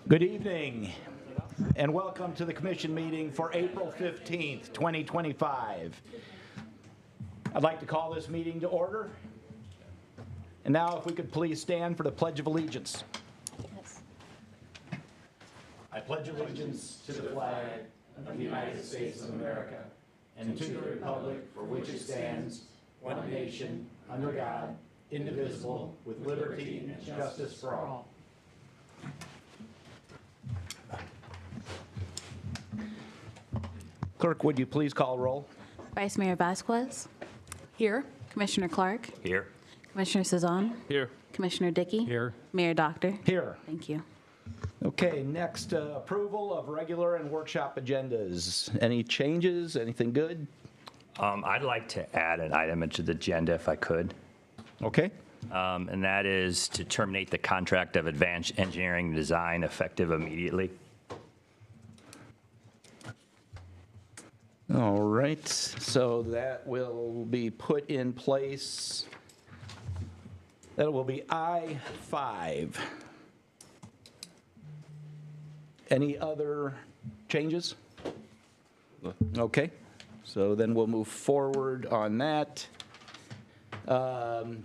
Good evening, and welcome to the commission meeting for April 15th, 2025. I'd like to call this meeting to order. And now, if we could please stand for the Pledge of Allegiance. Yes. I pledge allegiance to the flag of the United States of America and to the republic for which it stands, one nation, under God, indivisible, with liberty and justice for all. Clerk, would you please call roll? Vice Mayor Vasquez. Here. Commissioner Clark. Here. Commissioner Cezanne. Here. Commissioner Dickey. Here. Mayor Doctor. Here. Thank you. Okay, next, approval of regular and workshop agendas. Any changes? Anything good? I'd like to add an item to the agenda if I could, Okay. and that is to terminate the contract of Advanced Engineering Design effective immediately. All right, so that will be put in place. That will be I-5. Any other changes? Okay, so then we'll move forward on that. I'm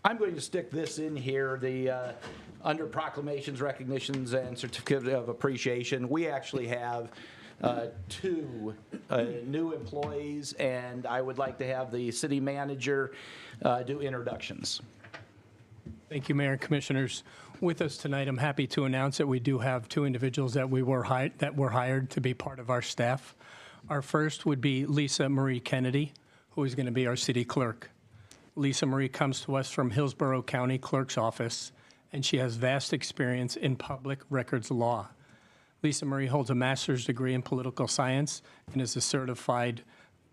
going to stick this in here, the under proclamations, recognitions, and certificate of appreciation. We actually have two new employees, and I would like to have the city manager do introductions. Thank you, Mayor and Commissioners. With us tonight, I'm happy to announce that we do have two individuals that were hired to be part of our staff. Our first would be Lisa Marie Kennedy, who is going to be our city clerk. Lisa Marie comes to us from Hillsborough County Clerk's Office, and she has vast experience in public records law. Lisa Marie holds a master's degree in political science and is a certified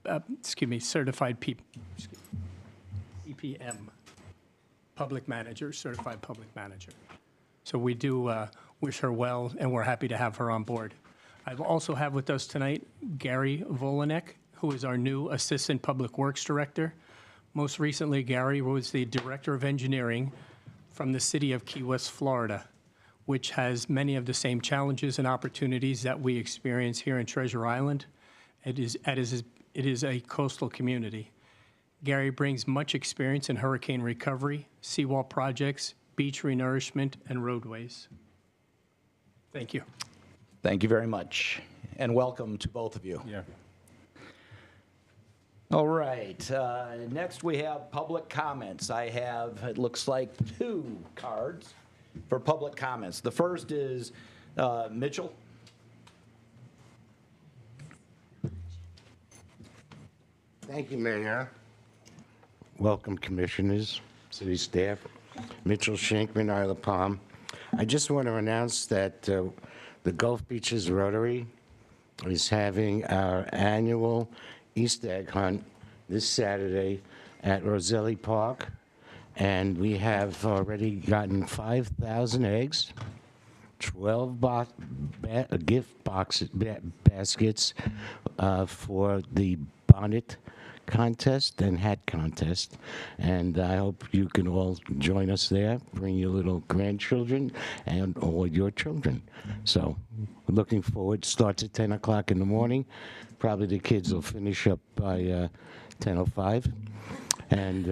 CPM, public manager, certified public manager. So we do wish her well, and we're happy to have her on board. I also have with us tonight Gary Volanek, who is our new Assistant Public Works Director. Most recently, Gary was the Director of Engineering from the city of Key West, Florida, which has many of the same challenges and opportunities that we experience here in Treasure Island. It is a coastal community. Gary brings much experience in hurricane recovery, seawall projects, beach renourishment, and roadways. Thank you. Thank you very much, and welcome to both of you. Yeah. All right, next we have public comments. I have, it looks like, two cards for public comments. The first is Mitchell. Thank you, Mayor. Welcome, commissioners, city staff. Mitchell Shankman, Isle of Palm. I just want to announce that the Gulf Beaches Rotary is having our annual Easter egg hunt this Saturday at Roselli Park. And we have already gotten 5,000 eggs, 12 gift baskets for the bonnet contest and hat contest. And I hope you can all join us there. Bring your little grandchildren and all your children. So we're looking forward. Starts at 10 o'clock in the morning. Probably the kids will finish up by 10:05. And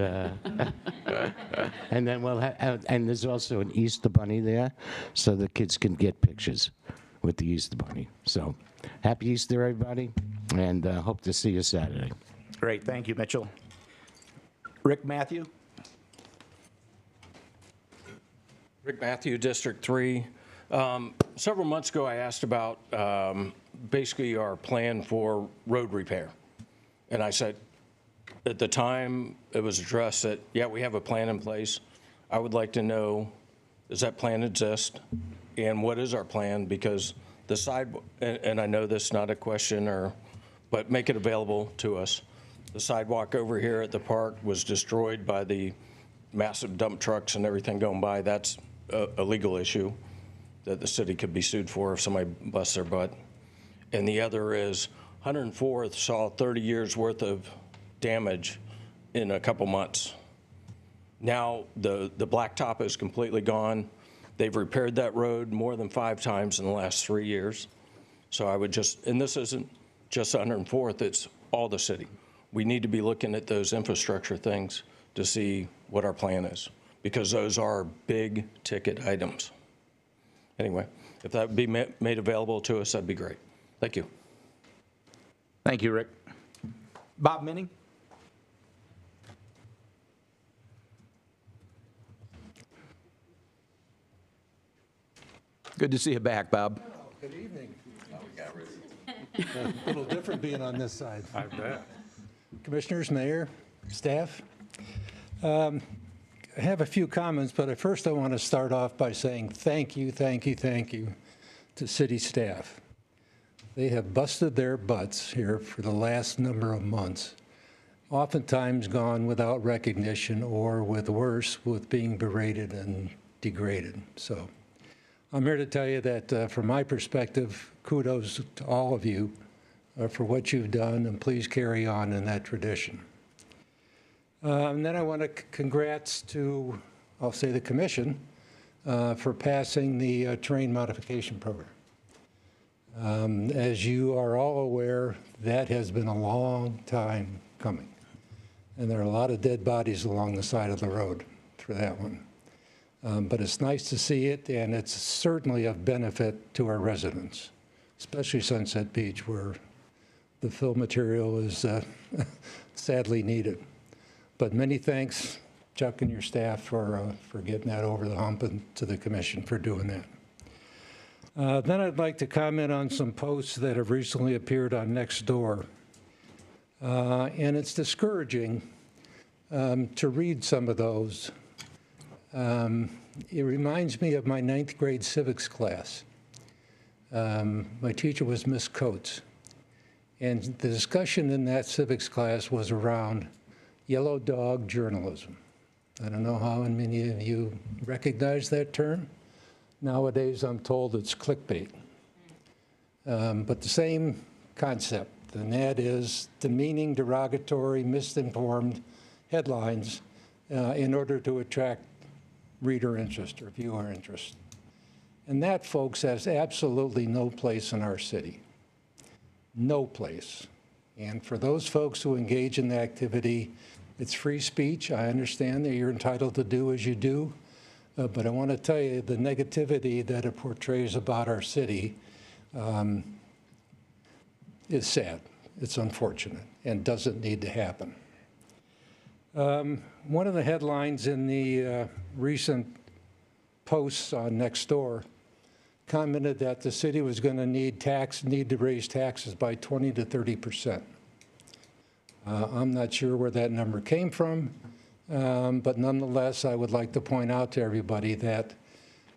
and then we'll have, and there's also an Easter bunny there, so the kids can get pictures with the Easter bunny. So happy Easter, everybody, and hope to see you Saturday. Great, thank you, Mitchell. Rick Matthew. Rick Matthew, District 3. Several months ago, I asked about basically our plan for road repair. And I said, at the time, it was addressed that, yeah, we have a plan in place. I would like to know, does that plan exist? And what is our plan? Because the and I know this is not a question, but make it available to us. The sidewalk over here at the park was destroyed by the massive dump trucks and everything going by. That's a legal issue that the city could be sued for if somebody busts their butt. And the other is 104th saw 30 years worth of damage in a couple months. Now, the blacktop is completely gone. They've repaired that road more than 5 times in the last 3 years. So I would just, and this isn't just 104th, it's all the city. We need to be looking at those infrastructure things to see what our plan is, because those are big ticket items. Anyway, if that would be made available to us, that'd be great. Thank you. Thank you, Rick. Bob Minning? Good to see you back, Bob. Good evening. A little different being on this side. I bet. Commissioners, Mayor, staff, I have a few comments, but first I want to start off by saying thank you to city staff. They have busted their butts here for the last number of months, oftentimes gone without recognition or with worse, with being berated and degraded. So I'm here to tell you that from my perspective, kudos to all of you for what you've done, and please carry on in that tradition. And then I want to congrats to, I'll say, the commission for passing the terrain modification program. As you are all aware, that has been a long time coming. And there are a lot of dead bodies along the side of the road for that one. But it's nice to see it, and it's certainly of benefit to our residents, especially Sunset Beach, where the fill material is sadly needed. But many thanks, Chuck and your staff, for getting that over the hump, and to the commission for doing that. Then I'd like to comment on some posts that have recently appeared on Nextdoor. And it's discouraging to read some of those. It reminds me of my 9th grade civics class. My teacher was Miss Coates. And the discussion in that civics class was around yellow dog journalism. I don't know how many of you recognize that term. Nowadays, I'm told it's clickbait. But the same concept, and that is demeaning, derogatory, misinformed headlines in order to attract reader interest or viewer interest. And that, folks, has absolutely no place in our city. No place. And for those folks who engage in the activity, it's free speech. I understand that you're entitled to do as you do. But I want to tell you the negativity that it portrays about our city is sad. It's unfortunate and doesn't need to happen. One of the headlines in the recent posts on Nextdoor commented that the city was going to need to raise taxes by 20 to 30%. I'm not sure where that number came from, but nonetheless, I would like to point out to everybody that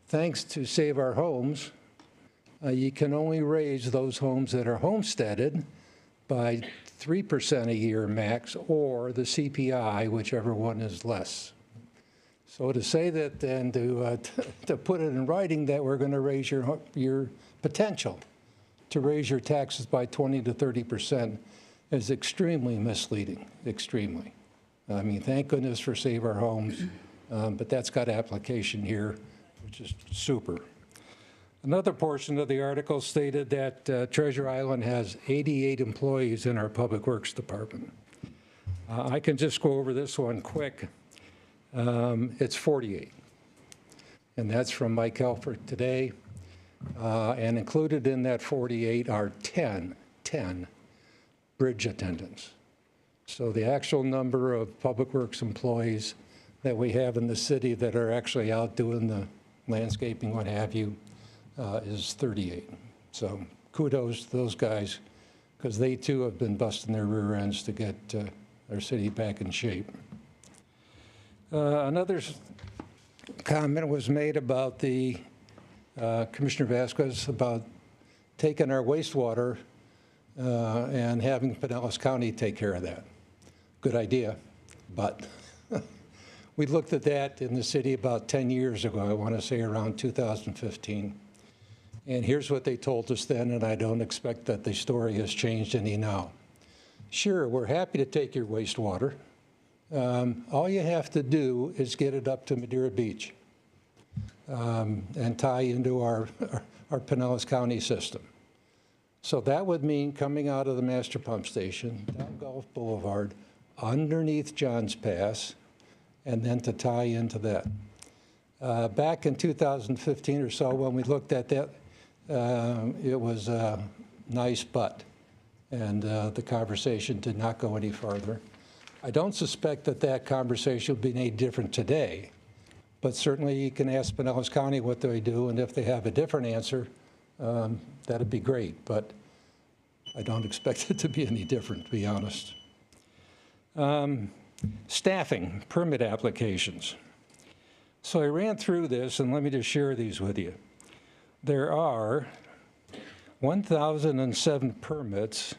thanks to Save Our Homes, you can only raise those homes that are homesteaded by 3% a year max, or the CPI, whichever one is less. So to say that and to put it in writing that we're going to raise your potential to raise your taxes by 20 to 30% is extremely misleading, extremely. I mean, thank goodness for Save Our Homes, but that's got application here, which is super. Another portion of the article stated that Treasure Island has 88 employees in our Public Works Department. I can just go over this one quick. It's 48. And that's from Mike Helfrich today. And included in that 48 are 10 bridge attendants. So the actual number of Public Works employees that we have in the city that are actually out doing the landscaping, what have you, is 38. So kudos to those guys, because they too have been busting their rear ends to get our city back in shape. Another comment was made about the Commissioner Vasquez about taking our wastewater and having Pinellas County take care of that. Good idea, but we looked at that in the city about 10 years ago, I want to say around 2015. And here's what they told us then, and I don't expect that the story has changed any now. Sure, we're happy to take your wastewater All you have to do is get it up to Madeira Beach and tie into our Pinellas County system. So that would mean coming out of the master pump station, down Gulf Boulevard, underneath Johns Pass, and then to tie into that. Back in 2015 or so, when we looked at that, it was a nice but, and the conversation did not go any farther. I don't suspect that that conversation will be any different today, but certainly you can ask Pinellas County what they do, and if they have a different answer, that'd be great, but I don't expect it to be any different, to be honest. Staffing, permit applications. So I ran through this, and let me just share these with you. There are 1,007 permits,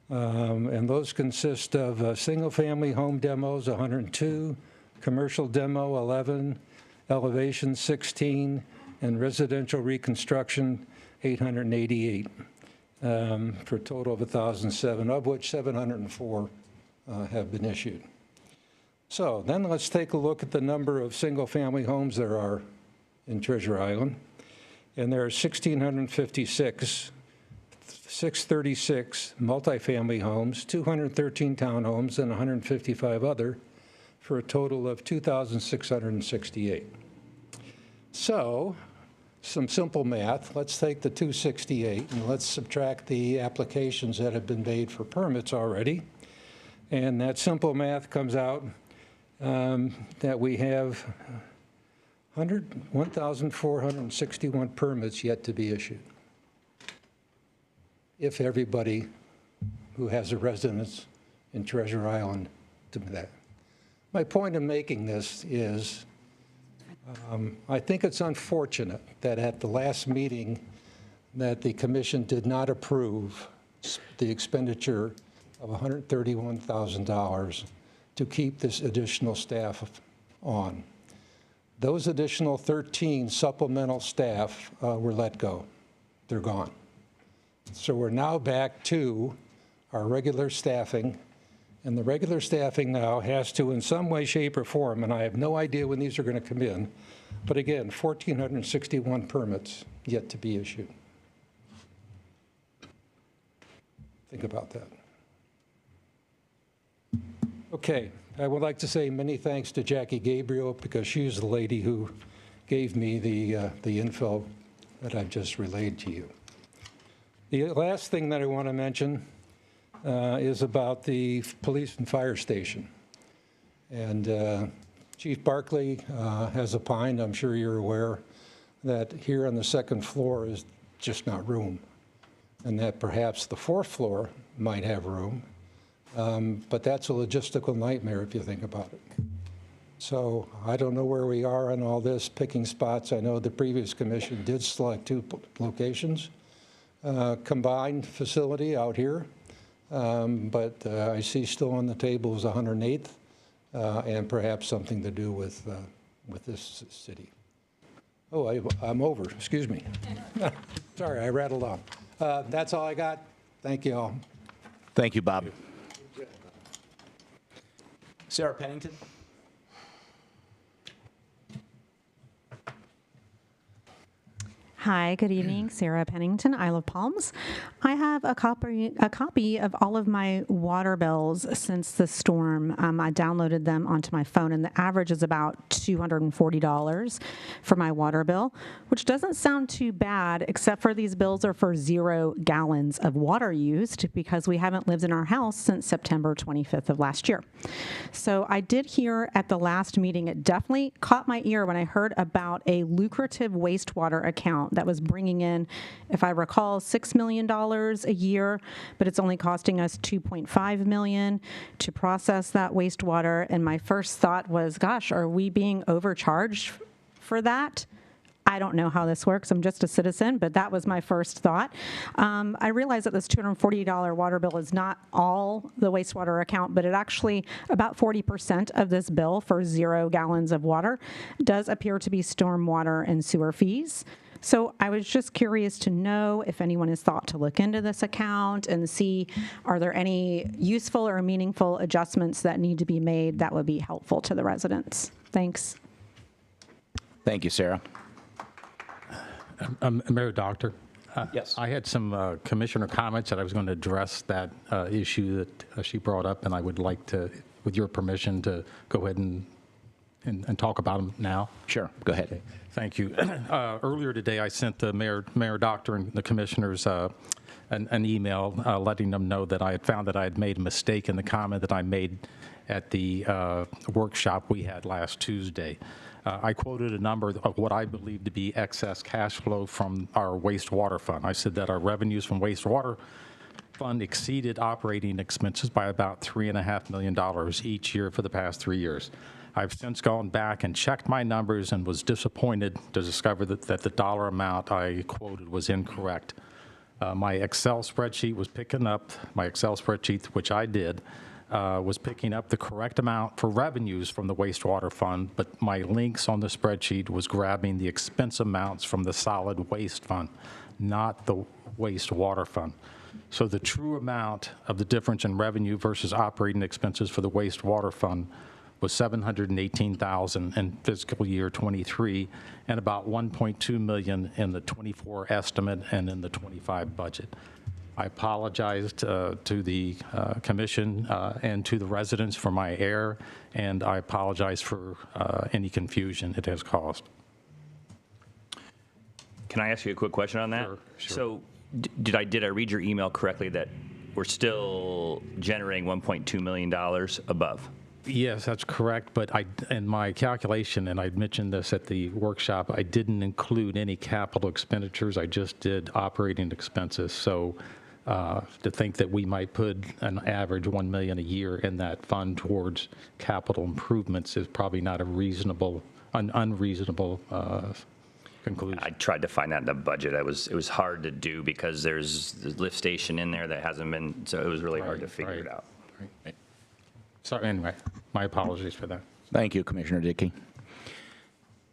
and those consist of single-family home demos, 102, commercial demo, 11, elevation, 16, and residential reconstruction, 888, for a total of 1,007, of which 704 have been issued. So then let's take a look at the number of single-family homes there are in Treasure Island. And there are 1,656, 636 multifamily homes, 213 townhomes, and 155 other, for a total of 2,668. So, some simple math. Let's take the 268 and let's subtract the applications that have been made for permits already. And that simple math comes out that we have 1,461 permits yet to be issued, if everybody who has a residence in Treasure Island did that. My point in making this is I think it's unfortunate that at the last meeting that the commission did not approve the expenditure of $131,000 to keep this additional staff on. Those additional 13 supplemental staff were let go. They're gone. So we're now back to our regular staffing, and the regular staffing now has to, in some way, shape, or form, and I have no idea when these are going to come in, but again, 1,461 permits yet to be issued. Think about that. Okay, I would like to say many thanks to Jackie Gabriel, because she's the lady who gave me the info that I've just relayed to you. The last thing that I want to mention is about the police and fire station. And Chief Barkley has opined, I'm sure you're aware, that here on the second floor is just not room, and that perhaps the fourth floor might have room. But that's a logistical nightmare if you think about it. So I don't know where we are on all this, picking spots. I know the previous commission did select 2 locations, combined facility out here, but I see still on the table is 108th, and perhaps something to do with this city. Oh, I'm over, excuse me. Sorry, I rattled on. That's all I got. Thank you all. Thank you, Bob. Sarah Pennington? Hi, good evening. Sarah Pennington, Isle of Palms. I have a copy of all of my water bills since the storm. I downloaded them onto my phone, and the average is about $240 for my water bill, which doesn't sound too bad, except for these bills are for 0 gallons of water used, because we haven't lived in our house since September 25th of last year. So I did hear at the last meeting, it definitely caught my ear when I heard about a lucrative wastewater account that was bringing in, if I recall, $6 million a year, but it's only costing us $2.5 million to process that wastewater. And my first thought was, gosh, are we being overcharged for that? I don't know how this works. I'm just a citizen, but that was my first thought. I realize that this $240 water bill is not all the wastewater account, but it actually, about 40% of this bill for 0 gallons of water does appear to be stormwater and sewer fees. So I was just curious to know if anyone has thought to look into this account and see, are there any useful or meaningful adjustments that need to be made that would be helpful to the residents? Thanks. Thank you, Sarah. Mayor Doctor? Yes. I had some commissioner comments that I was going to address that issue that she brought up, and I would like to, with your permission, to go ahead and talk about them now. Sure, go ahead. Thank you. Earlier today, I sent the Mayor Doctor and the commissioners an email letting them know that I had found that I had made a mistake in the comment that I made at the workshop we had last Tuesday. I quoted a number of what I believe to be excess cash flow from our wastewater fund. I said that our revenues from wastewater fund exceeded operating expenses by about $3.5 million each year for the past 3 years. I've since gone back and checked my numbers and was disappointed to discover that the dollar amount I quoted was incorrect. My Excel spreadsheet, which I did, was picking up the correct amount for revenues from the wastewater fund, but my links on the spreadsheet was grabbing the expense amounts from the solid waste fund, not the wastewater fund. So the true amount of the difference in revenue versus operating expenses for the wastewater fund was $718,000 in fiscal year 23 and about $1.2 million in the 24 estimate and in the 25 budget. I apologized to the commission and to the residents for my error, and I apologize for any confusion it has caused. Can I ask you a quick question on that? Sure. So did I read your email correctly that we're still generating $1.2 million above? Yes, that's correct, but in my calculation, and I mentioned this at the workshop, I didn't include any capital expenditures. I just did operating expenses. So to think that we might put an average $1 million a year in that fund towards capital improvements is probably not a reasonable, unreasonable conclusion. I tried to find that in the budget. It was hard to do because there's the lift station in there that hasn't been, so it was really hard to figure it out. Right. So anyway, my apologies for that. Thank you, Commissioner Dickey.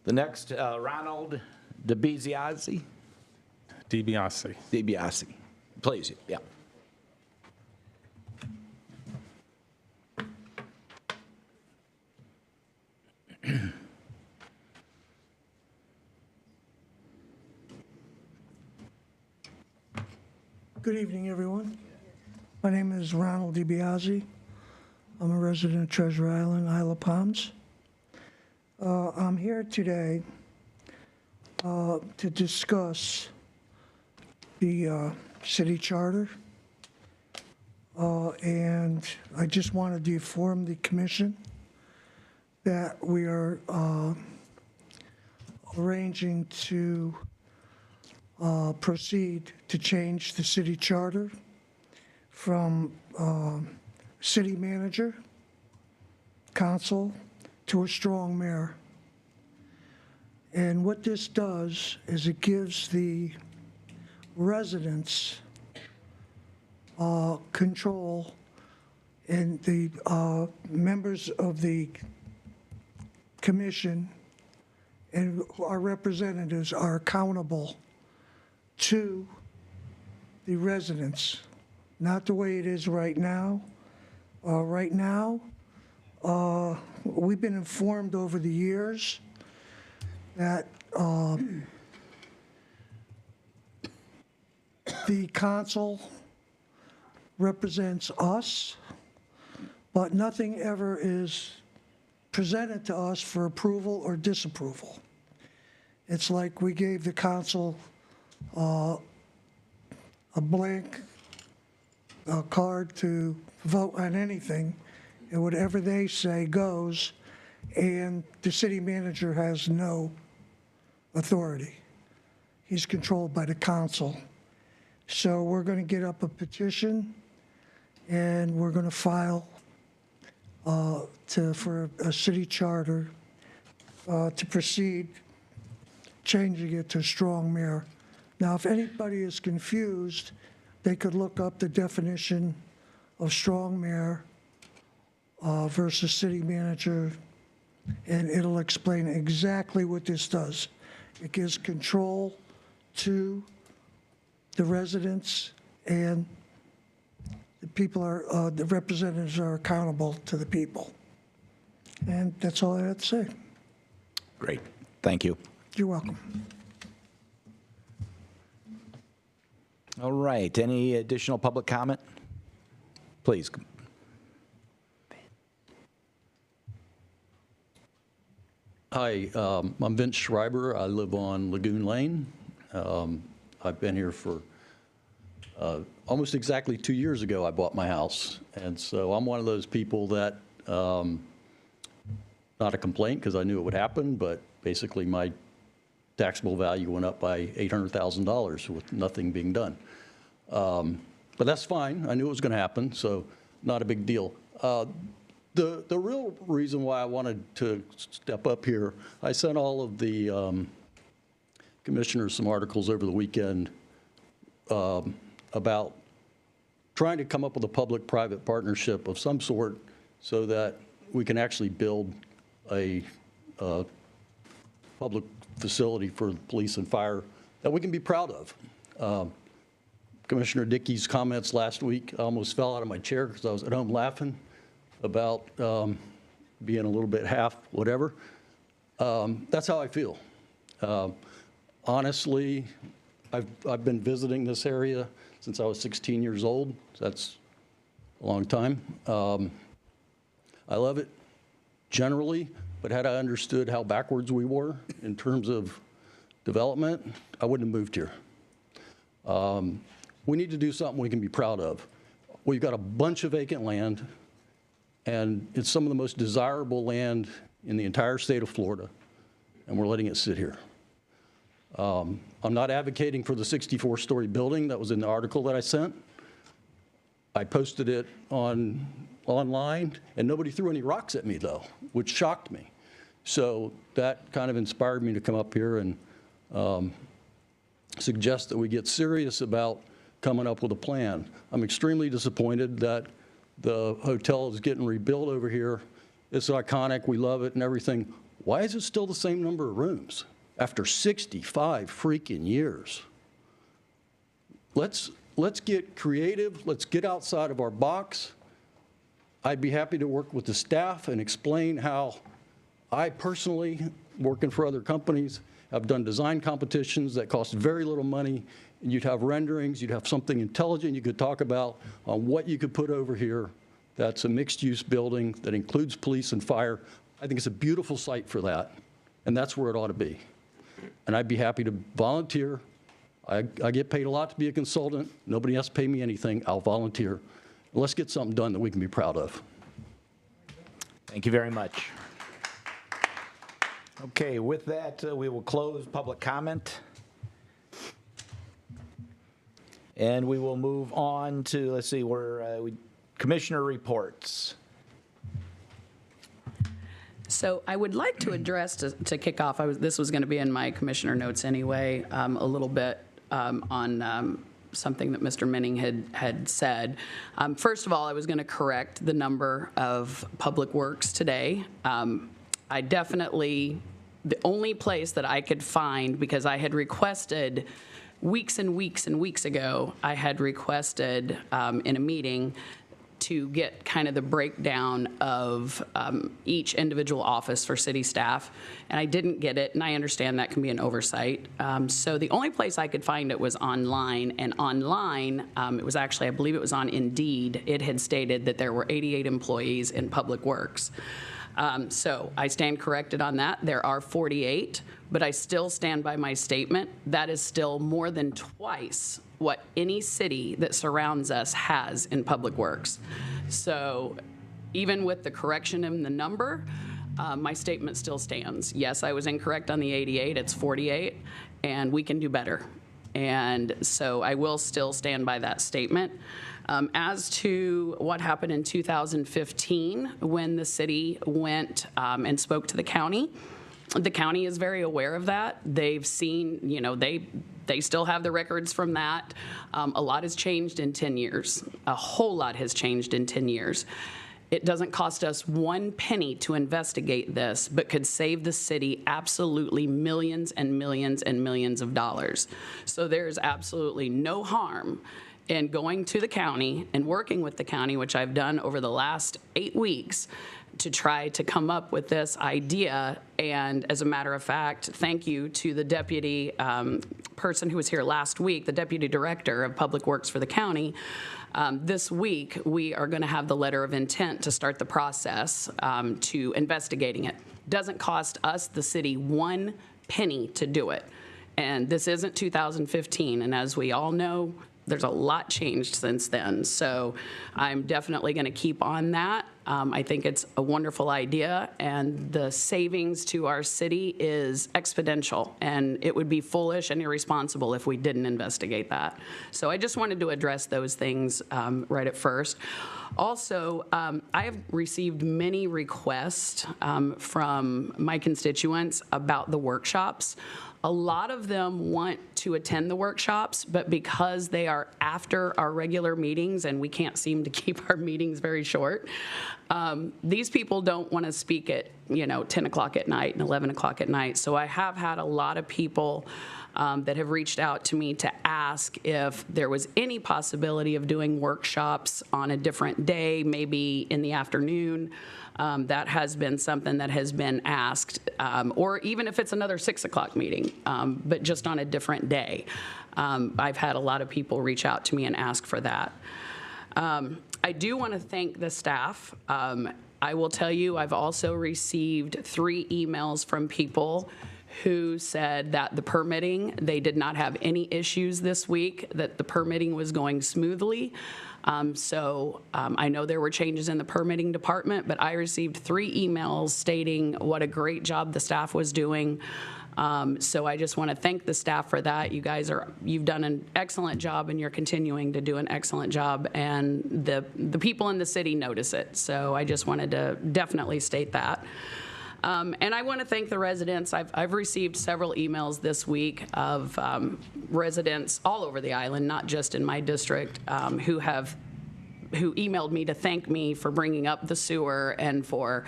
The next, Ronald DiBiase. DiBiase. DiBiase. Please, yeah. Good evening, everyone. My name is Ronald DiBiase. I'm a resident of Treasure Island, Isle of Palms. I'm here today to discuss the city charter. And I just wanted to inform the commission that we are arranging to proceed to change the city charter from city manager, council, to a strong mayor. And what this does is it gives the residents control, and the members of the commission and our representatives are accountable to the residents, not the way it is right now. Right now, we've been informed over the years that the council represents us, but nothing ever is presented to us for approval or disapproval. It's like we gave the council a blank card to vote on anything, and whatever they say goes, and the city manager has no authority. He's controlled by the council. So we're going to get up a petition, and we're going to file for a city charter to proceed changing it to strong mayor. Now, if anybody is confused, they could look up the definition of strong mayor versus city manager, and it'll explain exactly what this does. It gives control to the residents, and the people are, the representatives are accountable to the people. And that's all I have to say. Great. Thank you. You're welcome. All right. Any additional public comment? Please. Hi, I'm Vince Schreiber. I live on Lagoon Lane. I've been here for almost exactly 2 years ago I bought my house. And so I'm one of those people that, not a complaint because I knew it would happen, but basically my taxable value went up by $800,000 with nothing being done. But that's fine. I knew it was going to happen, so not a big deal. The real reason why I wanted to step up here, I sent all of the commissioners some articles over the weekend about trying to come up with a public-private partnership of some sort so that we can actually build a public facility for the police and fire that we can be proud of. Commissioner Dickey's comments last week, I almost fell out of my chair because I was at home laughing about being a little bit half whatever. That's how I feel. Honestly, I've been visiting this area since I was 16 years old. So that's a long time. I love it generally, but had I understood how backwards we were in terms of development, I wouldn't have moved here. We need to do something we can be proud of. We've got a bunch of vacant land, and it's some of the most desirable land in the entire state of Florida, and we're letting it sit here. I'm not advocating for the 64-story building that was in the article that I sent. I posted it online, and nobody threw any rocks at me, though, which shocked me. So that kind of inspired me to come up here and suggest that we get serious about coming up with a plan. I'm extremely disappointed that the hotel is getting rebuilt over here. It's iconic, we love it and everything. Why is it still the same number of rooms after 65 freaking years? Let's get creative, let's get outside of our box. I'd be happy to work with the staff and explain how I personally, working for other companies, have done design competitions that cost very little money. And you'd have renderings, you'd have something intelligent you could talk about on what you could put over here that's a mixed-use building that includes police and fire. I think it's a beautiful site for that, and that's where it ought to be. And I'd be happy to volunteer. I get paid a lot to be a consultant. Nobody has to pay me anything. I'll volunteer. Let's get something done that we can be proud of. Thank you very much. Okay, with that, we will close public comment. And we will move on to, let's see, commissioner reports. So I would like to address, to kick off, this was going to be in my commissioner notes anyway, a little bit on something that Mr. Minning had said. First of all, I was going to correct the number of public works today. I definitely, the only place that I could find, because I had requested weeks and weeks and weeks ago, I had requested in a meeting to get kind of the breakdown of each individual office for city staff, and I didn't get it, and I understand that can be an oversight. So the only place I could find it was online, and online, it was actually, I believe it was on Indeed, it had stated that there were 88 employees in Public Works. So I stand corrected on that. There are 48, but I still stand by my statement. That is still more than twice what any city that surrounds us has in Public Works. So even with the correction in the number, my statement still stands. Yes, I was incorrect on the 88, it's 48, and we can do better. And so I will still stand by that statement. As to what happened in 2015 when the city went and spoke to the county is very aware of that. They've seen, you know, they still have the records from that. A lot has changed in 10 years. A whole lot has changed in 10 years. It doesn't cost us 1 penny to investigate this, but could save the city absolutely millions and millions and millions of dollars. So there's absolutely no harm in going to the county and working with the county, which I've done over the last 8 weeks, to try to come up with this idea. And as a matter of fact, thank you to the deputy person who was here last week, the deputy director of Public Works for the county. This week, we are going to have the letter of intent to start the process to investigating it. Doesn't cost us, the city, 1 penny to do it. And this isn't 2015, and as we all know, there's a lot changed since then. So I'm definitely going to keep on that. I think it's a wonderful idea, and the savings to our city is exponential, and it would be foolish and irresponsible if we didn't investigate that. So I just wanted to address those things right at first. Also, I have received many requests from my constituents about the workshops. A lot of them want to attend the workshops, but because they are after our regular meetings and we can't seem to keep our meetings very short, these people don't want to speak at 10 o'clock at night and 11 o'clock at night. So I have had a lot of people that have reached out to me to ask if there was any possibility of doing workshops on a different day, maybe in the afternoon. That has been something that has been asked, or even if it's another 6 o'clock meeting, but just on a different day. I've had a lot of people reach out to me and ask for that. I do want to thank the staff. I will tell you, I've also received 3 emails from people who said that the permitting, they did not have any issues this week, that the permitting was going smoothly. I know there were changes in the permitting department, but I received 3 emails stating what a great job the staff was doing. So I just want to thank the staff for that. You've done an excellent job, and you're continuing to do an excellent job, and the people in the city notice it. So I just wanted to definitely state that. And I want to thank the residents. I've received several emails this week of residents all over the island, not just in my district, who emailed me to thank me for bringing up the sewer and for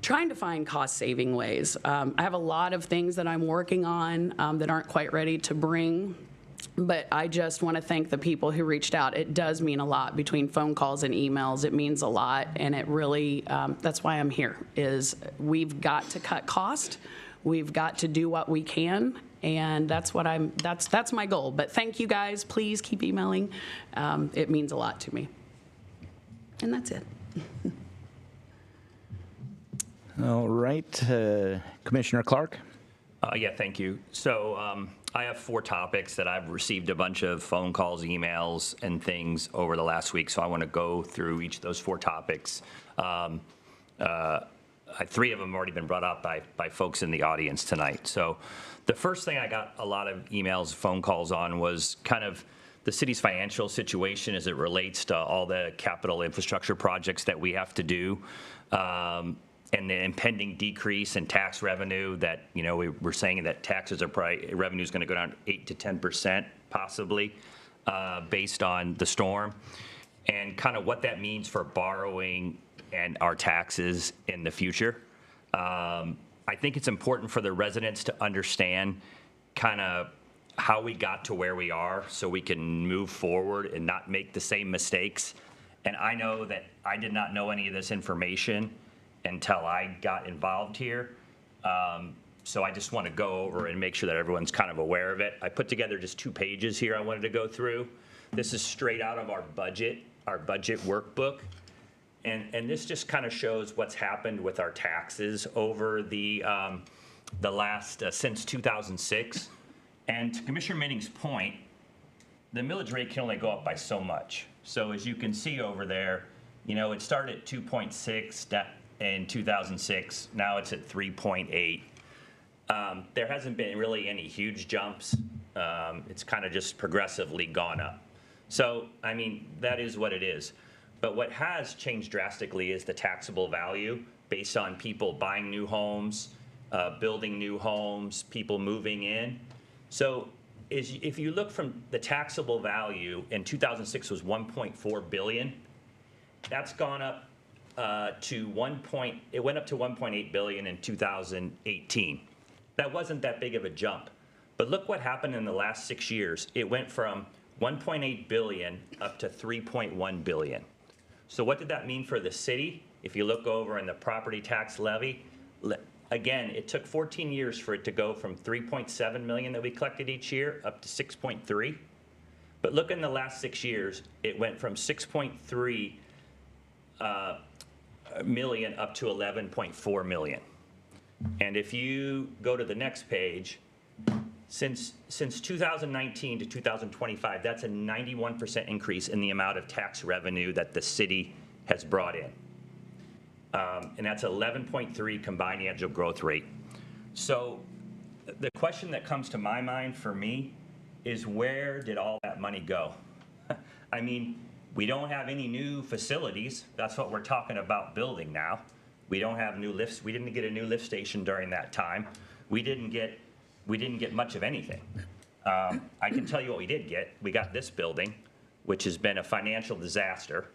trying to find cost-saving ways. I have a lot of things that I'm working on that aren't quite ready to bring. But I just want to thank the people who reached out. It does mean a lot between phone calls and emails. It means a lot, and it really, that's why I'm here, is we've got to cut cost. We've got to do what we can, and that's my goal. But thank you guys. Please keep emailing. It means a lot to me. And that's it. All right, Commissioner Clark? Yeah, thank you. So I have 4 topics that I've received a bunch of phone calls, emails, and things over the last week, so I want to go through each of those 4 topics. 3 of them have already been brought up by folks in the audience tonight. So the first thing I got a lot of emails, phone calls on was kind of the city's financial situation as it relates to all the capital infrastructure projects that we have to do. And the impending decrease in tax revenue that, we're saying that taxes are probably, revenue is going to go down 8 to 10% possibly based on the storm, and kind of what that means for borrowing and our taxes in the future. I think it's important for the residents to understand kind of how we got to where we are so we can move forward and not make the same mistakes. And I know that I did not know any of this information until I got involved here. So I just want to go over and make sure that everyone's kind of aware of it. I put together just 2 pages here I wanted to go through. This is straight out of our budget workbook. And this just kind of shows what's happened with our taxes over the last, since 2006. And to Commissioner Minning's point, the millage rate can only go up by so much. So as you can see over there, it started at 2.6 in 2006. Now it's at 3.8. There hasn't been really any huge jumps. It's kind of just progressively gone up. So, that is what it is. But what has changed drastically is the taxable value based on people buying new homes, building new homes, people moving in. So if you look from the taxable value in 2006 was 1.4 billion. That's gone up it went up to 1.8 billion in 2018. That wasn't that big of a jump. But look what happened in the last 6 years. It went from 1.8 billion up to 3.1 billion. So what did that mean for the city? If you look over in the property tax levy, again, it took 14 years for it to go from 3.7 million that we collected each year up to 6.3. But look in the last 6 years, it went from 6.3 million up to 11.4 million. And if you go to the next page, since 2019 to 2025, that's a 91% increase in the amount of tax revenue that the city has brought in. And that's 11.3 combined annual growth rate. So the question that comes to my mind for me is, where did all that money go? I mean, we don't have any new facilities. That's what we're talking about building now. We don't have new lifts. We didn't get a new lift station during that time. We didn't get much of anything. I can tell you what we did get. We got this building, which has been a financial disaster.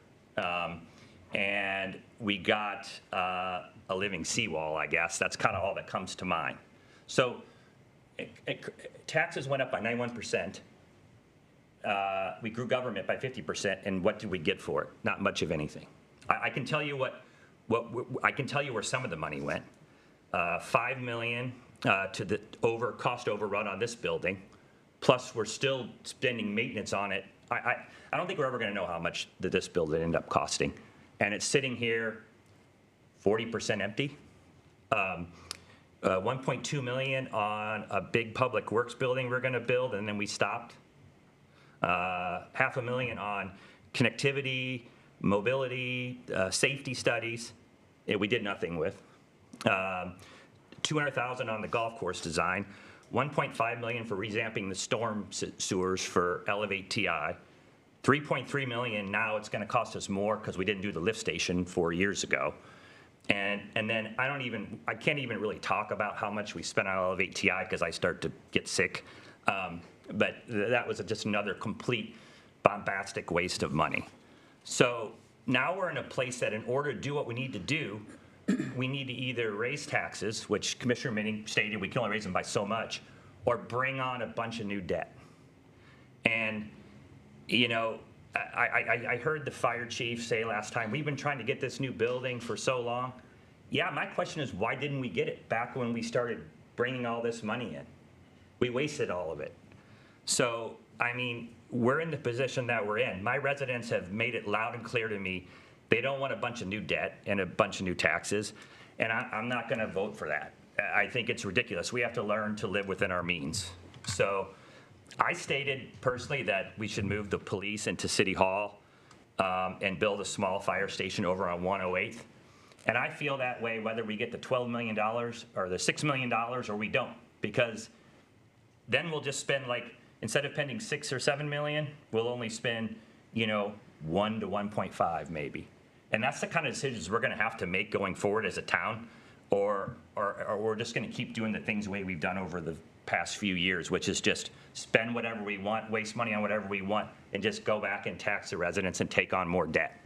And we got a living seawall, I guess. That's kind of all that comes to mind. So taxes went up by 91%. We grew government by 50%, and what did we get for it? Not much of anything. I can tell you I can tell you where some of the money went. $5 million to the cost overrun on this building. Plus, we're still spending maintenance on it. I don't think we're ever going to know how much this building ended up costing. And it's sitting here 40% empty. 1.2 million on a big public works building we're going to build, and then we stopped. $500,000 on connectivity, mobility, safety studies. We did nothing with. 200,000 on the golf course design. 1.5 million for revamping the storm sewers for Elevate TI. 3.3 million, now it's going to cost us more because we didn't do the lift station 4 years ago. And then I can't even really talk about how much we spent on Elevate TI because I start to get sick. But that was just another complete bombastic waste of money. So now we're in a place that in order to do what we need to do, we need to either raise taxes, which Commissioner Minning stated we can only raise them by so much, or bring on a bunch of new debt. And you know, I heard the fire chief say last time, we've been trying to get this new building for so long. Yeah, my question is, why didn't we get it back when we started bringing all this money in? We wasted all of it. So, I mean, we're in the position that we're in. My residents have made it loud and clear to me, they don't want a bunch of new debt and a bunch of new taxes, and I'm not going to vote for that. I think it's ridiculous. We have to learn to live within our means. So I stated personally that we should move the police into City Hall and build a small fire station over on 108th. And I feel that way whether we get the $12 million or the $6 million or we don't, because then we'll just spend, like, instead of spending 6 or 7 million, we'll only spend, 1 to 1.5 maybe. And that's the kind of decisions we're going to have to make going forward as a town, or we're just going to keep doing the things the way we've done over the past few years, which is just spend whatever we want, waste money on whatever we want, and just go back and tax the residents and take on more debt.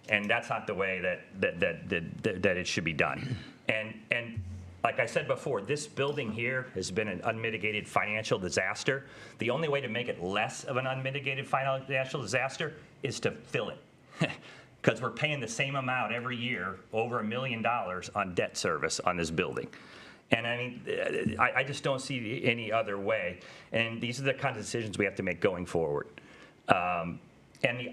And that's not the way that it should be done. And like I said before, this building here has been an unmitigated financial disaster. The only way to make it less of an unmitigated financial disaster is to fill it. Because we're paying the same amount every year, over $1 million on debt service on this building. And I mean, I just don't see any other way. And these are the kinds of decisions we have to make going forward. And the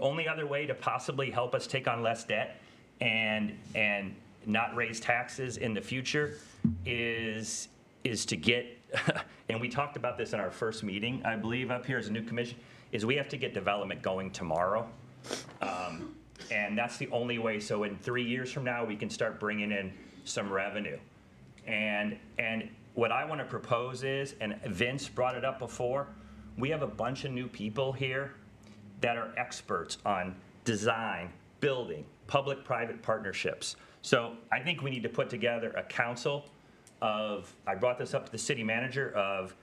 only other way to possibly help us take on less debt and not raise taxes in the future is to get, and we talked about this in our first meeting, I believe, up here as a new commission, is we have to get development going tomorrow. And that's the only way. So in 3 years from now, we can start bringing in some revenue. And what I want to propose is, and Vince brought it up before, we have a bunch of new people here that are experts on design, building, public-private partnerships. So I think we need to put together a council of, I brought this up to the city manager, of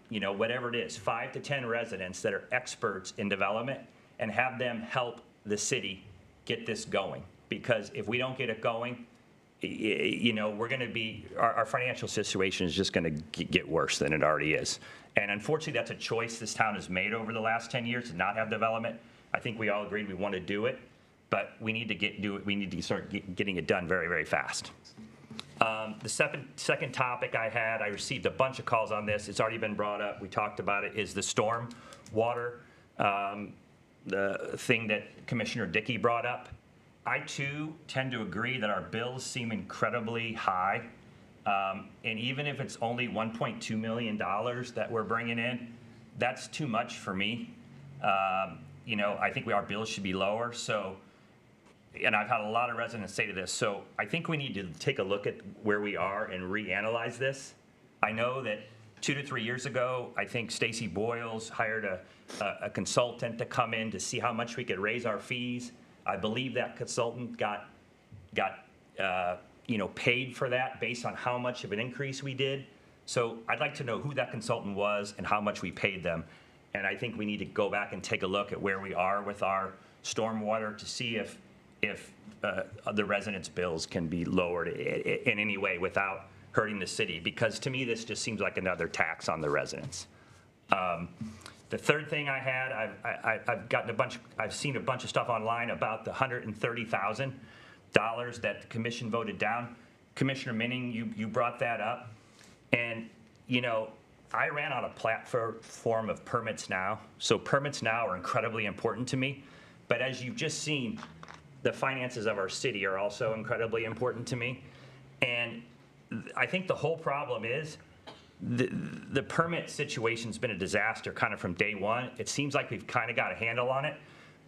whatever it is, 5 to 10 residents that are experts in development, and have them help the city get this going. Because if we don't get it going, we're going to be, our financial situation is just going to get worse than it already is. And unfortunately, that's a choice this town has made over the last 10 years to not have development. I think we all agreed we want to do it, but we need to do it. We need to start getting it done very, very fast. The second topic I received a bunch of calls on this. It's already been brought up. We talked about it, is the storm water, the thing that Commissioner Dickey brought up. I, too, tend to agree that our bills seem incredibly high. And even if it's only $1.2 million that we're bringing in, that's too much for me. I think our bills should be lower. So, and I've had a lot of residents say to this, so I think we need to take a look at where we are and reanalyze this. I know that 2 to 3 years ago, I think Stacy Boyles hired a consultant to come in to see how much we could raise our fees. I believe that consultant got paid for that based on how much of an increase we did. So I'd like to know who that consultant was and how much we paid them. And I think we need to go back and take a look at where we are with our stormwater to see if the residents' bills can be lowered in any way without hurting the city. Because to me, this just seems like another tax on the residents. The third thing I had, I've seen a bunch of stuff online about the $130,000 that the commission voted down. Commissioner Minning, you brought that up. And, I ran on a platform of Permits Now. So Permits Now are incredibly important to me. But as you've just seen, the finances of our city are also incredibly important to me. And I think the whole problem is the permit situation's been a disaster kind of from day one. It seems like we've kind of got a handle on it.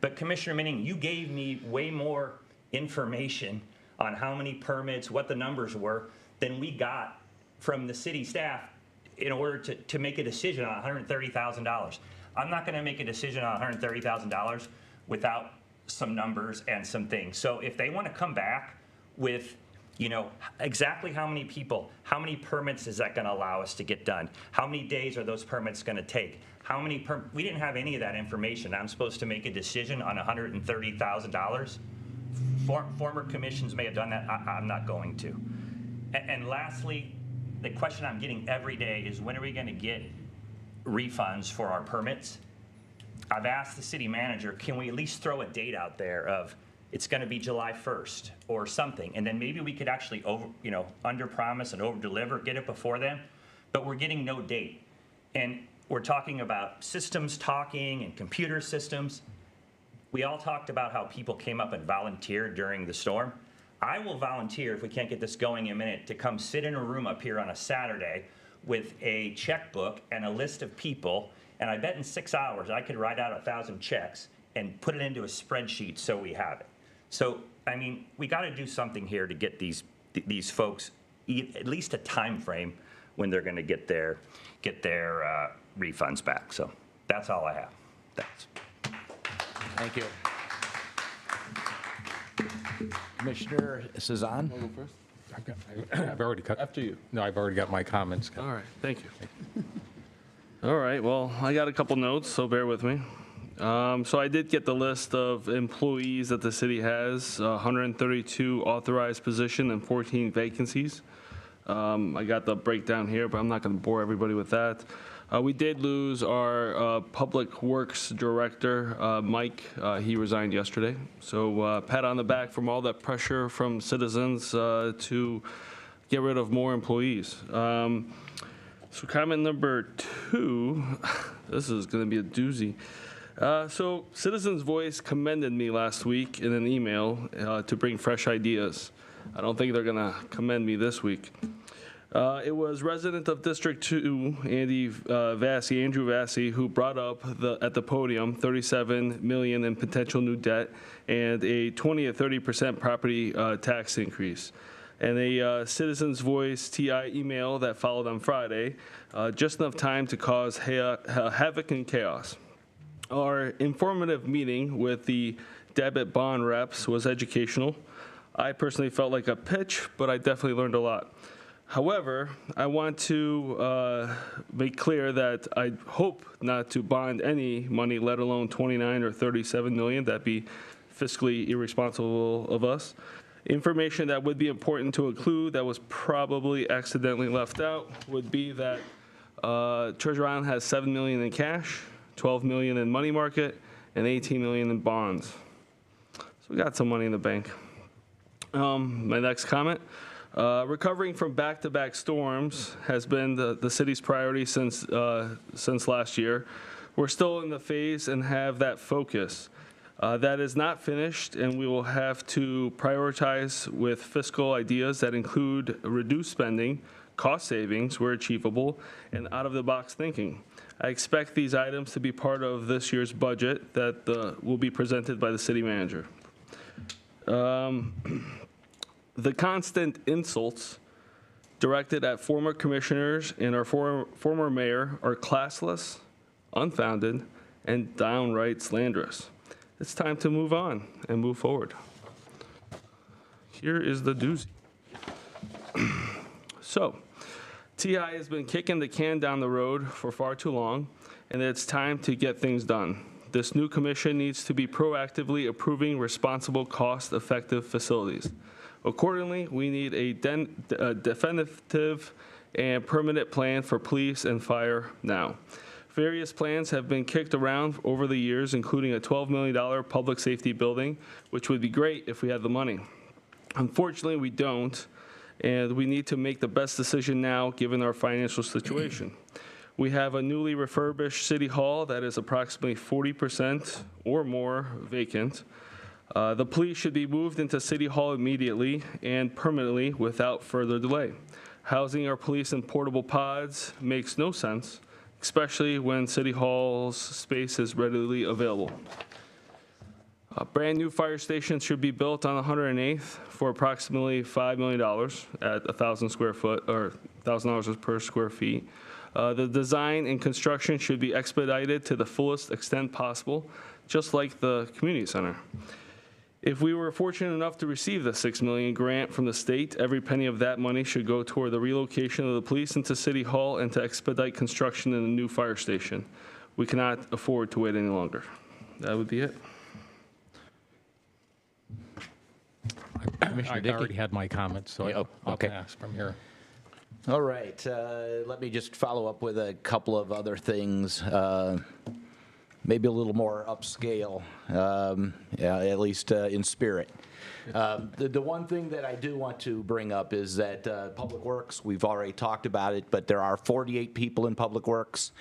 But Commissioner Minning, you gave me way more information on how many permits, what the numbers were, than we got from the city staff in order to make a decision on $130,000. I'm not going to make a decision on $130,000 without some numbers and some things. So if they want to come back with exactly how many people, how many permits is that going to allow us to get done? How many days are those permits going to take? How many we didn't have any of that information. I'm supposed to make a decision on $130,000. Former commissions may have done that. I'm not going to. And lastly, the question I'm getting every day is, when are we going to get refunds for our permits? I've asked the city manager, can we at least throw a date out there of it's going to be July 1st or something, and then maybe we could actually under promise and over deliver, get it before then. But we're getting no date, and we're talking about systems talking and computer systems. We all talked about how people came up and volunteered during the storm. I will volunteer, if we can't get this going in a minute, to come sit in a room up here on a Saturday with a checkbook and a list of people, and I bet in 6 hours I could write out 1,000 checks and put it into a spreadsheet so we have it. So, I mean, we got to do something here to get these folks at least a time frame when they're going to get their refunds back. So that's all I have. Thanks. Thank you. Commissioner Cezanne? I've already cut. After you. No, I've already got my comments. All right, thank you. All right, well, I got a couple notes, so bear with me. So I did get the list of employees that the city has, 132 authorized position and 14 vacancies. I got the breakdown here, but I'm not going to bore everybody with that. We did lose our Public Works Director, Mike. He resigned yesterday. So pat on the back from all that pressure from citizens to get rid of more employees. So comment number 2, this is going to be a doozy. So Citizens Voice commended me last week in an email to bring fresh ideas. I don't think they're going to commend me this week. It was resident of District 2, Andrew Vassy, who brought up at the podium $37 million in potential new debt and a 20 to 30% property tax increase. And a Citizens Voice TI email that followed on Friday, just enough time to cause havoc and chaos. Our informative meeting with the debit bond reps was educational. I personally felt like a pitch, but I definitely learned a lot. However, I want to make clear that I hope not to bond any money, let alone 29 or 37 million. That'd be fiscally irresponsible of us. Information that would be important to include that was probably accidentally left out would be that Treasure Island has $7 million in cash, $12 million in money market, and $18 million in bonds. So we got some money in the bank. My next comment. Recovering from back-to-back storms has been the city's priority since last year. We're still in the phase and have that focus. That is not finished, and we will have to prioritize with fiscal ideas that include reduced spending, cost savings where achievable, and out-of-the-box thinking. I expect these items to be part of this year's budget that will be presented by the city manager. The constant insults directed at former commissioners and our former mayor are classless, unfounded, and downright slanderous. It's time to move on and move forward. Here is the doozy. So, TI has been kicking the can down the road for far too long, and it's time to get things done. This new commission needs to be proactively approving responsible, cost-effective facilities. Accordingly, we need a definitive and permanent plan for police and fire now. Various plans have been kicked around over the years, including a $12 million public safety building, which would be great if we had the money. Unfortunately, we don't, and we need to make the best decision now given our financial situation. We have a newly refurbished city hall that is approximately 40% or more vacant. The police should be moved into City Hall immediately and permanently without further delay. Housing our police in portable pods makes no sense, especially when City Hall's space is readily available. A brand new fire station should be built on 108th for approximately $5 million at 1,000 square foot or $1,000 per square feet. The design and construction should be expedited to the fullest extent possible, just like the community center. If we were fortunate enough to receive the $6 million grant from the state, every penny of that money should go toward the relocation of the police into City Hall and to expedite construction in the new fire station. We cannot afford to wait any longer. That would be it. I already had my comments, so I'll okay. pass from here. All right, let me just follow up with a couple of other things, maybe a little more upscale, at least in spirit. The one thing that I do want to bring up is that Public Works, we've already talked about it, but there are 48 people in Public Works.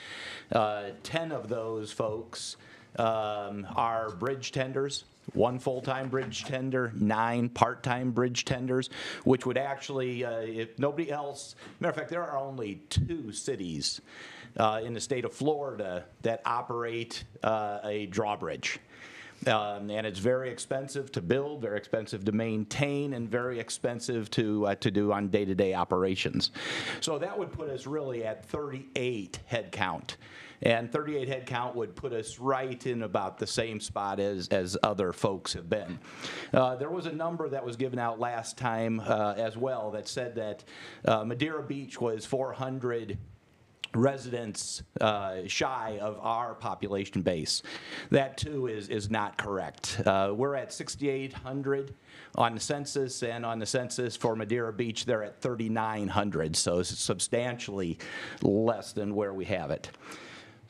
10 of those folks are bridge tenders. 1 full-time bridge tender, 9 part-time bridge tenders, which would actually, if nobody else, matter of fact, there are only 2 cities in the state of Florida that operate a drawbridge. And it's very expensive to build, very expensive to maintain, and very expensive to do on day-to-day operations. So that would put us really at 38 head count. And 38 head count would put us right in about the same spot as other folks have been. There was a number that was given out last time as well that said that Madeira Beach was 400 residents shy of our population base. That too is not correct. We're at 6,800 on the census, and on the census for Madeira Beach, they're at 3,900, so it's substantially less than where we have it.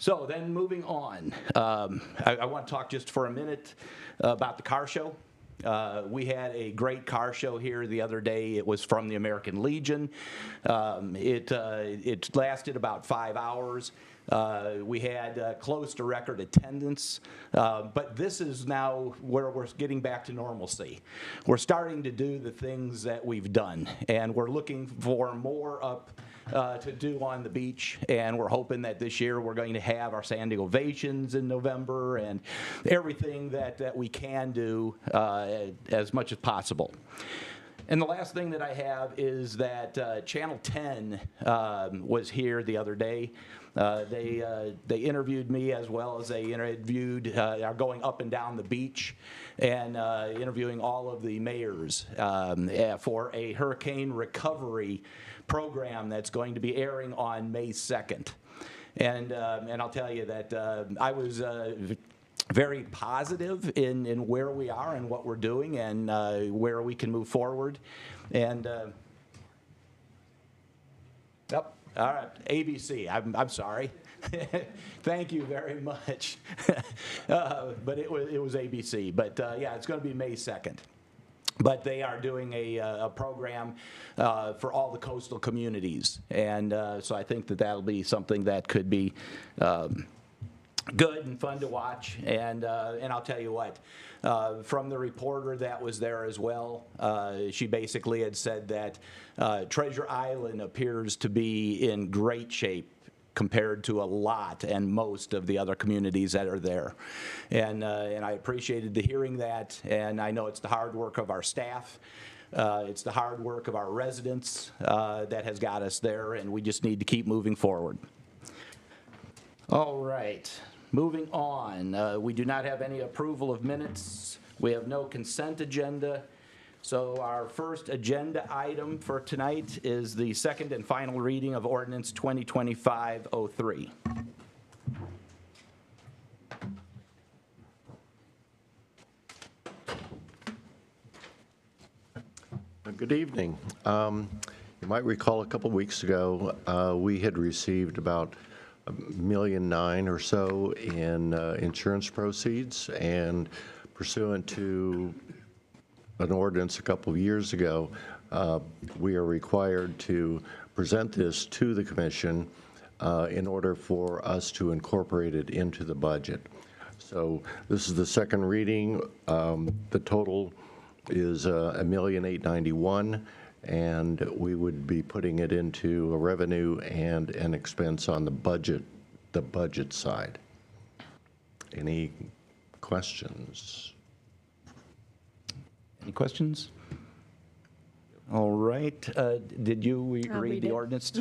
So then moving on, I want to talk just for a minute about the car show. We had a great car show here the other day. It was from the American Legion. It lasted about 5 hours. We had close to record attendance, but this is now where we're getting back to normalcy. We're starting to do the things that we've done, and we're looking for more up to do on the beach, and we're hoping that this year we're going to have our standing ovations in November and everything that we can do as much as possible. And the last thing that I have is that Channel 10 was here the other day. They interviewed me as well as they interviewed are going up and down the beach and interviewing all of the mayors for a hurricane recovery program that's going to be airing on May 2nd. And I'll tell you that I was very positive in where we are and what we're doing and where we can move forward. And, yep, all right, ABC, I'm sorry. Thank you very much. But it was ABC. But yeah, it's going to be May 2nd. But they are doing a program for all the coastal communities. And so I think that'll be something that could be good and fun to watch. And I'll tell you what, from the reporter that was there as well, she basically had said that Treasure Island appears to be in great shape compared to a lot and most of the other communities that are there. And I appreciated the hearing that, and I know it's the hard work of our staff, it's the hard work of our residents that has got us there, and we just need to keep moving forward. All right, moving on. We do not have any approval of minutes. We have no consent agenda. So our first agenda item for tonight is the second and final reading of ordinance 2025-03. Good evening. You might recall a couple weeks ago, we had received about $1.9 million or so in insurance proceeds, and pursuant to an ordinance a couple of years ago, we are required to present this to the commission in order for us to incorporate it into the budget. So this is the second reading. The total is $1,891,000, and we would be putting it into a revenue and an expense on the budget side. Any questions? Any questions? All right. Did you read the ordinance?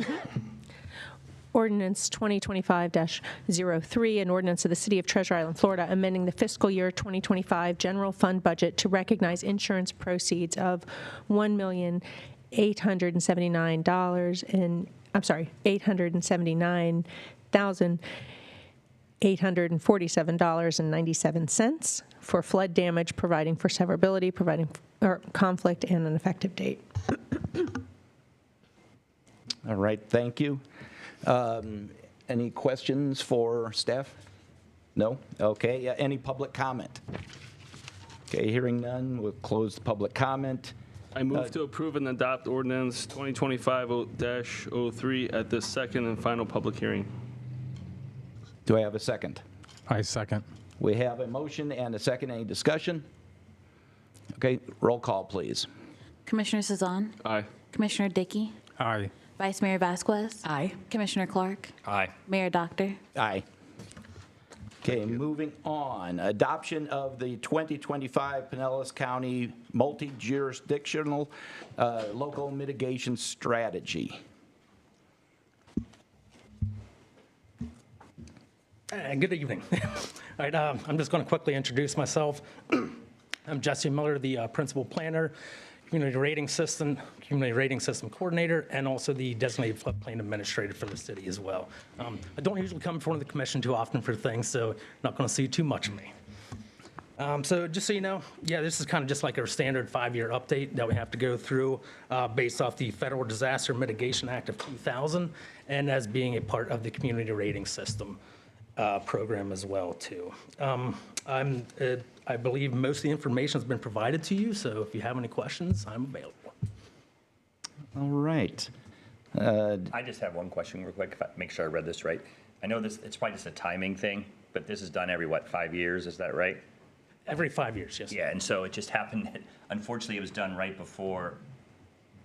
Ordinance 2025-03, an ordinance of the City of Treasure Island, Florida, amending the fiscal year 2025 general fund budget to recognize insurance proceeds of $879,847.97 for flood damage, providing for severability, providing or conflict, and an effective date. All right, thank you. Any questions for staff? No? Okay, any public comment? Okay, hearing none, we'll close the public comment. I move to approve and adopt ordinance 2025-03 at this second and final public hearing. Do I have a second? I second. We have a motion and a second. Any discussion? Okay, roll call, please. Commissioner Cezanne? Aye. Commissioner Dickey? Aye. Vice Mayor Vasquez? Aye. Commissioner Clark? Aye. Mayor Doctor? Aye. Okay, moving on. Adoption of the 2025 Pinellas County Multi-Jurisdictional Local Mitigation Strategy. Good evening. All right, I'm just going to quickly introduce myself. I'm Jesse Miller, the Principal Planner, Community Rating System Coordinator, and also the Designated Floodplain Administrator for the city as well. I don't usually come in front of the commission too often for things, so not going to see too much of me. So just so you know, yeah, this is kind of just like our standard 5-year update that we have to go through based off the Federal Disaster Mitigation Act of 2000, and as being a part of the Community Rating System program as well, too. I believe most of the information has been provided to you, so if you have any questions, I'm available. All right. I just have one question real quick, if I make sure I read this right. I know this, it's probably just a timing thing, but this is done every, what, 5 years, is that right? Every 5 years, yes. Yeah, and so it just happened that, unfortunately, it was done right before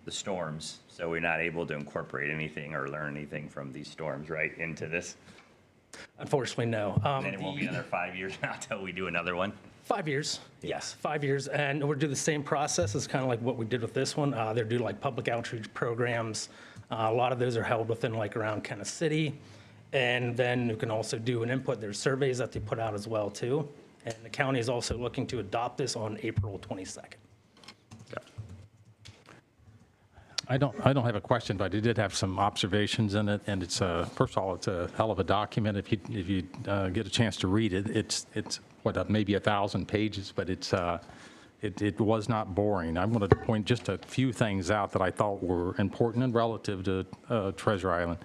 the storms, so we're not able to incorporate anything or learn anything from these storms, right, into this? Unfortunately, no. And then it won't be another 5 years now until we do another one? 5 years. Yes. 5 years, and we'll do the same process as kind of like what we did with this one. They're due like public outreach programs. A lot of those are held within like around Kansas City. And then you can also do an input. There's surveys that they put out as well too. And the county is also looking to adopt this on April 22nd. I don't have a question, but I did have some observations in it, and it's first of all, it's a hell of a document. If you get a chance to read it, it's maybe 1,000 pages, but it was not boring. I wanted to point just a few things out that I thought were important and relative to Treasure Island.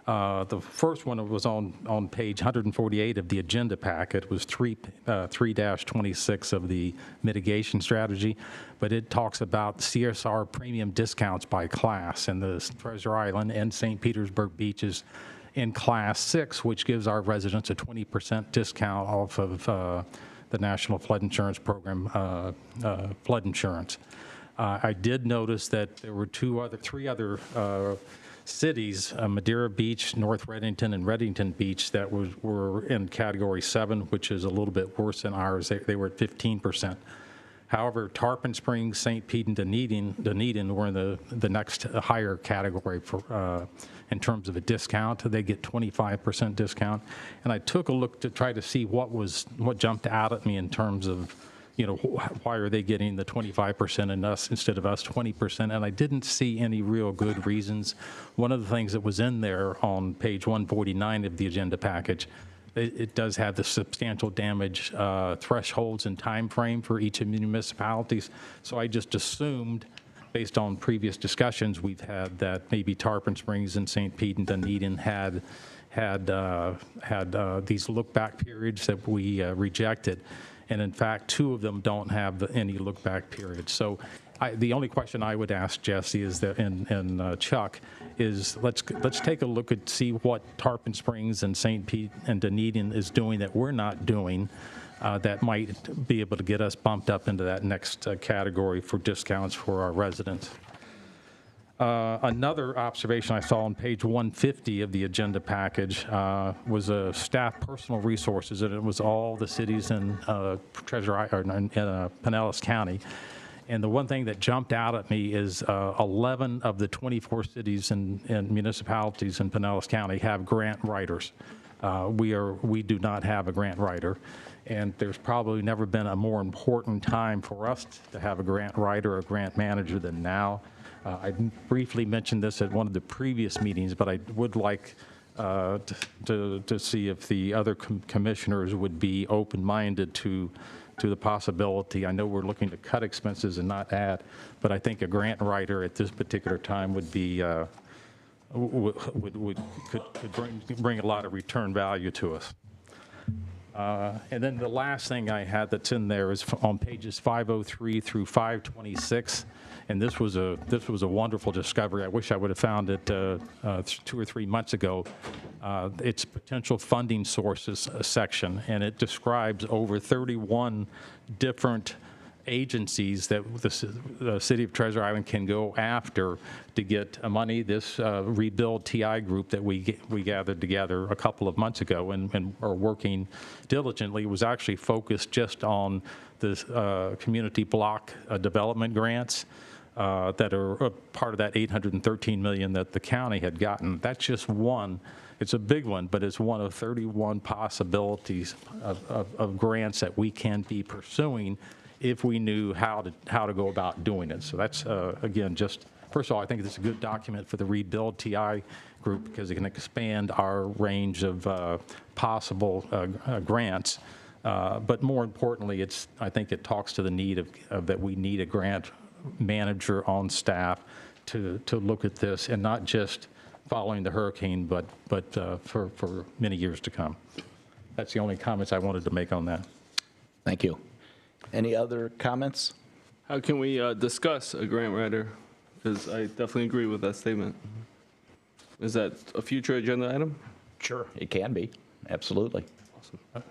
The first one was on page 148 of the agenda packet. It was 3-26 of the mitigation strategy, but it talks about CSR premium discounts by class, and the Treasure Island and St. Petersburg beaches in Class 6, which gives our residents a 20% discount off of the National Flood Insurance Program flood insurance. I did notice that there were three other cities, Madeira Beach, North Reddington, and Reddington Beach, that were in Category 7, which is a little bit worse than ours. They were at 15%. However, Tarpon Springs, St. Pete, and Dunedin were in the next higher category for in terms of a discount. They get 25% discount. And I took a look to try to see what jumped out at me in terms of, why are they getting the 25% and us instead of us 20%? And I didn't see any real good reasons. One of the things that was in there on page 149 of the agenda package, it does have the substantial damage thresholds and time frame for each of the municipalities. So I just assumed, based on previous discussions we've had, that maybe Tarpon Springs and St. Pete and Dunedin had these look-back periods that we rejected. And in fact, 2 of them don't have any look-back periods. So the only question I would ask Jesse is that, and Chuck, is let's take a look at see what Tarpon Springs and St. Pete and Dunedin is doing that we're not doing, that might be able to get us bumped up into that next category for discounts for our residents. Another observation I saw on page 150 of the agenda package was staff personal resources, and it was all the cities in Pinellas County. And the one thing that jumped out at me is 11 of the 24 cities and municipalities in Pinellas County have grant writers. We do not have a grant writer. And there's probably never been a more important time for us to have a grant writer or a grant manager than now. I briefly mentioned this at one of the previous meetings, but I would like to see if the other commissioners would be open-minded to the possibility. I know we're looking to cut expenses and not add, but I think a grant writer at this particular time would be could bring a lot of return value to us. And then the last thing I had that's in there is on pages 503 through 526. And this was a wonderful discovery. I wish I would have found it 2 or 3 months ago. It's potential funding sources section, and it describes over 31 different agencies that the City of Treasure Island can go after to get money. This Rebuild TI group that we gathered together a couple of months ago and are working diligently was actually focused just on the community block development grants. That are a part of that $813 million that the county had gotten. That's just one. It's a big one, but it's one of 31 possibilities of grants that we can be pursuing if we knew how to go about doing it. So that's, again, just, first of all, I think it's a good document for the Rebuild TI group because it can expand our range of possible grants. But more importantly, I think it talks to the need of that we need a grant manager on staff to look at this, and not just following the hurricane, but for many years to come. That's the only comments I wanted to make on that. Thank you. Any other comments? How can we discuss a grant writer? Because I definitely agree with that statement. Is that a future agenda item? Sure, it can be. Absolutely. Awesome.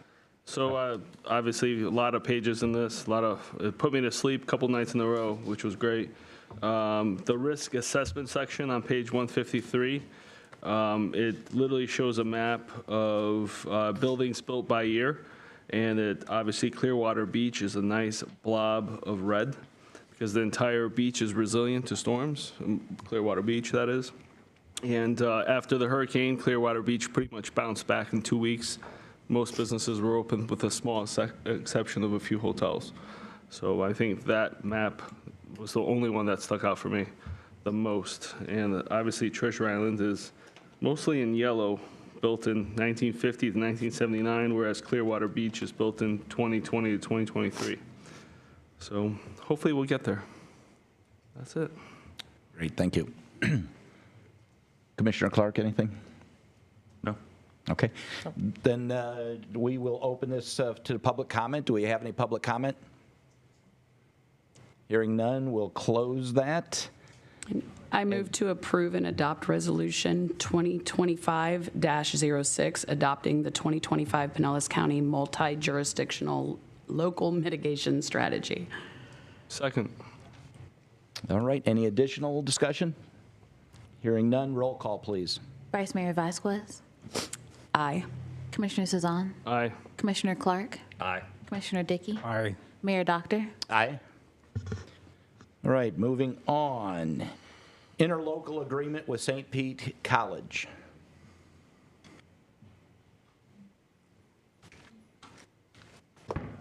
So obviously a lot of pages in this, it put me to sleep a couple nights in a row, which was great. The risk assessment section on page 153, it literally shows a map of buildings built by year, and obviously Clearwater Beach is a nice blob of red because the entire beach is resilient to storms, Clearwater Beach that is. And after the hurricane, Clearwater Beach pretty much bounced back in 2 weeks. Most businesses were open with a small exception of a few hotels. So I think that map was the only one that stuck out for me the most. And obviously Treasure Island is mostly in yellow, built in 1950 to 1979, whereas Clearwater Beach is built in 2020 to 2023. So hopefully we'll get there. That's it. Great, thank you. Commissioner Clark, anything? No. Okay. Then we will open this to public comment. Do we have any public comment? Hearing none, we'll close that. I move to approve and adopt Resolution 2025-06, adopting the 2025 Pinellas County Multi-Jurisdictional Local Mitigation Strategy. Second. All right, any additional discussion? Hearing none, roll call, please. Vice Mayor Vasquez, Aye. Commissioner Cezanne, Aye. Commissioner Clark, Aye. Commissioner Dickey, Aye. Mayor Doctor. Aye. All right, moving on. Interlocal agreement with St. Pete College.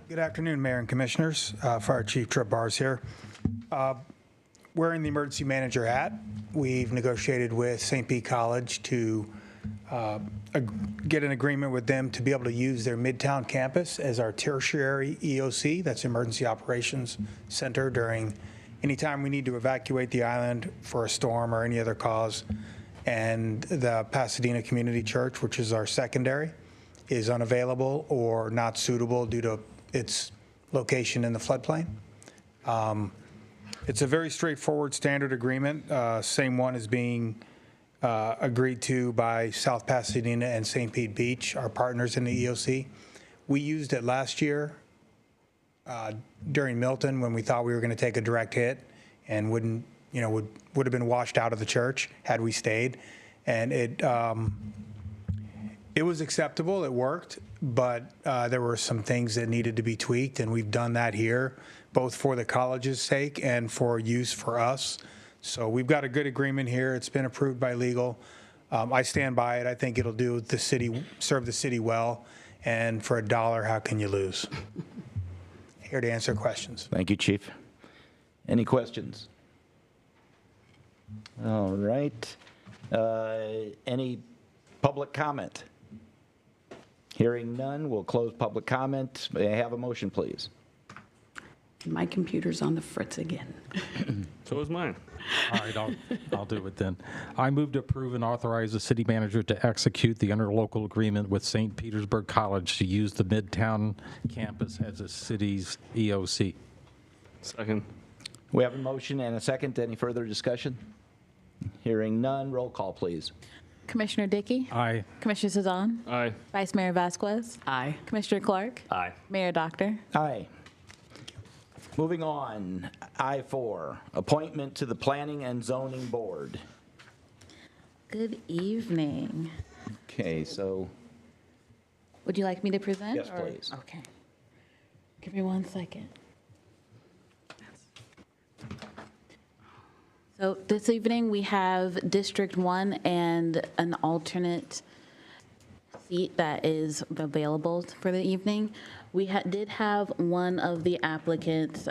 Good afternoon, Mayor and Commissioners. Fire Chief Trip Bars here. Wearing the emergency manager hat, we've negotiated with St. Pete College to get an agreement with them to be able to use their Midtown campus as our tertiary EOC, that's Emergency Operations Center, during any time we need to evacuate the island for a storm or any other cause. And the Pasadena Community Church, which is our secondary, is unavailable or not suitable due to its location in the floodplain. It's a very straightforward standard agreement. Same one is being agreed to by South Pasadena and St. Pete Beach, our partners in the EOC. We used it last year during Milton when we thought we were going to take a direct hit and would have been washed out of the church had we stayed. And it was acceptable, it worked, but there were some things that needed to be tweaked, and we've done that here, both for the college's sake and for use for us. So we've got a good agreement here. It's been approved by legal. I stand by it. I think it'll do the city, serve the city well, and for $1, how can you lose? Here to answer questions. Thank you, Chief. Any questions? All right. Any public comment? Hearing none, we'll close public comment. May I have a motion, please? My computer's on the fritz again. So is mine. All right, I'll do it then. I move to approve and authorize the city manager to execute the interlocal agreement with St. Petersburg College to use the Midtown campus as a city's EOC. Second. We have a motion and a second. Any further discussion? Hearing none, roll call, please. Commissioner Dickey, Aye. Commissioner Cezanne, Aye. Vice Mayor Vasquez, Aye. Commissioner Clark, Aye. Mayor Doctor. Aye. Moving on, I-4, appointment to the Planning and Zoning Board. Good evening. Okay, so Would you like me to present? Yes, please. Okay. Give me 1 second. So this evening, we have District 1 and an alternate seat that is available for the evening. We did have one of the applicants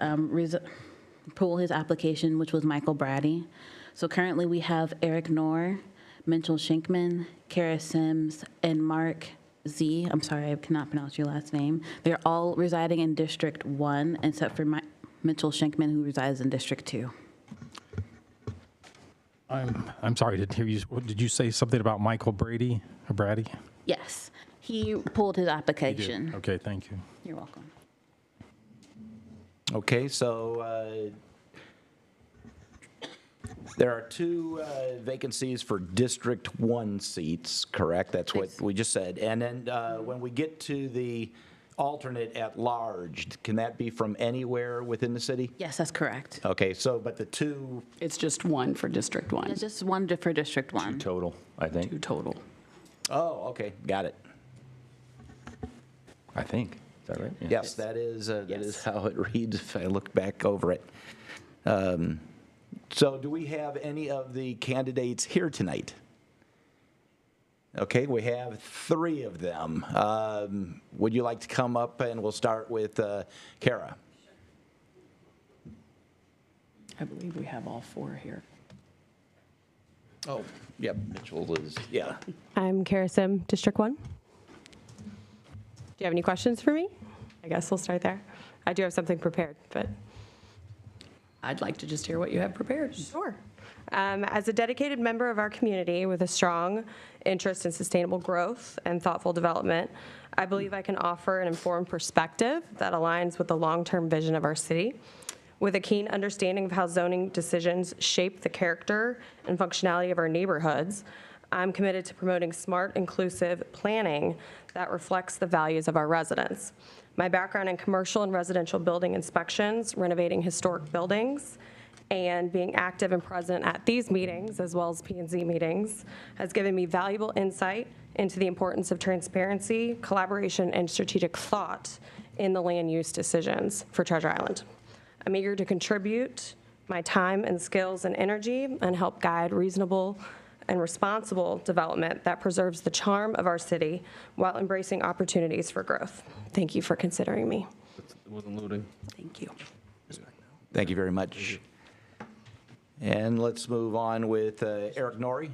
pull his application, which was Michael Brady. So currently, we have Eric Knorr, Mitchell Schenkman, Kara Sims, and Mark Z. I'm sorry, I cannot pronounce your last name. They're all residing in District 1, except for Mitchell Schenkman, who resides in District 2. I'm sorry, I didn't hear you. Did you say something about Michael Brady or Brady? Yes, he pulled his application. Okay, thank you. You're welcome. Okay, so there are two vacancies for District 1 seats, correct? That's what we just said. And then when we get to the alternate at large, can that be from anywhere within the city? Yes, that's correct. Okay, so, but the two... It's just one for District 1. It's just one for District 1. Total, I think. 2 total. Oh, okay, got it. I think. Is that right? Yeah. Yes, that is how it reads if I look back over it. So do we have any of the candidates here tonight? Okay, we have 3 of them. Would you like to come up, and we'll start with Kara? I believe we have all 4 here. Oh, yep, Mitchell is, yeah. I'm Kara Sim, District 1. Do you have any questions for me? I guess we'll start there. I do have something prepared, but. I'd like to just hear what you have prepared. Sure. As a dedicated member of our community with a strong interest in sustainable growth and thoughtful development, I believe I can offer an informed perspective that aligns with the long-term vision of our city. With a keen understanding of how zoning decisions shape the character and functionality of our neighborhoods, I'm committed to promoting smart, inclusive planning that reflects the values of our residents. My background in commercial and residential building inspections, renovating historic buildings, and being active and present at these meetings, as well as P&Z meetings, has given me valuable insight into the importance of transparency, collaboration, and strategic thought in the land use decisions for Treasure Island. I'm eager to contribute my time and skills and energy and help guide reasonable and responsible development that preserves the charm of our city while embracing opportunities for growth. Thank you for considering me. It wasn't loading. Thank you. Thank you very much. And let's move on with Eric Norrie.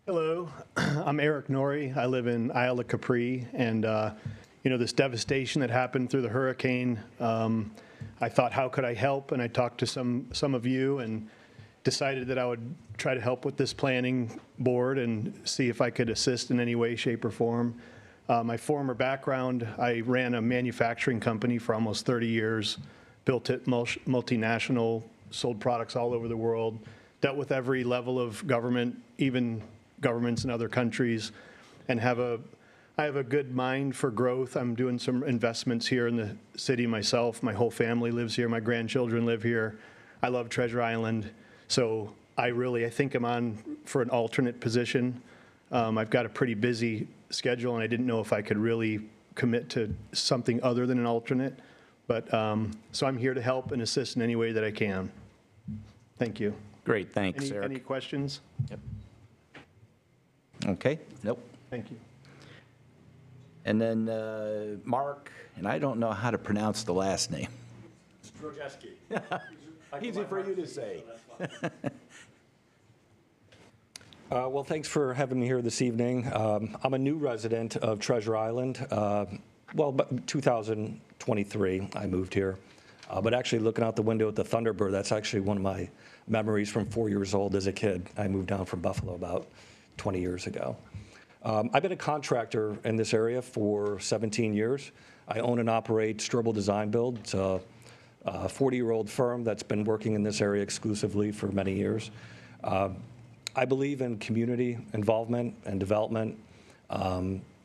Hello, I'm Eric Norrie. I live in Isle of Capri, and this devastation that happened through the hurricane, I thought, how could I help? And I talked to some of you and decided that I would try to help with this planning board and see if I could assist in any way, shape, or form. My former background, I ran a manufacturing company for almost 30 years, built it multinational, sold products all over the world, dealt with every level of government, even governments in other countries, and I have a good mind for growth. I'm doing some investments here in the city myself. My whole family lives here. My grandchildren live here. I love Treasure Island. So I think I'm on for an alternate position. I've got a pretty busy schedule, and I didn't know if I could really commit to something other than an alternate. But so I'm here to help and assist in any way that I can. Thank you. Great, thanks, Eric. Any questions? Yep. Okay, nope. Thank you. And then Mark, and I don't know how to pronounce the last name. Strojeski. Easy for you to say. Well, thanks for having me here this evening. I'm a new resident of Treasure Island. 2023, I moved here. But actually looking out the window at the Thunderbird, that's actually one of my memories from 4 years old as a kid. I moved down from Buffalo about 20 years ago. I've been a contractor in this area for 17 years. I own and operate Strobel Design Build. It's a 40-year-old firm that's been working in this area exclusively for many years. I believe in community involvement and development,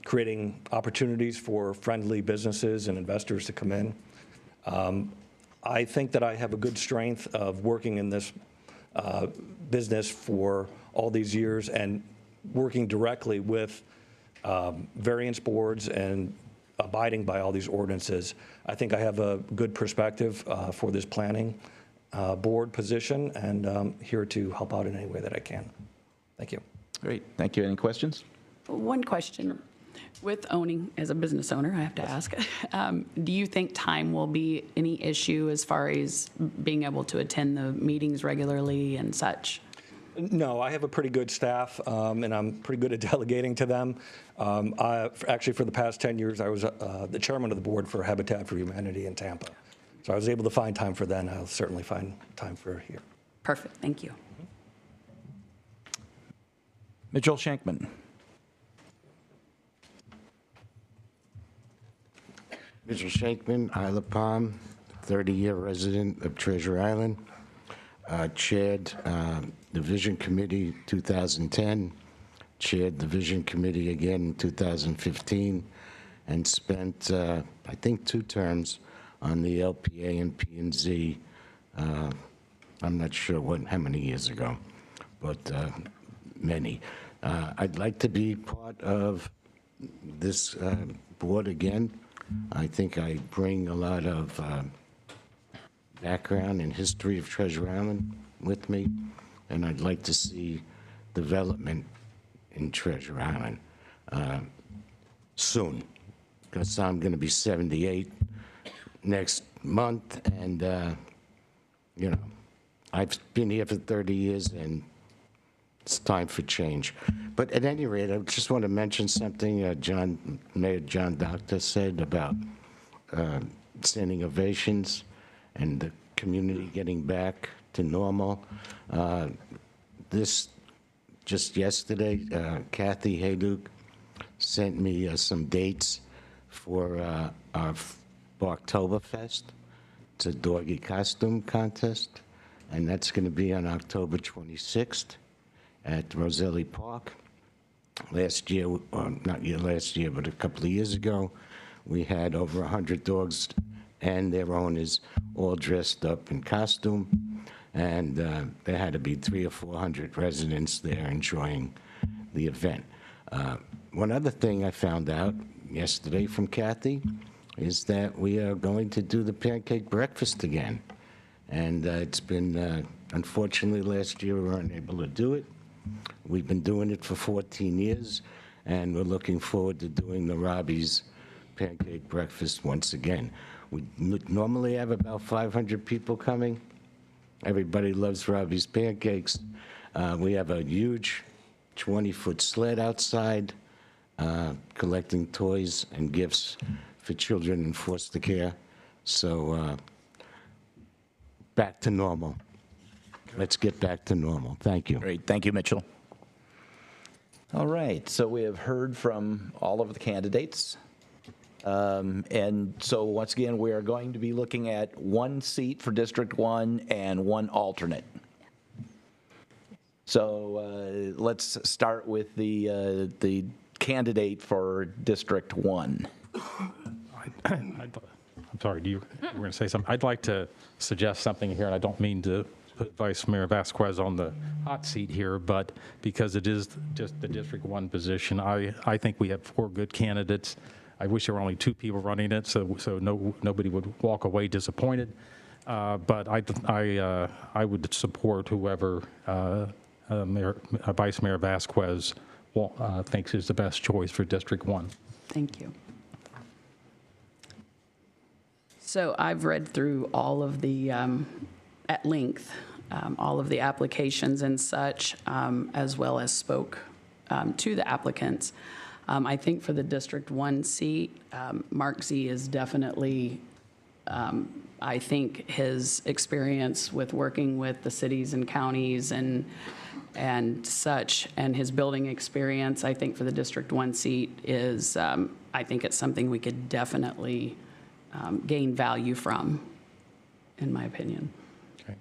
creating opportunities for friendly businesses and investors to come in. I think that I have a good strength of working in this business for all these years and working directly with variance boards and abiding by all these ordinances. I think I have a good perspective for this planning board position, and I'm here to help out in any way that I can. Thank you. Great, thank you. Any questions? One question. With owning, as a business owner, I have to ask, do you think time will be any issue as far as being able to attend the meetings regularly and such? No, I have a pretty good staff, and I'm pretty good at delegating to them. Actually, for the past 10 years, I was the chairman of the board for Habitat for Humanity in Tampa. So I was able to find time for then. I'll certainly find time for here. Perfect, thank you. Mitchell Shankman. Mitchell Shankman, Isle of Palm, 30-year resident of Treasure Island. Chaired the Vision Committee 2010, chaired the Vision Committee again in 2015, and spent, I think, 2 terms on the LPA and P&Z. I'm not sure how many years ago, but many. I'd like to be part of this board again. I think I bring a lot of background and history of Treasure Island with me, and I'd like to see development in Treasure Island soon, because I'm going to be 78 next month, and, you know, I've been here for 30 years, and it's time for change. But at any rate, I just want to mention something Mayor John Doctor said about standing ovations and the community getting back to normal. Just yesterday, Kathy Hayduke sent me some dates for our Barktoberfest. It's a doggy costume contest, and that's going to be on October 26th at Roselli Park. Last year, not last year, but a couple of years ago, we had over 100 dogs and their owners all dressed up in costume, and there had to be 300 or 400 residents there enjoying the event. One other thing I found out yesterday from Kathy is that we are going to do the pancake breakfast again. And it's been, unfortunately, last year we weren't able to do it. We've been doing it for 14 years, and we're looking forward to doing the Robbie's pancake breakfast once again. We normally have about 500 people coming. Everybody loves Robbie's pancakes. We have a huge 20-foot sled outside, collecting toys and gifts for children in foster care. So back to normal. Let's get back to normal. Thank you. Great. Thank you, Mitchell. All right. So we have heard from all of the candidates. And so once again, we are going to be looking at one seat for District 1 and one alternate. So let's start with the candidate for District 1. I'm sorry, we're going to say something. I'd like to suggest something here, and I don't mean to put Vice Mayor Vasquez on the hot seat here, but because it is just the District 1 position, I think we have 4 good candidates. I wish there were only 2 people running it, so nobody would walk away disappointed. But I would support whoever Vice Mayor Vasquez thinks is the best choice for District 1. Thank you. So I've read through all of the, at length, all of the applications and such, as well as spoke to the applicants. I think for the District 1 seat, Mark Z is definitely, I think his experience with working with the cities and counties and such, and his building experience, I think for the District 1 seat is, I think it's something we could definitely gain value from, in my opinion. Okay.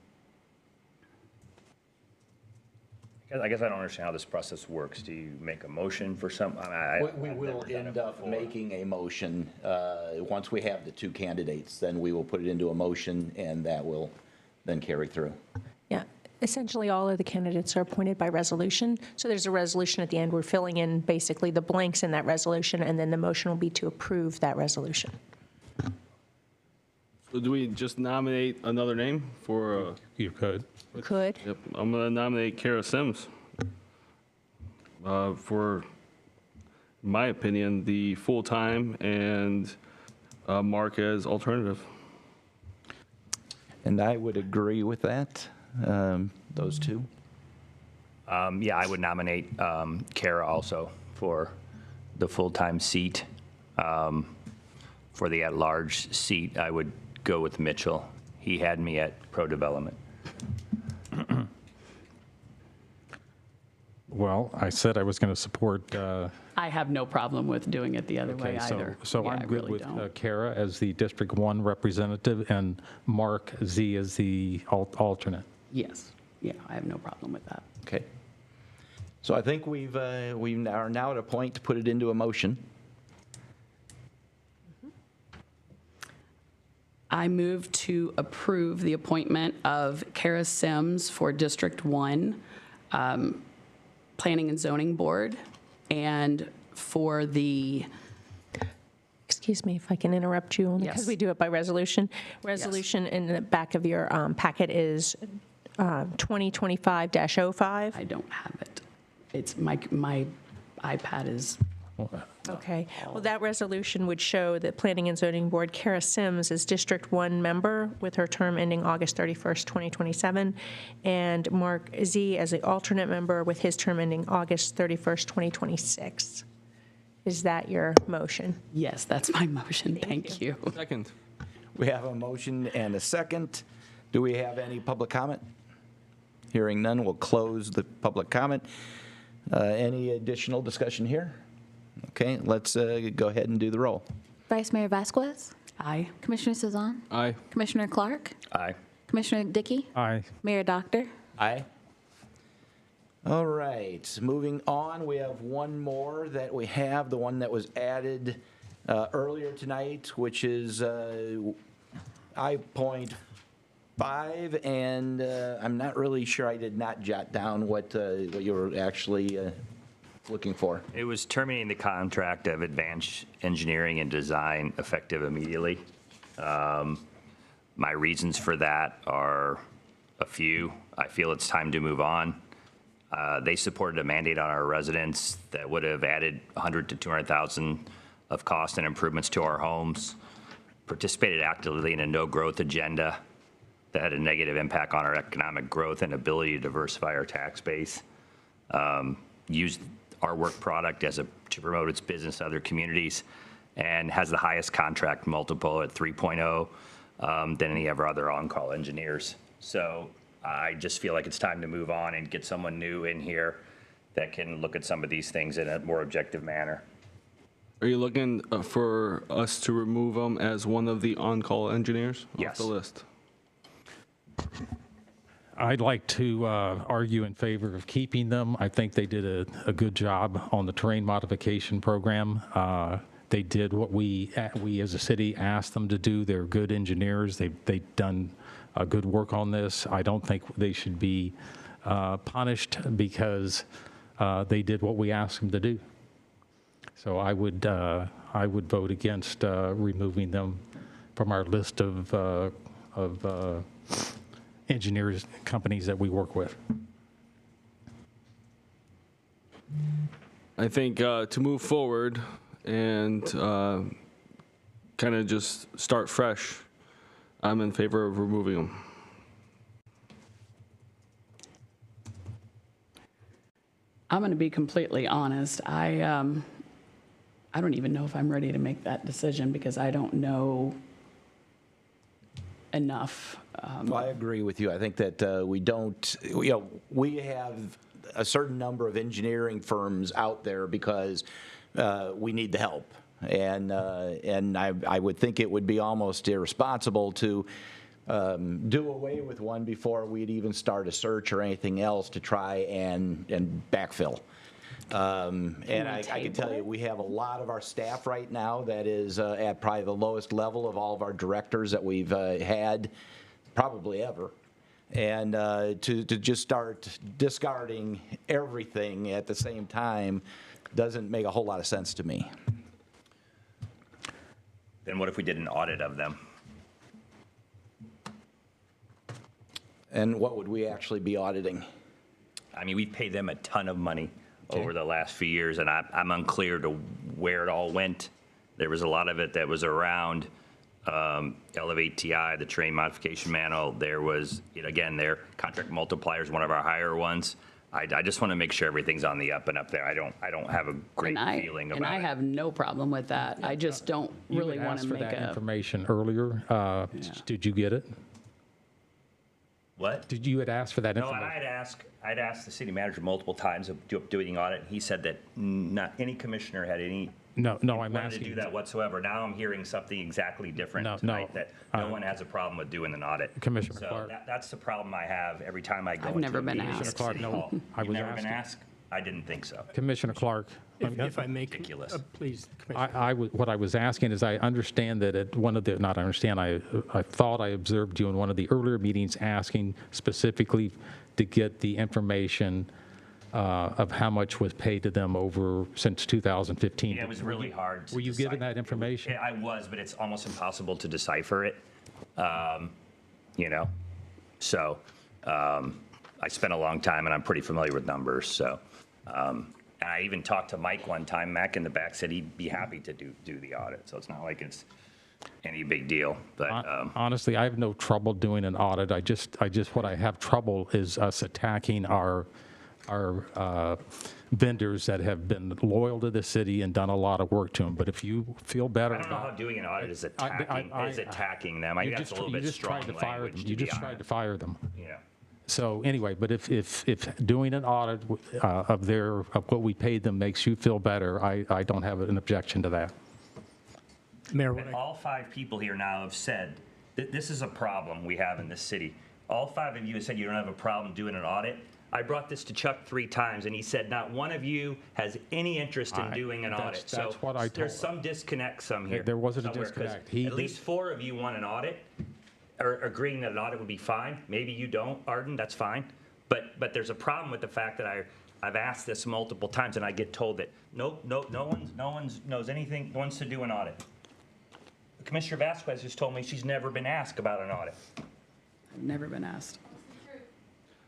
I guess I don't understand how this process works. Do you make a motion for some? We will end up making a motion. Once we have the 2 candidates, then we will put it into a motion, and that will then carry through. Yeah. Essentially, all of the candidates are appointed by resolution. So there's a resolution at the end. We're filling in basically the blanks in that resolution, and then the motion will be to approve that resolution. So do we just nominate another name for? You could. Could. Yep, I'm going to nominate Kara Sims for, in my opinion, the full-time and Mark as alternative. And I would agree with that, those 2. Yeah, I would nominate Kara also for the full-time seat. For the at-large seat, I would go with Mitchell. He had me at pro-development. Well, I said I was going to support. I have no problem with doing it the other way either. So Yeah, I'm I good really with don't. Kara as the District 1 representative and Mark Z as the alternate. Yes. Yeah, I have no problem with that. Okay. So I think we are now at a point to put it into a motion. I move to approve the appointment of Kara Sims for District 1 Planning and Zoning Board, and for the... Excuse me if I can interrupt you, only Yes. because we do it by resolution. Resolution in the back of your packet is 2025-05. I don't have it. It's my iPad is Okay. Well, that resolution would show that Planning and Zoning Board, Kara Sims is District 1 member with her term ending August 31st, 2027, and Mark Z as the alternate member with his term ending August 31st, 2026. Is that your motion? Yes, that's my motion. Thank you. Second. We have a motion and a second. Do we have any public comment? Hearing none, we'll close the public comment. Any additional discussion here? Okay, let's go ahead and do the roll. Vice Mayor Vasquez? Aye. Commissioner Cezanne? Aye. Commissioner Clark? Aye. Commissioner Dickey? Aye. Mayor Doctor? Aye. All right, moving on, we have one more that we have, the one that was added earlier tonight, which is I.5, and I'm not really sure, I did not jot down what you were actually looking for. It was terminating the contract of Advanced Engineering and Design effective immediately. My reasons for that are a few. I feel it's time to move on. They supported a mandate on our residents that would have added 100 to 200,000 of cost and improvements to our homes, participated actively in a no-growth agenda that had a negative impact on our economic growth and ability to diversify our tax base, used our work product to promote its business to other communities, and has the highest contract multiple at 3.0 than any of our other on-call engineers. So I just feel like it's time to move on and get someone new in here that can look at some of these things in a more objective manner. Are you looking for us to remove them as one of the on-call engineers off the list? I'd like to argue in favor of keeping them. I think they did a good job on the terrain modification program. They did what we as a city asked them to do. They're good engineers. They've done good work on this. I don't think they should be punished because they did what we asked them to do. So I would vote against removing them from our list of engineers companies that we work with. I think to move forward and kind of just start fresh, I'm in favor of removing them. I'm going to be completely honest. I don't even know if I'm ready to make that decision because I don't know enough. Well, I agree with you. I think that we have a certain number of engineering firms out there because we need the help. And I would think it would be almost irresponsible to do away with one before we'd even start a search or anything else to try and backfill. And I can tell you, we have a lot of our staff right now that is at probably the lowest level of all of our directors that we've had probably ever. And to just start discarding everything at the same time doesn't make a whole lot of sense to me. Then what if we did an audit of them? And what would we actually be auditing? I mean, we've paid them a ton of money over the last few years, and I'm unclear to where it all went. There was a lot of it that was around Elevate TI, the terrain modification manual. There was, again, their contract multiplier is one of our higher ones. I just want to make sure everything's on the up and up there. I don't have a great feeling about it. And I have no problem with that. I just don't really want to make You had asked for that a. information earlier. Did you get it? What? Did you had asked for that No, information? I'd asked the city manager multiple times of doing the audit. He said that not any commissioner had any No, I'm wanted to asking. do that whatsoever. Now I'm hearing something exactly different tonight, that no one has a problem with doing an audit. Commissioner So Clark. that's the problem I have every time I go I've into never a been meeting at asked. City Hall. I You've was never been asking. asked? I didn't think so. Commissioner Clark. If I may, Ridiculous. please, Commissioner. What I was asking is I understand that at one of the, not understand, I thought I observed you in one of the earlier meetings asking specifically to get the information of how much was paid to them over since 2015. Yeah, it was really hard. to Were you given decipher. that information? Yeah, I was, but it's almost impossible to decipher it. So I spent a long time, and I'm pretty familiar with numbers. So And I even talked to Mike one time. Mac in the back said he'd be happy to do the audit. So it's not like it's any big deal. But Honestly, I have no trouble doing an audit. What I have trouble is us attacking our vendors that have been loyal to the city and done a lot of work to them. But if you feel better I don't know how doing an audit is attacking them. I think that's a little bit strong language. You just tried to fire them. Yeah. So anyway, but if doing an audit of what we paid them makes you feel better, I don't have an objection to that. Mayor, And all 5 people here now have said that this is a problem we have in this city. All 5 of you have said you don't have a problem doing an audit. I brought this to Chuck 3 times, and he said not one of you has any interest in doing an audit. That's what I told there's some disconnect here. There wasn't a somewhere, 'cause disconnect. At least 4 of you want an audit, or agreeing that an audit would be fine. Maybe you don't, Arden, that's fine. But there's a problem with the fact that I've asked this multiple times, and I get told that no one knows anything, wants to do an audit. Commissioner Vasquez just told me she's never been asked about an audit. I've never been asked.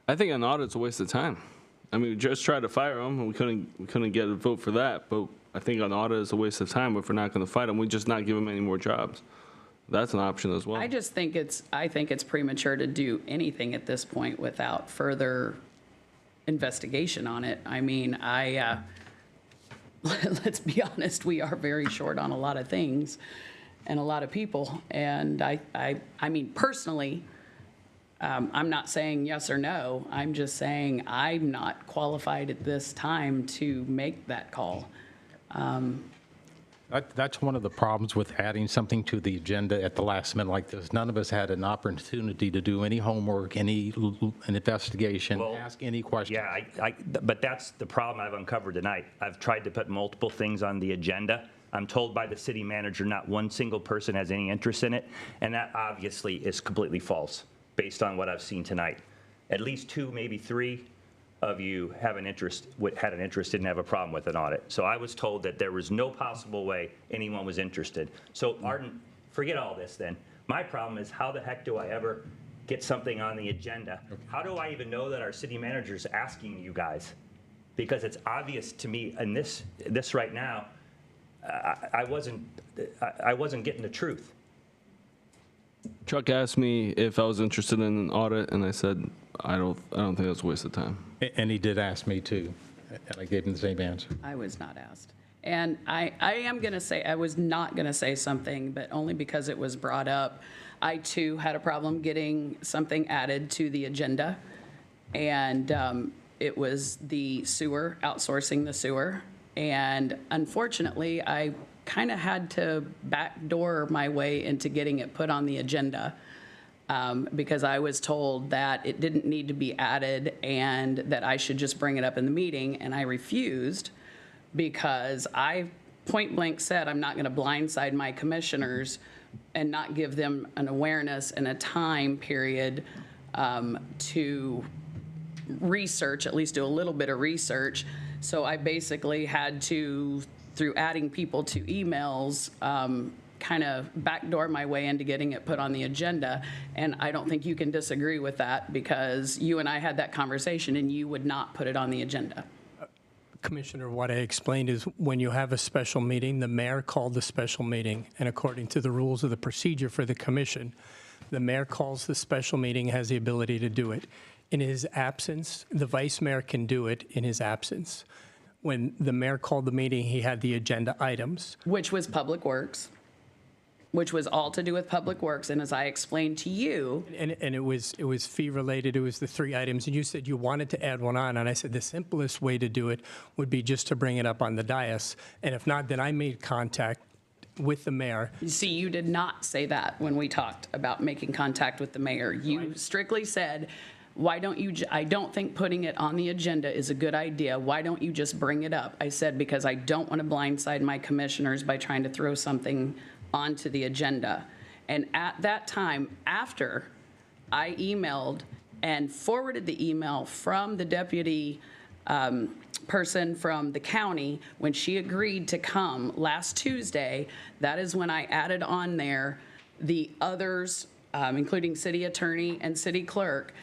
I think an audit's a waste of time. I mean, we just tried to fire him, and we couldn't get a vote for that. But I think an audit is a waste of time if we're not going to fight him. We just not give him any more jobs. That's an option as well. I think it's premature to do anything at this point without further investigation on it. I mean, let's be honest, we are very short on a lot of things and a lot of people. And I mean, personally, I'm not saying yes or no. I'm just saying I'm not qualified at this time to make that call. That's one of the problems with adding something to the agenda at the last minute like this. None of us had an opportunity to do any homework, an investigation, ask any questions. Yeah, but that's the problem I've uncovered tonight. I've tried to put multiple things on the agenda. I'm told by the city manager not one single person has any interest in it, and that obviously is completely false based on what I've seen tonight. At least 2, maybe 3 of you had an interest, didn't have a problem with an audit. So I was told that there was no possible way anyone was interested. So Arden, forget all this then. My problem is how the heck do I ever get something on the agenda? How do I even know that our city manager is asking you guys? Because it's obvious to me in this right now, I wasn't getting the truth. Chuck asked me if I was interested in an audit, and I said I don't think that's a waste of time. And he did ask me too, and I gave him the same answer. I was not asked. And I am going to say, I was not going to say something, but only because it was brought up. I too had a problem getting something added to the agenda. And it was the sewer, outsourcing the sewer. And unfortunately, I kind of had to backdoor my way into getting it put on the agenda. Because I was told that it didn't need to be added and that I should just bring it up in the meeting, and I refused because I point blank said I'm not going to blindside my commissioners and not give them an awareness and a time period to research, at least do a little bit of research. So I basically had to, through adding people to emails, kind of backdoor my way into getting it put on the agenda. And I don't think you can disagree with that because you and I had that conversation and you would not put it on the agenda. Commissioner, what I explained is when you have a special meeting, the mayor called the special meeting, and according to the rules of the procedure for the commission, the mayor calls the special meeting, has the ability to do it. In his absence, the vice mayor can do it in his absence. When the mayor called the meeting, he had the agenda items. Which was Public Works, which was all to do with Public Works. And as I explained to you. And it was fee related. It was the 3 items. And you said you wanted to add one on. And I said the simplest way to do it would be just to bring it up on the dais. And if not, then I made contact with the mayor. You see, you did not say that when we talked about making contact with the mayor. You strictly said, why don't you, I don't think putting it on the agenda is a good idea. Why don't you just bring it up? I said, because I don't want to blindside my commissioners by trying to throw something onto the agenda. And at that time, after I emailed and forwarded the email from the deputy person from the county, when she agreed to come last Tuesday, that is when I added on there the others, including city attorney and city clerk.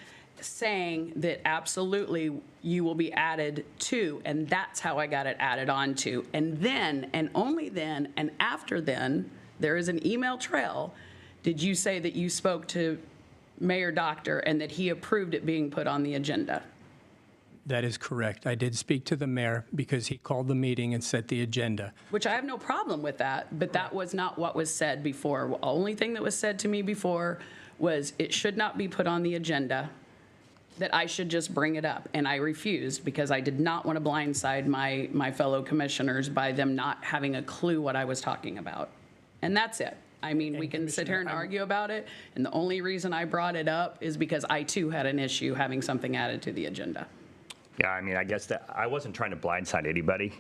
saying that absolutely you will be added to, and that's how I got it added on to. And then, and only then, and after then, there is an email trail. Did you say that you spoke to Mayor Doctor and that he approved it being put on the agenda? That is correct. I did speak to the mayor because he called the meeting and set the agenda. Which I have no problem with that, but that was not what was said before. The only thing that was said to me before was it should not be put on the agenda, that I should just bring it up. And I refused because I did not want to blindside my fellow commissioners by them not having a clue what I was talking about. And that's it. I mean, we can sit here and argue about it, and the only reason I brought it up is because I too had an issue having something added to the agenda. Yeah, I mean, I guess that I wasn't trying to blindside anybody,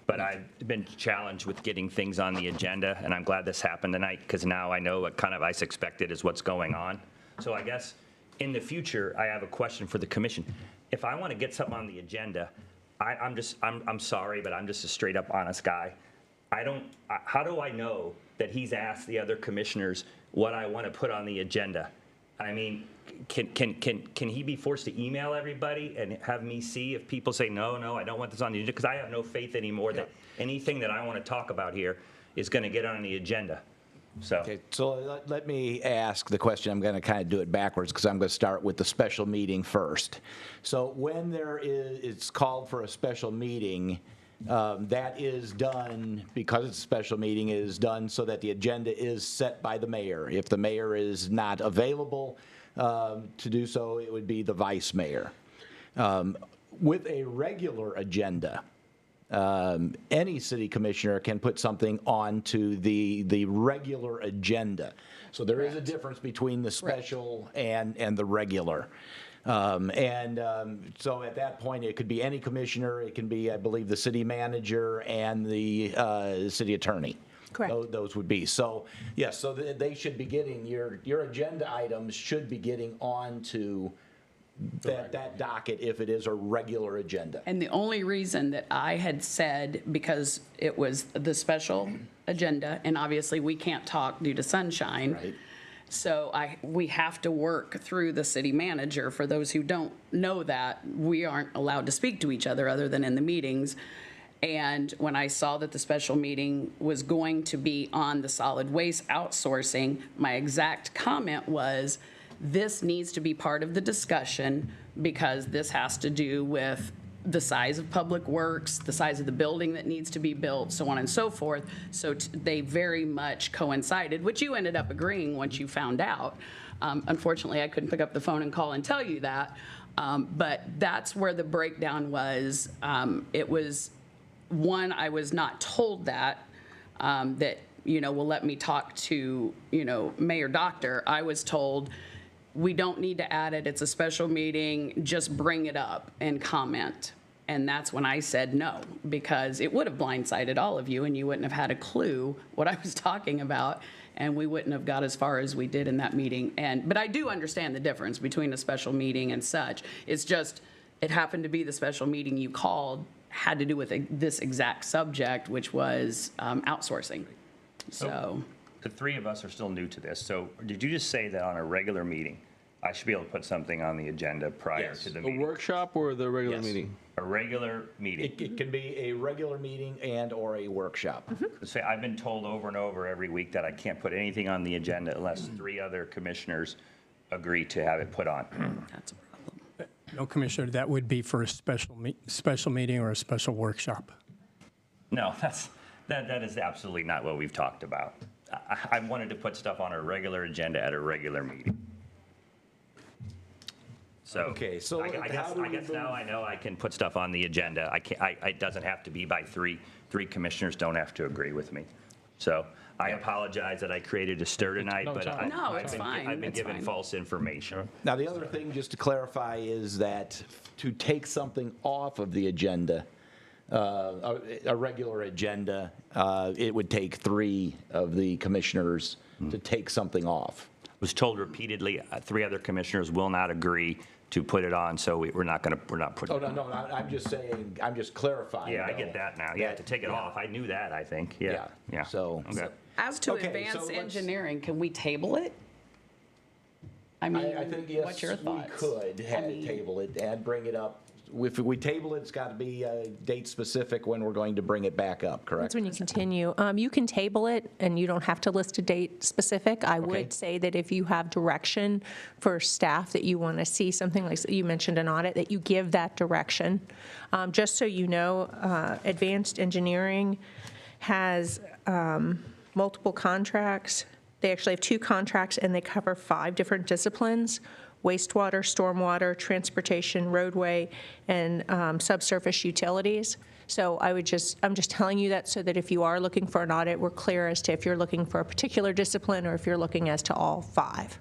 but I've been challenged with getting things on the agenda, and I'm glad this happened tonight because now I know what kind of I suspected is what's going on. So I guess in the future, I have a question for the commission. If I want to get something on the agenda, I'm sorry, but I'm just a straight up honest guy. How do I know that he's asked the other commissioners what I want to put on the agenda? I mean, can he be forced to email everybody and have me see if people say, no, I don't want this on the agenda? Because I have no faith anymore that anything that I want to talk about here is going to get on the agenda. So. Okay, so let me ask the question. I'm going to kind of do it backwards because I'm going to start with the special meeting first. So when it's called for a special meeting, that is done, because it's a special meeting, it is done so that the agenda is set by the mayor. If the mayor is not available to do so, it would be the vice mayor. With a regular agenda, any city commissioner can put something onto the regular agenda. So there is a difference between the special and the regular. So at that point, it could be any commissioner. It can be, I believe, the city manager and the city attorney. Correct. Those would be. So, yes, so they should be getting, your agenda items should be getting onto that docket if it is a regular agenda. And the only reason that I had said, because it was the special agenda, and obviously we can't talk due to sunshine. Right. So we have to work through the city manager. For those who don't know that, we aren't allowed to speak to each other other than in the meetings. And when I saw that the special meeting was going to be on the solid waste outsourcing, my exact comment was, this needs to be part of the discussion because this has to do with the size of public works, the size of the building that needs to be built, so on and so forth. So they very much coincided, which you ended up agreeing once you found out. Unfortunately, I couldn't pick up the phone and call and tell you that. But that's where the breakdown was. It was, one, I was not told that, will let me talk to, Mayor Doctor. I was told, we don't need to add it. It's a special meeting. Just bring it up and comment. And that's when I said no, because it would have blindsided all of you and you wouldn't have had a clue what I was talking about, and we wouldn't have got as far as we did in that meeting. But I do understand the difference between a special meeting and such. It's just, it happened to be the special meeting you called had to do with this exact subject, which was outsourcing. So. The three of us are still new to this, so did you just say that on a regular meeting, I should be able to put something on the agenda prior to the meeting? A workshop or the regular meeting? A regular meeting. It can be a regular meeting and or a workshop. Say, I've been told over and over every week that I can't put anything on the agenda unless 3 other commissioners agree to have it put on. That's a problem. No, Commissioner, that would be for a special meeting or a special workshop. No, that is absolutely not what we've talked about. I wanted to put stuff on a regular agenda at a regular meeting. So, Okay, so I guess now I know I can put stuff on the agenda. It doesn't have to be by 3 commissioners don't have to agree with me. So I apologize that I created a stir tonight, but I've been given false information. Now, the other thing, just to clarify, is that to take something off of the agenda, a regular agenda, it would take 3 of the commissioners to take something off. Was told repeatedly, 3 other commissioners will not agree to put it on, so we're not putting Oh, it on. no, I'm just saying, I'm just clarifying. Yeah, I get that now. Yeah, to take it off. I knew that, I think. Yeah. So. Okay. As to Okay, so advanced let's- engineering, can we table it? I mean, I think, yes, what's your thoughts? we could table it and bring it up. If we table it, it's got to be date specific when we're going to bring it back up, correct? That's when you continue. You can table it, and you don't have to list a date specific. I would say that if you have direction for staff that you want to see something like you mentioned an audit, that you give that direction. Just so you know, Advanced Engineering has multiple contracts. They actually have 2 contracts, and they cover 5 different disciplines: wastewater, stormwater, transportation, roadway, and subsurface utilities. So I'm just telling you that so that if you are looking for an audit, we're clear as to if you're looking for a particular discipline or if you're looking as to all 5.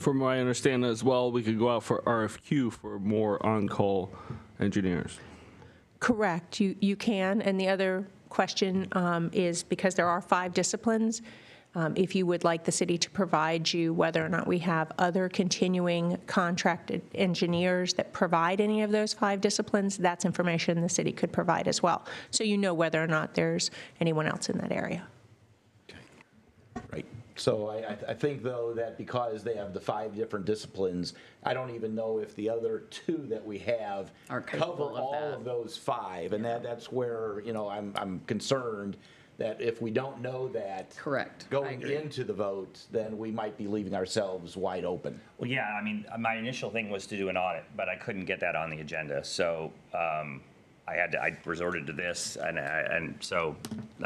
From what I understand as well, we could go out for RFQ for more on-call engineers. Correct, you can. And the other question is, because there are 5 disciplines, if you would like the city to provide you whether or not we have other continuing contracted engineers that provide any of those 5 disciplines, that's information the city could provide as well. So you know whether or not there's anyone else in that area. Right. So I think, though, that because they have the 5 different disciplines, I don't even know if the other 2 that we have cover all of those 5. And that's where, I'm concerned that if we don't know that going into the vote, then we might be leaving ourselves wide open. Well, yeah, I mean, my initial thing was to do an audit, but I couldn't get that on the agenda. So I resorted to this. And so,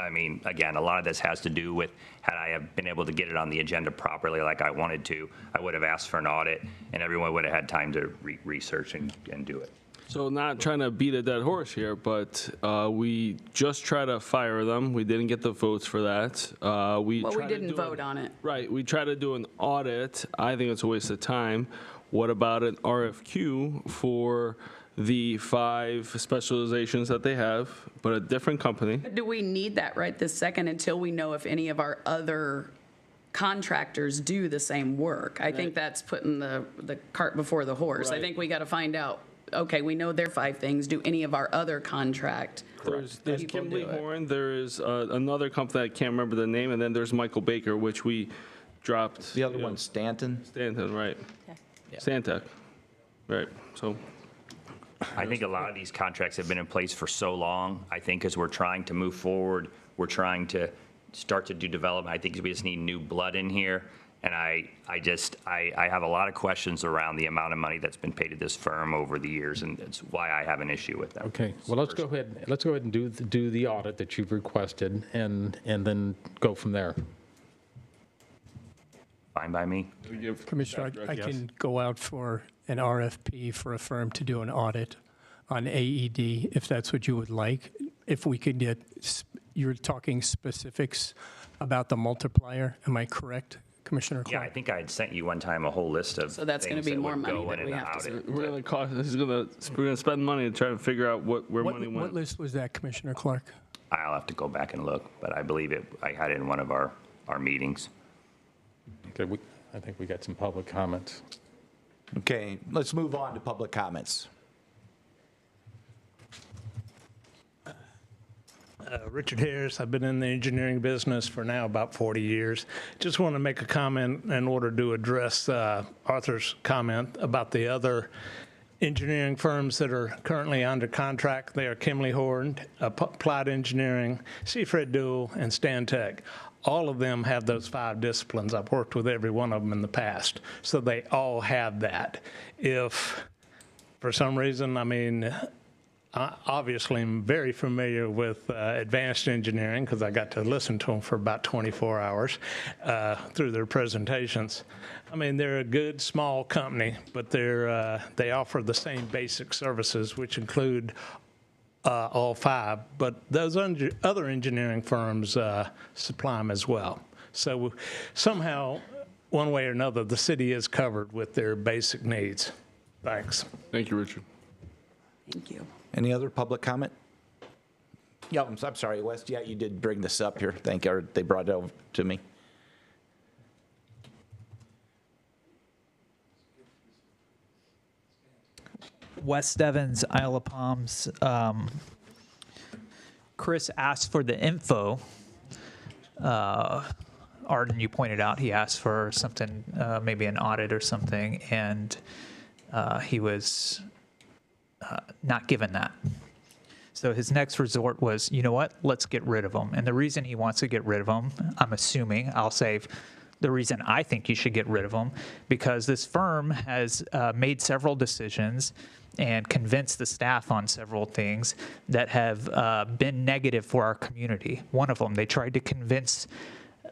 I mean, again, a lot of this has to do with, had I have been able to get it on the agenda properly like I wanted to, I would have asked for an audit and everyone would have had time to research and do it. So not trying to beat a dead horse here, but we just tried to fire them. We didn't get the votes for that. We didn't vote on it. Right. We tried to do an audit. I think it's a waste of time. What about an RFQ for the 5 specializations that they have, but a different company? Do we need that right this second until we know if any of our other contractors do the same work? I think that's putting the cart before the horse. Right. I think we got to find out, okay, we know their 5 things. Do any of our other contract There's people Kimberly do it? Horn, there is another company, I can't remember the name, and then there's Michael Baker, which we dropped. The other one's Stanton? Stanton, right. Stantec, right, so. I think a lot of these contracts have been in place for so long. I think as we're trying to move forward, we're trying to start to do development. I think we just need new blood in here. And I have a lot of questions around the amount of money that's been paid to this firm over the years, and it's why I have an issue with them. Okay, well, let's go ahead and do the audit that you've requested, and then go from there. Fine by me. Commissioner, I can go out for an RFP for a firm to do an audit on AED, if that's what you would like. If we could get, you're talking specifics about the multiplier, am I correct, Commissioner Clark? Yeah, I think I had sent you one time a whole list of So that's going to be more money that we have to. We're gonna spend money to try to figure out where money went. What list was that, Commissioner Clark? I'll have to go back and look, but I believe I had it in one of our meetings. Okay, I think we got some public comments. Okay, let's move on to public comments. Richard Harris. I've been in the engineering business for now about 40 years. Just want to make a comment in order to address Arthur's comment about the other engineering firms that are currently under contract. They are Kimley Horn, Applied Engineering, Seafred Dual, and Stantec. All of them have those 5 disciplines. I've worked with every one of them in the past. So they all have that. If for some reason, I mean, obviously I'm very familiar with advanced engineering because I got to listen to them for about 24 hours through their presentations. I mean, they're a good small company, but they offer the same basic services, which include all 5, but those other engineering firms supply them as well. So somehow, one way or another, the city is covered with their basic needs. Thanks. Thank you, Richard. Thank you. Any other public comment? Yeah, I'm sorry, Wes. Yeah, you did bring this up here. Thank you. They brought it over to me. West Evans, Isle of Palms. Chris asked for the info Arden, you pointed out, he asked for something, maybe an audit or something, and he was not given that. So his next resort was, you know what, let's get rid of him. And the reason he wants to get rid of him, I'm assuming, I'll say the reason I think you should get rid of him, because this firm has made several decisions and convinced the staff on several things that have been negative for our community. One of them, they tried to convince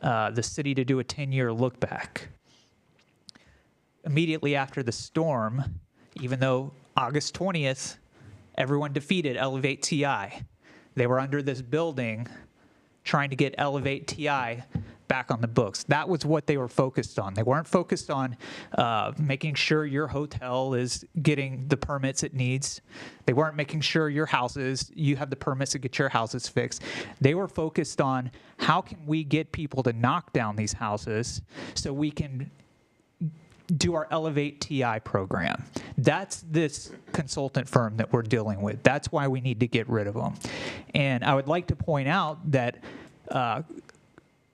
the city to do a 10-year look back. Immediately after the storm, even though August 20th, everyone defeated Elevate TI. They were under this building trying to get Elevate TI back on the books. That was what they were focused on. They weren't focused on making sure your hotel is getting the permits it needs. They weren't making sure you have the permits to get your houses fixed. They were focused on how can we get people to knock down these houses so we can do our Elevate TI program. That's this consultant firm that we're dealing with. That's why we need to get rid of them. And I would like to point out that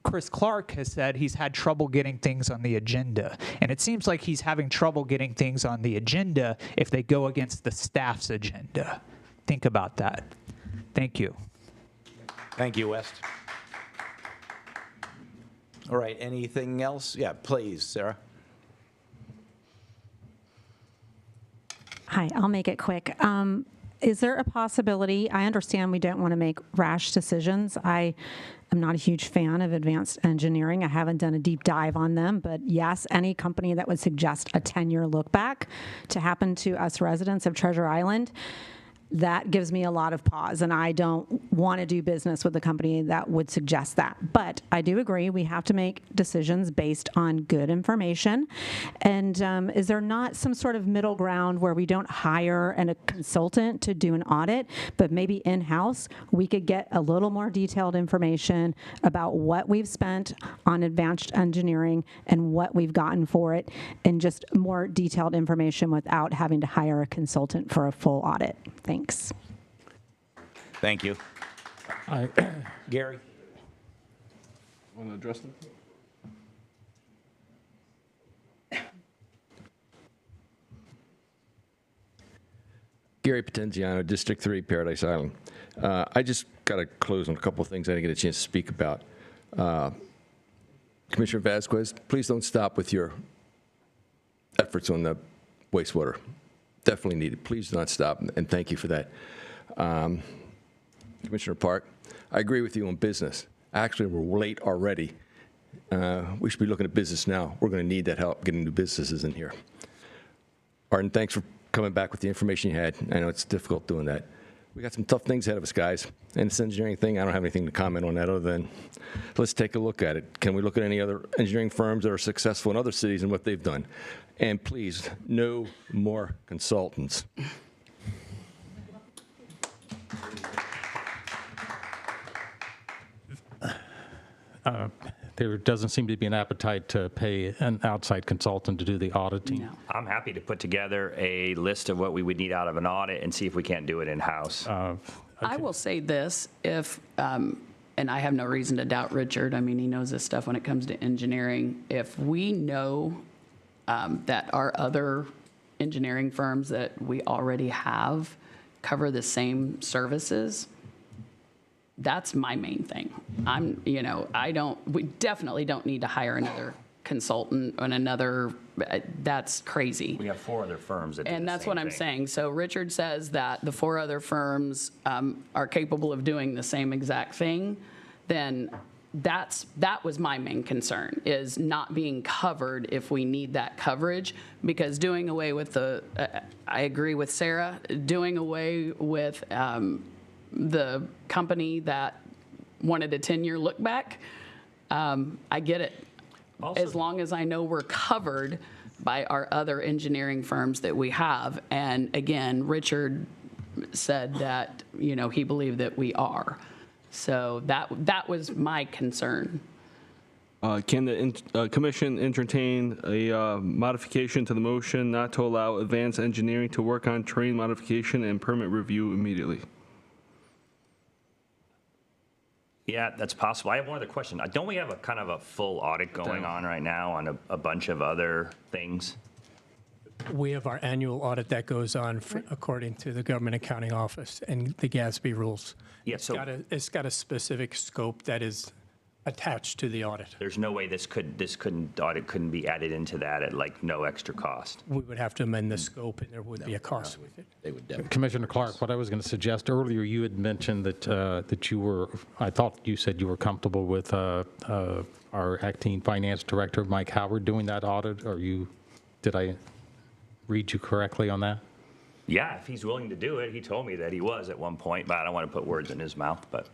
Chris Clark has said he's had trouble getting things on the agenda. And it seems like he's having trouble getting things on the agenda if they go against the staff's agenda. Think about that. Thank you. Thank you, West. All right, anything else? Yeah, please, Sarah. Hi, I'll make it quick. Is there a possibility, I understand we don't want to make rash decisions. I am not a huge fan of advanced engineering. I haven't done a deep dive on them, but yes, any company that would suggest a 10-year look back to happen to us residents of Treasure Island, that gives me a lot of pause, and I don't want to do business with a company that would suggest that. But I do agree we have to make decisions based on good information. And is there not some sort of middle ground where we don't hire a consultant to do an audit, but maybe in-house we could get a little more detailed information about what we've spent on advanced engineering and what we've gotten for it, and just more detailed information without having to hire a consultant for a full audit? Thanks. Thank you. Gary? Want to address them? Gary Potenziano, District 3, Paradise Island. I just got to close on a couple of things I didn't get a chance to speak about. Commissioner Vasquez, please don't stop with your efforts on the wastewater. Definitely needed. Please do not stop, and thank you for that. Commissioner Park, I agree with you on business. Actually, we're late already. We should be looking at business now. We're going to need that help getting new businesses in here. Arden, thanks for coming back with the information you had. I know it's difficult doing that. We got some tough things ahead of us, guys. And this engineering thing, I don't have anything to comment on that other than let's take a look at it. Can we look at any other engineering firms that are successful in other cities and what they've done? And please, no more consultants. There doesn't seem to be an appetite to pay an outside consultant to do the auditing. I'm happy to put together a list of what we would need out of an audit and see if we can't do it in-house. I will say this, if, and I have no reason to doubt Richard, I mean, he knows this stuff when it comes to engineering. If we know that our other engineering firms that we already have cover the same services, that's my main thing. We definitely don't need to hire another consultant and another, that's crazy. We have 4 other firms that do And the that's same what I'm thing. saying. So Richard says that the 4 other firms are capable of doing the same exact thing, then that was my main concern, is not being covered if we need that coverage, because doing away with I agree with Sarah, doing away with the company that wanted a 10-year look back, I get it. As long as I know we're covered by our other engineering firms that we have. And again, Richard said that, he believed that we are. So that was my concern. Can the commission entertain a modification to the motion not to allow advanced engineering to work on terrain modification and permit review immediately? Yeah, that's possible. I have one other question. Don't we have a kind of a full audit going on right now on a bunch of other things? We have our annual audit that goes on according to the Government Accounting Office and the GASB rules. Yeah, so It's got a specific scope that is attached to the audit. there's no way audit couldn't be added into that at like no extra cost. We would have to amend the scope, and there would be a cost with it. They would definitely. Commissioner Clark, what I was going to suggest earlier, you had mentioned that you were, I thought you said you were comfortable with our acting finance director, Mike Howard, doing that audit. Did I read you correctly on that? Yeah, if he's willing to do it. He told me that he was at one point, but I don't want to put words in his mouth, but.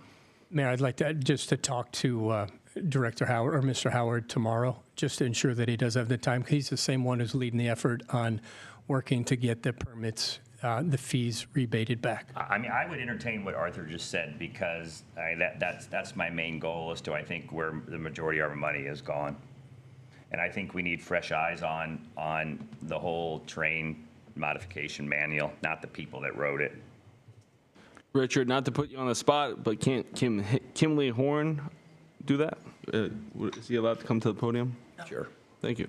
Mayor, I'd like to talk to Director Howard or Mr. Howard tomorrow, just to ensure that he does have the time. He's the same one who's leading the effort on working to get the permits, the fees rebated back. I mean, I would entertain what Arthur just said because that's my main goal as to I think where the majority of our money is gone. And I think we need fresh eyes on the whole train modification manual, not the people that wrote it. Richard, not to put you on the spot, but can't Kimley Horn do that? Is he allowed to come to the podium? Sure. Thank you.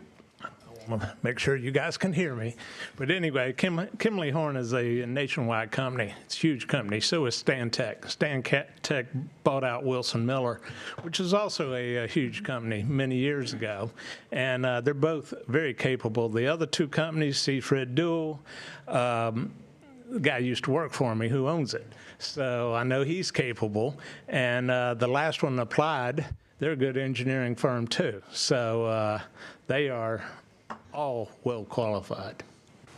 Make sure you guys can hear me. But anyway, Kimley Horn is a nationwide company. It's a huge company. So is Stantec. Stantec bought out Wilson Miller, which is also a huge company many years ago. And they're both very capable. The other two companies, Seafred Dual, the guy used to work for me who owns it. So I know he's capable. And the last one applied, they're a good engineering firm too. So they are all well qualified.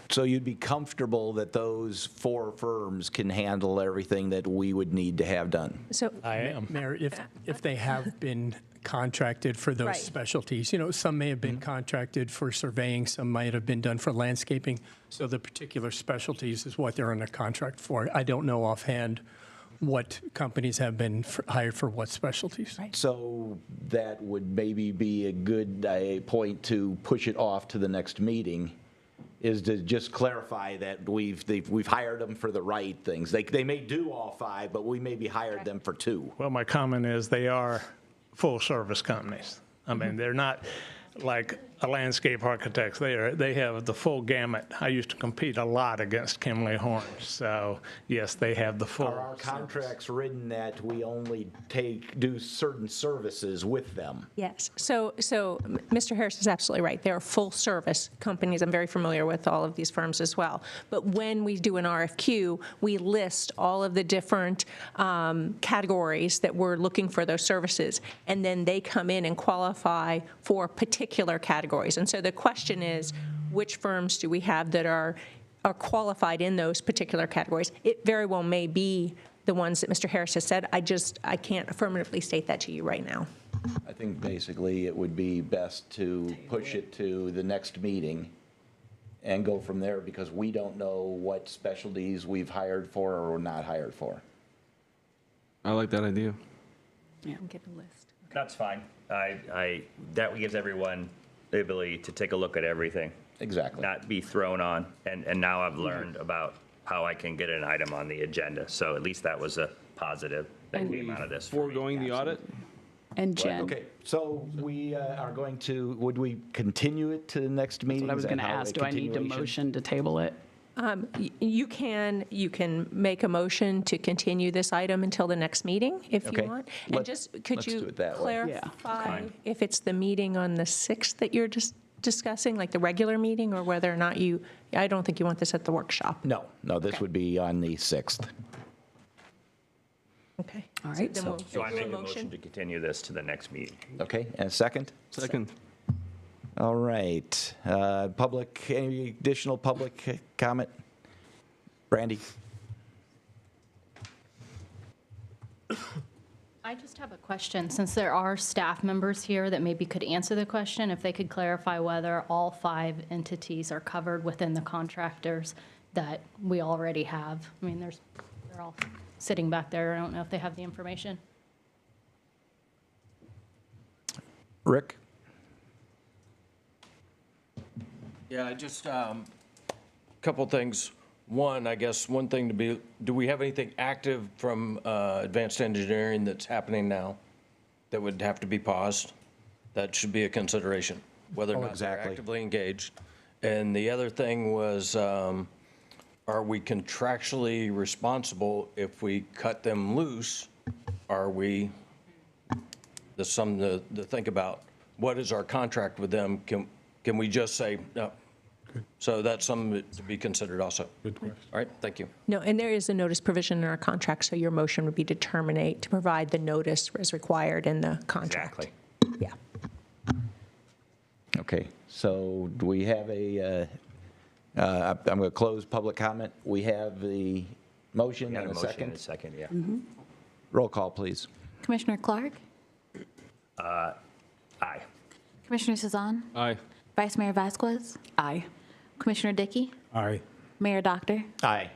So you'd be comfortable that those 4 firms can handle everything that we would need to have done? So, I am. Mayor, if they have been contracted for those Right. specialties, some may have been contracted for surveying, some might have been done for landscaping. So the particular specialties is what they're under contract for. I don't know offhand what companies have been hired for what specialties. So that would maybe be a good point to push it off to the next meeting, is to just clarify that we've hired them for the right things. They may do all 5, but we maybe hired them for 2. Well, my comment is they are full-service companies. I mean, they're not like a landscape architect. They have the full gamut. I used to compete a lot against Kimley Horn. So, yes, they have the full. Are our contracts written that we only do certain services with them? yes. So Mr. Harris is absolutely right. They're full-service companies. I'm very familiar with all of these firms as well. But when we do an RFQ, we list all of the different categories that we're looking for those services, and then they come in and qualify for particular categories. And so the question is, which firms do we have that are qualified in those particular categories? It very well may be the ones that Mr. Harris has said. I can't affirmatively state that to you right now. I think basically it would be best to push it to the next meeting and go from there, because we don't know what specialties we've hired for or not hired for. I like that idea. Yeah. Get a list. That's fine. That gives everyone the ability to take a look at everything. Exactly. Not be thrown on. And now I've learned about how I can get an item on the agenda. So at least that was a positive that came out of this. Foregoing the audit? And Jen, Okay, so we are going to, would we continue it to the next meeting? what I was Is going that to how ask, the do I need to continuation? motion to table it? You can make a motion to continue this item until the next meeting if you Okay. want. And could let's do you it that way. clarify if it's the meeting on the 6th that you're just discussing, like the regular meeting, or whether or not I don't think you want this at the workshop. No, this would be on the 6th. Okay. All right, then so- we'll So I do a make a motion to continue this to the next meeting. Okay, and a second? Second. All right. Any additional public comment? Brandy? I just have a question. Since there are staff members here that maybe could answer the question, if they could clarify whether all 5 entities are covered within the contractors that we already have. I mean, they're all sitting back there. I don't know if they have the information. Rick? Yeah, just a couple things. One, I guess, one thing to be, do we have anything active from advanced engineering that's happening now that would have to be paused? That should be a consideration, whether or not they're actively engaged. And the other thing was, are we contractually responsible if we cut them loose? Are we, there's something to think about. What is our contract with them? Can we just say, no? So that's something to be considered also. Good question. All right, thank you. No, and there is a notice provision in our contract, so your motion would be to terminate, to provide the notice as required in the contract. Exactly. Yeah. Okay, so do we have a, I'm going to close public comment. We have the motion Got and a a motion second. and a second, yeah. Roll call, please. Commissioner Clark? Aye. Commissioner Cezanne? Aye. Vice Mayor Vasquez? Aye. Commissioner Dickey? Aye. Mayor Doctor? Aye.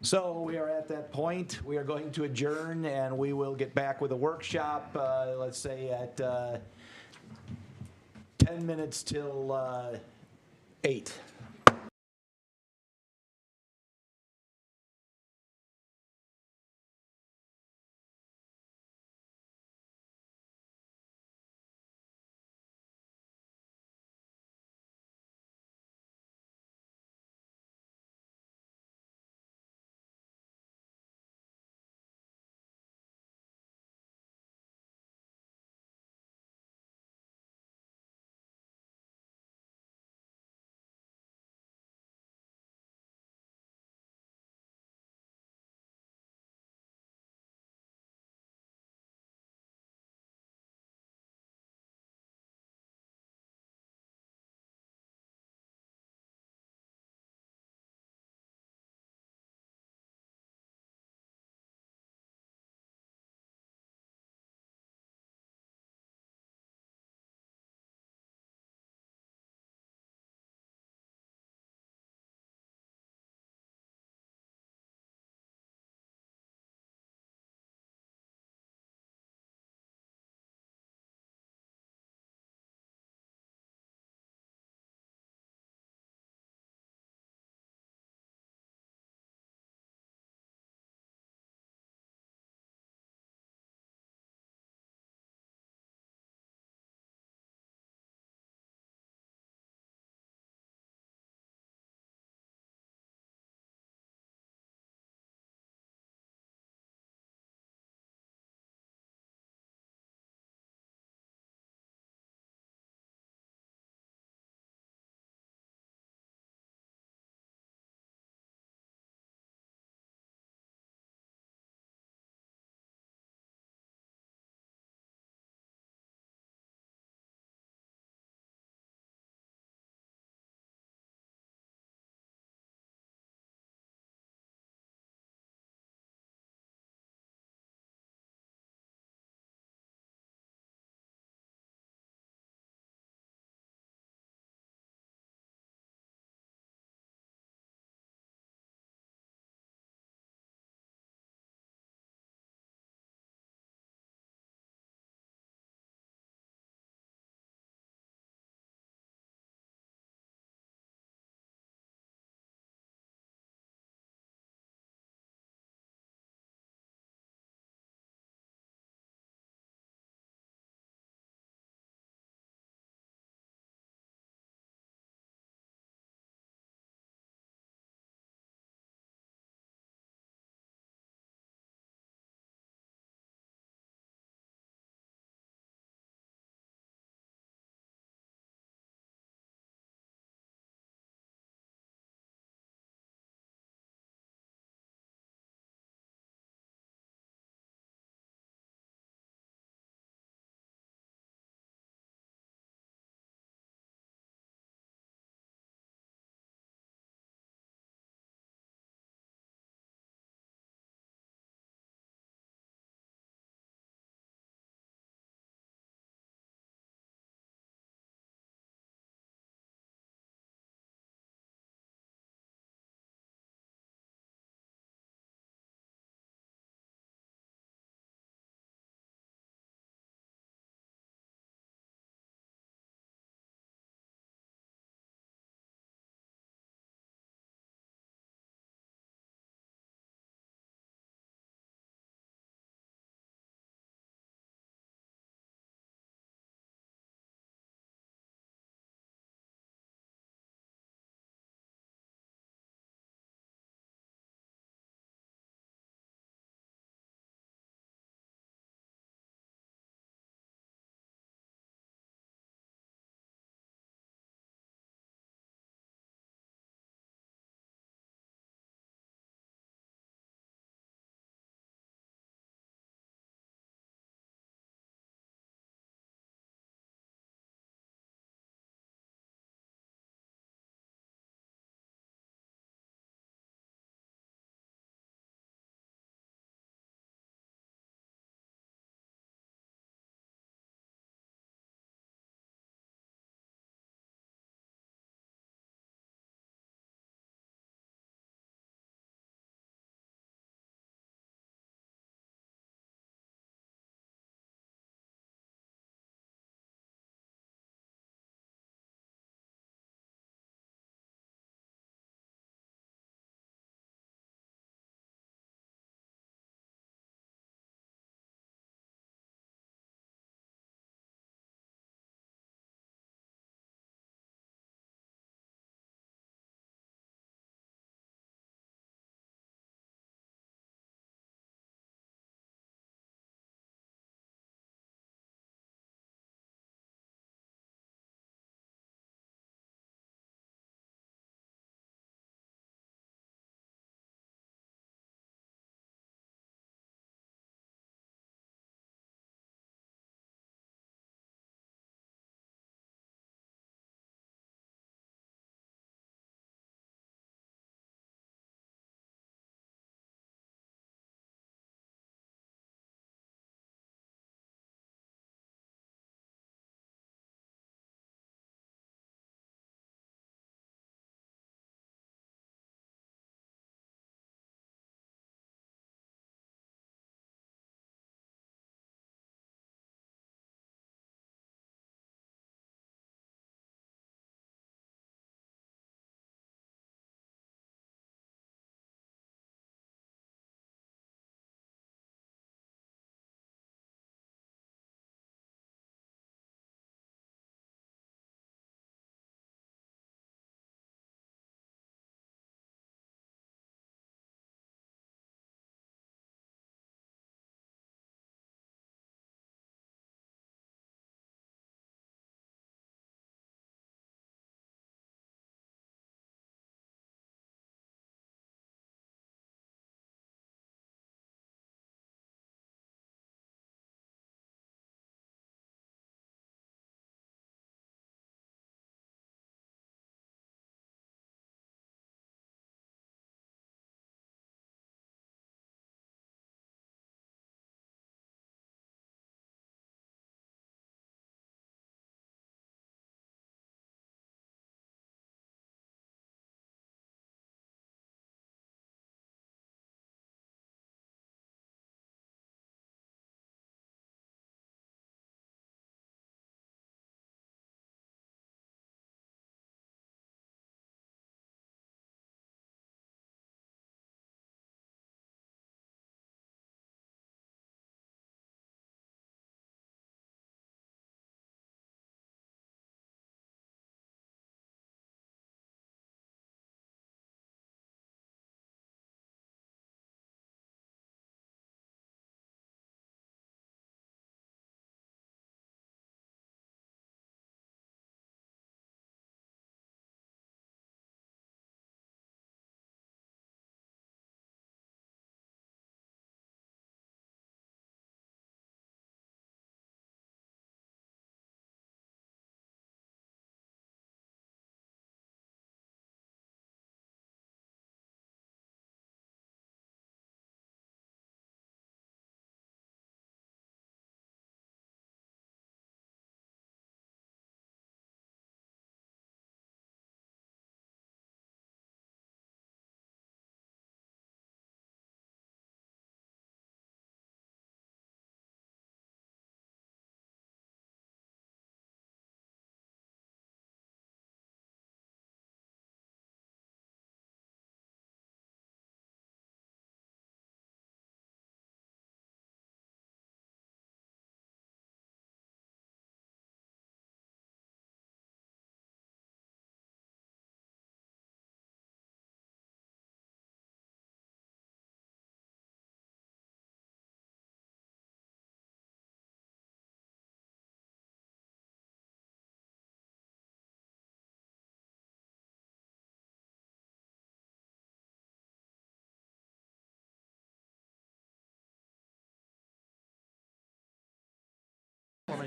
So we are at that point. We are going to adjourn, and we will get back with a workshop, let's say at 10 minutes till 8.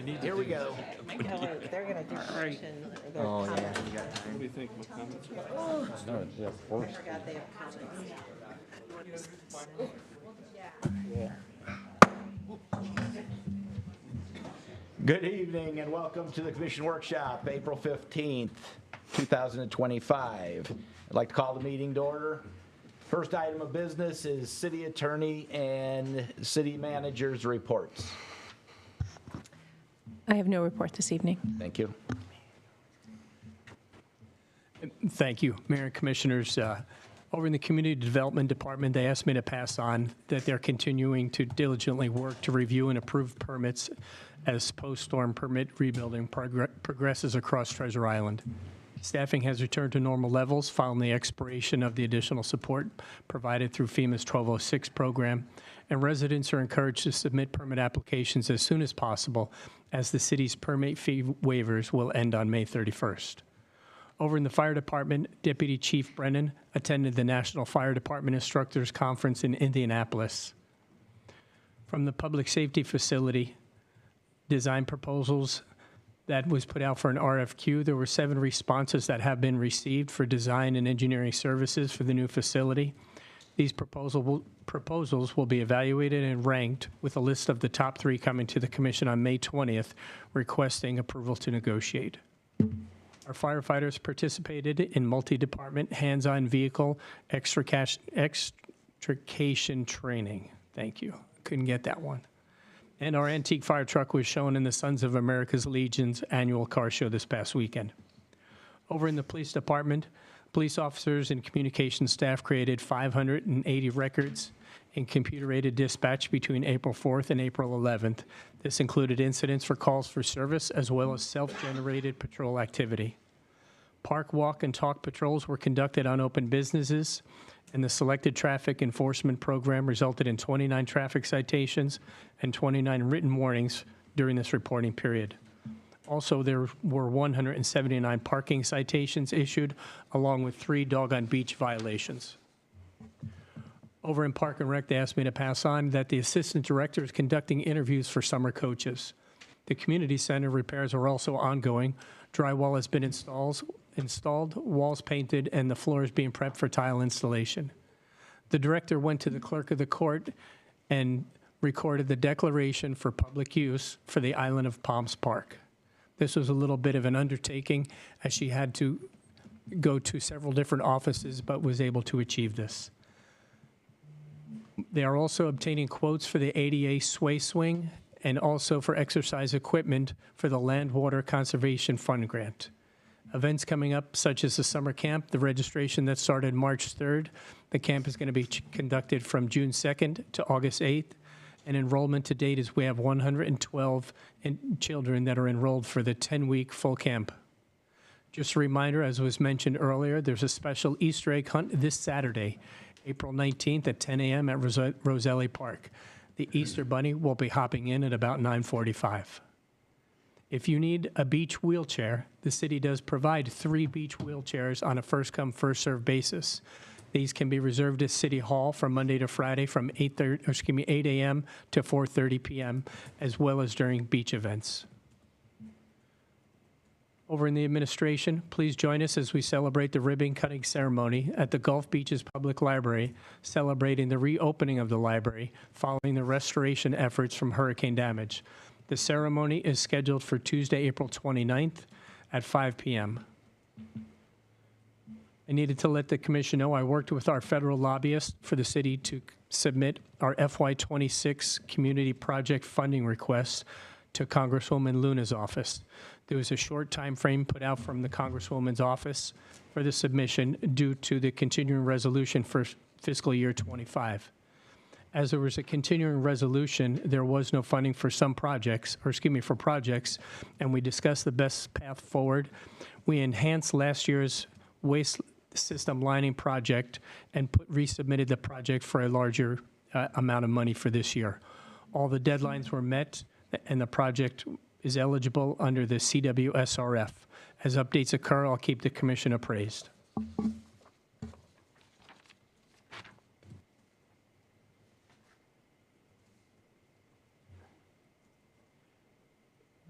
Here we go. They're going to do motion. Oh, yeah. What do you think? My comments are- I forgot they have comments. Good evening and welcome to the Commission Workshop, April 15th, 2025. I'd like to call the meeting to order. First item of business is city attorney and city manager's reports. I have no report this evening. Thank you. Thank you, Mayor and Commissioners. Over in the Community Development Department, they asked me to pass on that they're continuing to diligently work to review and approve permits as post-storm permit rebuilding progresses across Treasure Island. Staffing has returned to normal levels following the expiration of the additional support provided through FEMA's 1206 program, and residents are encouraged to submit permit applications as soon as possible, as the city's permit fee waivers will end on May 31st. Over in the Fire Department, Deputy Chief Brennan attended the National Fire Department Instructors Conference in Indianapolis. From the Public Safety Facility, design proposals that was put out for an RFQ, there were 7 responses that have been received for design and engineering services for the new facility. These proposals will be evaluated and ranked, with a list of the top 3 coming to the Commission on May 20th, requesting approval to negotiate. Our firefighters participated in multi-department hands-on vehicle extrication training. Thank you. Couldn't get that one. And our antique fire truck was shown in the Sons of America's Legion's annual car show this past weekend. Over in the police department, police officers and communications staff created 580 records in computer-aided dispatch between April 4th and April 11th. This included incidents for calls for service as well as self-generated patrol activity. Park, walk, and talk patrols were conducted on open businesses, and the selected traffic enforcement program resulted in 29 traffic citations and 29 written warnings during this reporting period. Also, there were 179 parking citations issued, along with 3 dog on beach violations. Over in Park and Rec, they asked me to pass on that the assistant director is conducting interviews for summer coaches. The community center repairs are also ongoing. Drywall has been installed, walls painted, and the floor is being prepped for tile installation. The director went to the clerk of the court and recorded the declaration for public use for the Island of Palms Park. This was a little bit of an undertaking, as she had to go to several different offices, but was able to achieve this. They are also obtaining quotes for the ADA Sway Swing and also for exercise equipment for the Land Water Conservation Fund grant. Events coming up, such as the summer camp, the registration that started March 3rd. The camp is going to be conducted from June 2nd to August 8th. And enrollment to date is we have 112 children that are enrolled for the 10-week full camp. Just a reminder, as was mentioned earlier, there's a special Easter egg hunt this Saturday, April 19th at 10 a.m. at Roselli Park. The Easter Bunny will be hopping in at about 9:45. If you need a beach wheelchair, the city does provide 3 beach wheelchairs on a first-come, first-served basis. These can be reserved at City Hall from Monday to Friday from 8 a.m. to 4:30 p.m., as well as during beach events. Over in the administration, please join us as we celebrate the ribbon-cutting ceremony at the Gulf Beaches Public Library, celebrating the reopening of the library following the restoration efforts from hurricane damage. The ceremony is scheduled for Tuesday, April 29th at 5 p.m. I needed to let the commission know I worked with our federal lobbyist for the city to submit our FY26 community project funding request to Congresswoman Luna's office. There was a short time frame put out from the Congresswoman's office for the submission due to the continuing resolution for fiscal year 25. As there was a continuing resolution, there was no funding for some projects, for projects, and we discussed the best path forward. We enhanced last year's waste system lining project and resubmitted the project for a larger amount of money for this year. All the deadlines were met, and the project is eligible under the CWSRF. As updates occur, I'll keep the commission appraised.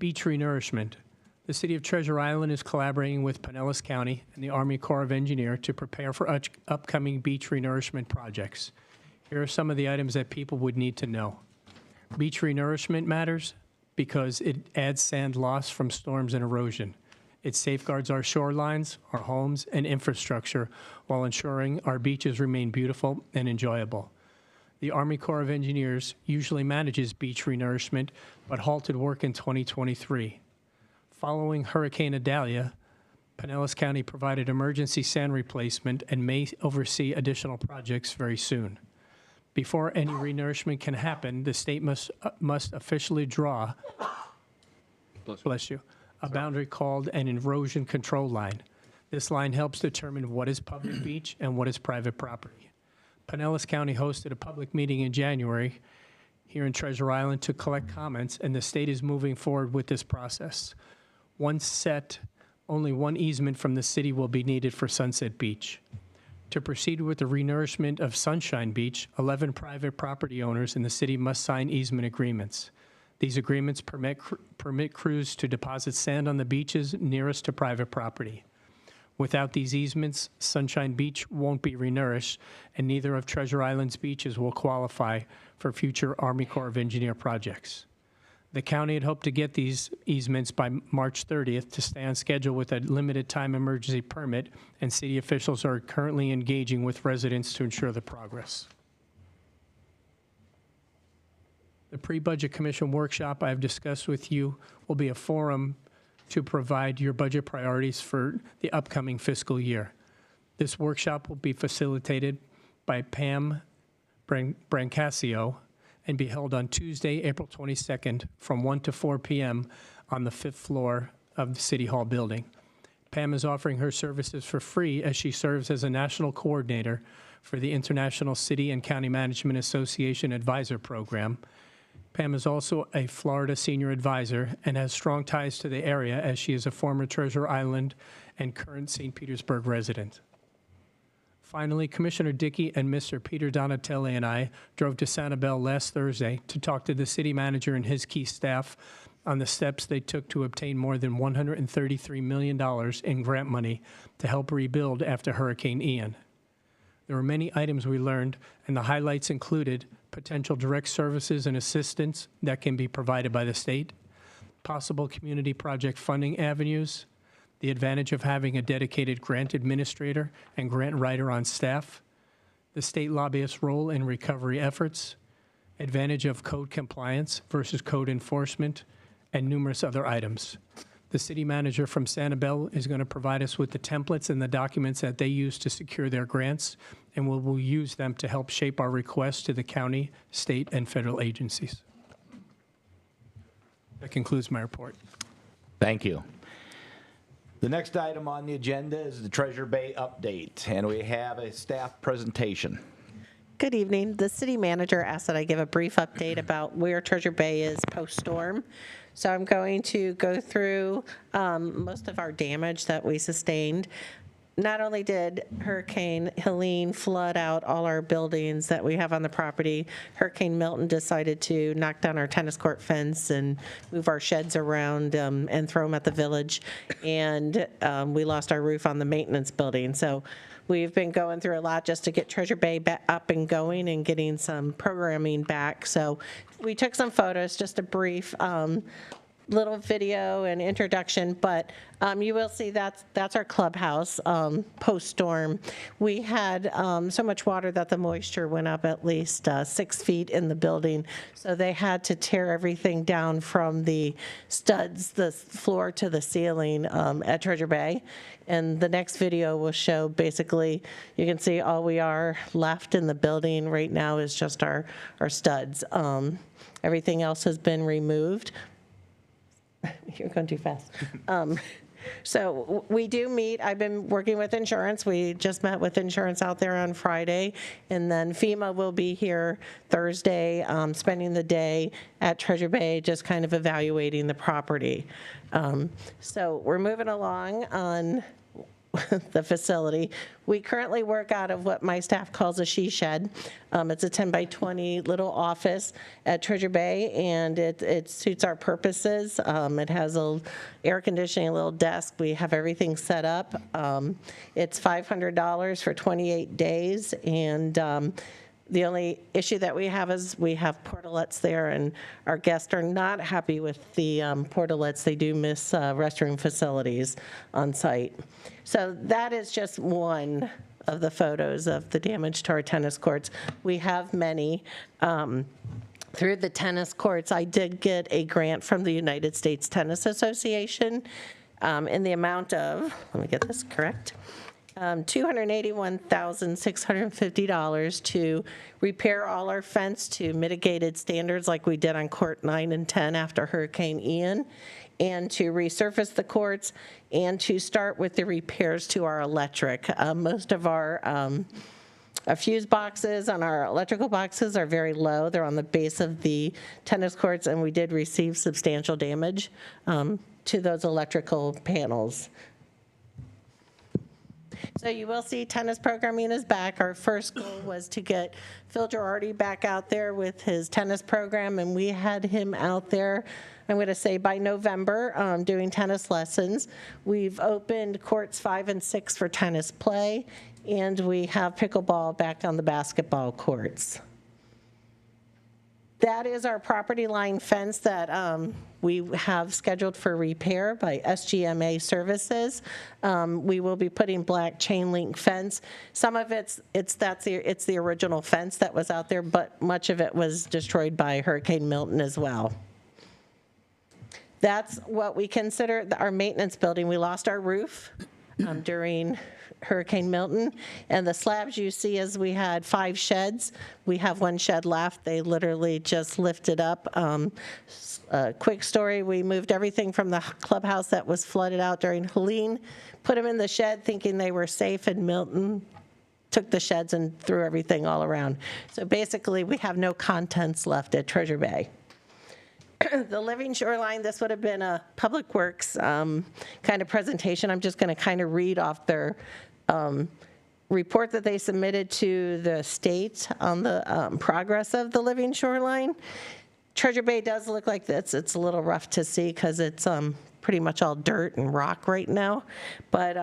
Beach renourishment. The City of Treasure Island is collaborating with Pinellas County and the Army Corps of Engineers to prepare for upcoming beach renourishment projects. Here are some of the items that people would need to know. Beach renourishment matters because it adds sand loss from storms and erosion. It safeguards our shorelines, our homes, and infrastructure while ensuring our beaches remain beautiful and enjoyable. The Army Corps of Engineers usually manages beach renourishment, but halted work in 2023. Following Hurricane Idalia, Pinellas County provided emergency sand replacement and may oversee additional projects very soon. Before any renourishment can happen, the state must officially draw, bless you, a boundary called an erosion control line. This line helps determine what is public beach and what is private property. Pinellas County hosted a public meeting in January here in Treasure Island to collect comments, and the state is moving forward with this process. Once set, only one easement from the city will be needed for Sunset Beach. To proceed with the renourishment of Sunshine Beach, 11 private property owners in the city must sign easement agreements. These agreements permit crews to deposit sand on the beaches nearest to private property. Without these easements, Sunshine Beach won't be renourished, and neither of Treasure Island's beaches will qualify for future Army Corps of Engineer projects. The county had hoped to get these easements by March 30th to stay on schedule with a limited time emergency permit, and city officials are currently engaging with residents to ensure the progress. The Pre-Budget Commission workshop I have discussed with you will be a forum to provide your budget priorities for the upcoming fiscal year. This workshop will be facilitated by Pam Brancasio and be held on Tuesday, April 22nd from 1 to 4 p.m. on the 5th floor of the City Hall building. Pam is offering her services for free as she serves as a national coordinator for the International City and County Management Association Advisor Program. Pam is also a Florida senior advisor and has strong ties to the area as she is a former Treasure Island and current St. Petersburg resident. Finally, Commissioner Dickey and Mr. Peter Donatelli and I drove to Sanibel last Thursday to talk to the city manager and his key staff on the steps they took to obtain more than $133 million in grant money to help rebuild after Hurricane Ian. There were many items we learned, and the highlights included potential direct services and assistance that can be provided by the state, possible community project funding avenues, the advantage of having a dedicated grant administrator and grant writer on staff, the state lobbyist's role in recovery efforts, advantage of code compliance versus code enforcement, and numerous other items. The city manager from Sanibel is going to provide us with the templates and the documents that they use to secure their grants, and we will use them to help shape our requests to the county, state, and federal agencies. That concludes my report. Thank you. The next item on the agenda is the Treasure Bay update, and we have a staff presentation. Good evening. The city manager asked that I give a brief update about where Treasure Bay is post-storm. So I'm going to go through most of our damage that we sustained. Not only did Hurricane Helene flood out all our buildings that we have on the property, Hurricane Milton decided to knock down our tennis court fence and move our sheds around and throw them at the village. And we lost our roof on the maintenance building. So we've been going through a lot just to get Treasure Bay back up and going and getting some programming back. So we took some photos, just a brief little video and introduction, but you will see that's our clubhouse post-storm. We had so much water that the moisture went up at least 6 feet in the building, so they had to tear everything down from the studs, the floor to the ceiling at Treasure Bay. And the next video will show basically, you can see all we are left in the building right now is just our studs. Everything else has been removed. You're going too fast. So we do meet. I've been working with insurance. We just met with insurance out there on Friday. And then FEMA will be here Thursday, spending the day at Treasure Bay, just kind of evaluating the property. So we're moving along on the facility. We currently work out of what my staff calls a she shed. It's a 10 by 20 little office at Treasure Bay, and it suits our purposes. It has a air conditioning, a little desk. We have everything set up. It's $500 for 28 days, and the only issue that we have is we have portalettes there, and our guests are not happy with the portalettes. They do miss restroom facilities on site. So that is just one of the photos of the damage to our tennis courts. We have many. Through the tennis courts, I did get a grant from the United States Tennis Association in the amount of, let me get this correct, $281,650 to repair all our fence to mitigated standards like we did on Court 9 and 10 after Hurricane Ian, and to resurface the courts, and to start with the repairs to our electric. Most of our fuse boxes on our electrical boxes are very low. They're on the base of the tennis courts, and we did receive substantial damage to those electrical panels. So you will see tennis programming is back. Our first goal was to get Phil Girardi back out there with his tennis program, and we had him out there, I'm going to say by November, doing tennis lessons. We've opened courts 5 and 6 for tennis play, and we have pickleball back on the basketball courts. That is our property line fence that we have scheduled for repair by SGMA Services. We will be putting black chain link fence. Some of it's the original fence that was out there, but much of it was destroyed by Hurricane Milton as well. That's what we consider our maintenance building. We lost our roof during Hurricane Milton, and the slabs you see is we had 5 sheds. We have 1 shed left. They literally just lifted up. Quick story, we moved everything from the clubhouse that was flooded out during Helene, put them in the shed thinking they were safe, and Milton took the sheds and threw everything all around. So basically, we have no contents left at Treasure Bay. The living shoreline, this would have been a Public Works kind of presentation. I'm just going to kind of read off their report that they submitted to the state on the progress of the living shoreline. Treasure Bay does look like this. It's a little rough to see because it's pretty much all dirt and rock right now. But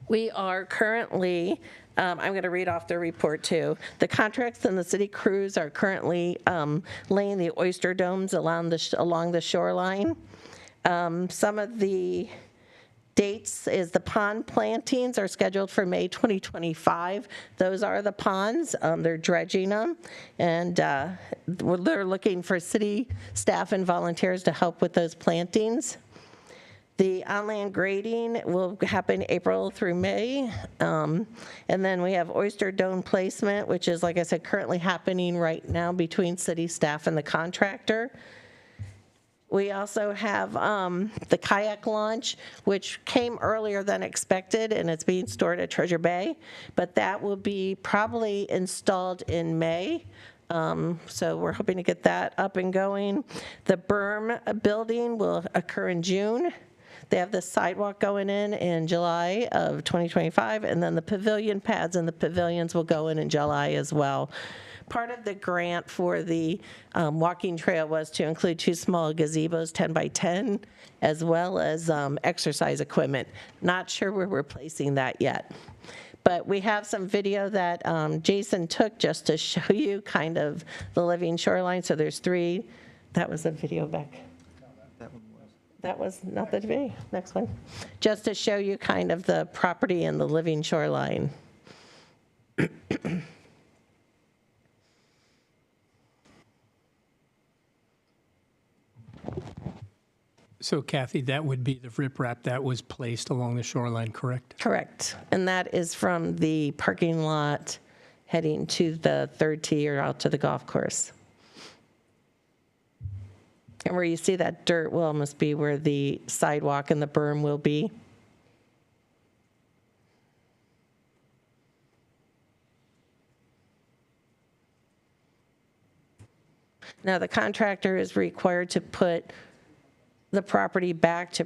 we are currently, I'm going to read off the report too. The contracts and the city crews are currently laying the oyster domes along the shoreline. Some of the dates is the pond plantings are scheduled for May 2025. Those are the ponds. They're dredging them, and they're looking for city staff and volunteers to help with those plantings. The on-land grading will happen April through May. And then we have oyster dome placement, which is, like I said, currently happening right now between city staff and the contractor. We also have the kayak launch, which came earlier than expected, and it's being stored at Treasure Bay, but that will be probably installed in May. So we're hoping to get that up and going. The berm building will occur in June. They have the sidewalk going in July of 2025, and then the pavilion pads and the pavilions will go in July as well. Part of the grant for the walking trail was to include 2 small gazebos, 10 by 10, as well as exercise equipment. Not sure where we're placing that yet. But we have some video that Jason took just to show you kind of the living shoreline. So there's 3. That was a video back. That was not the video. Next one. Just to show you kind of the property and the living shoreline. So Kathy, that would be the riprap that was placed along the shoreline, correct? Correct. And that is from the parking lot heading to the 3rd tee or out to the golf course. And where you see that dirt will almost be where the sidewalk and the berm will be. Now, the contractor is required to put the property back to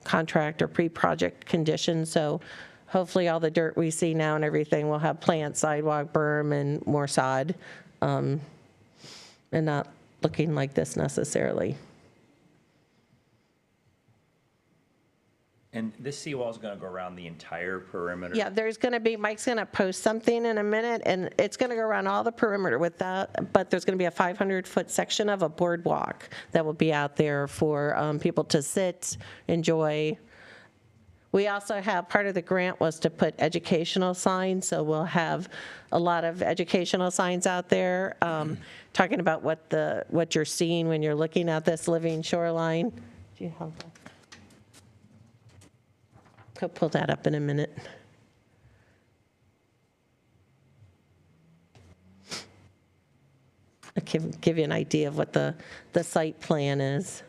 contract or pre-project conditions. So hopefully all the dirt we see now and everything will have plant, sidewalk, berm, and more sod, and not looking like this necessarily. And this seawall is going to go around the entire perimeter? Yeah, there's going to be, Mike's going to post something in a minute, and it's going to go around all the perimeter with that, but there's going to be a 500-foot section of a boardwalk that will be out there for people to sit, enjoy. We also have, part of the grant was to put educational signs, so we'll have a lot of educational signs out there talking about what you're seeing when you're looking at this living shoreline. Do you have that? I'll pull that up in a minute. I'll give you an idea of what the site plan is.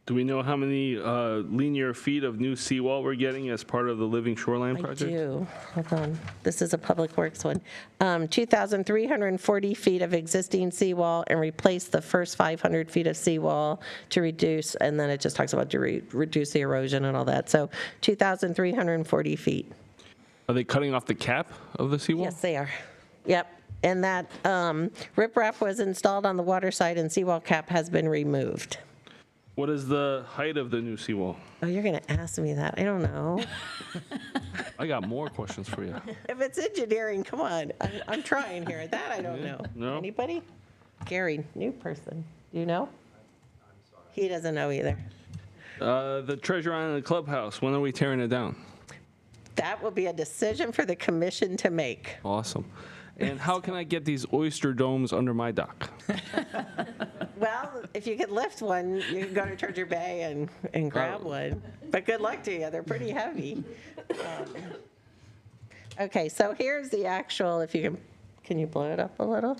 Do we know how many linear feet of new seawall we're getting as part of the Living Shoreline project? I do. Hold on. This is a Public Works one. 2,340 feet of existing seawall and replace the first 500 feet of seawall to reduce, and then it just talks about to reduce the erosion and all that. So 2,340 feet. Are they cutting off the cap of the seawall? Yes, they are. Yep. And that riprap was installed on the water side and seawall cap has been removed. What is the height of the new seawall? Oh, you're going to ask me that. I don't know. I got more questions for you. If it's engineering, come on. I'm trying here. That I don't know. No? Anybody? Gary, new person. Do you know? He doesn't know either. The Treasure Island Clubhouse, when are we tearing it down? That will be a decision for the commission to make. Awesome. And how can I get these oyster domes under my dock? Well, if you could lift one, you can go to Treasure Bay and grab one. But good luck to you. They're pretty heavy. Okay, so here's the actual, if you can you blow it up a little?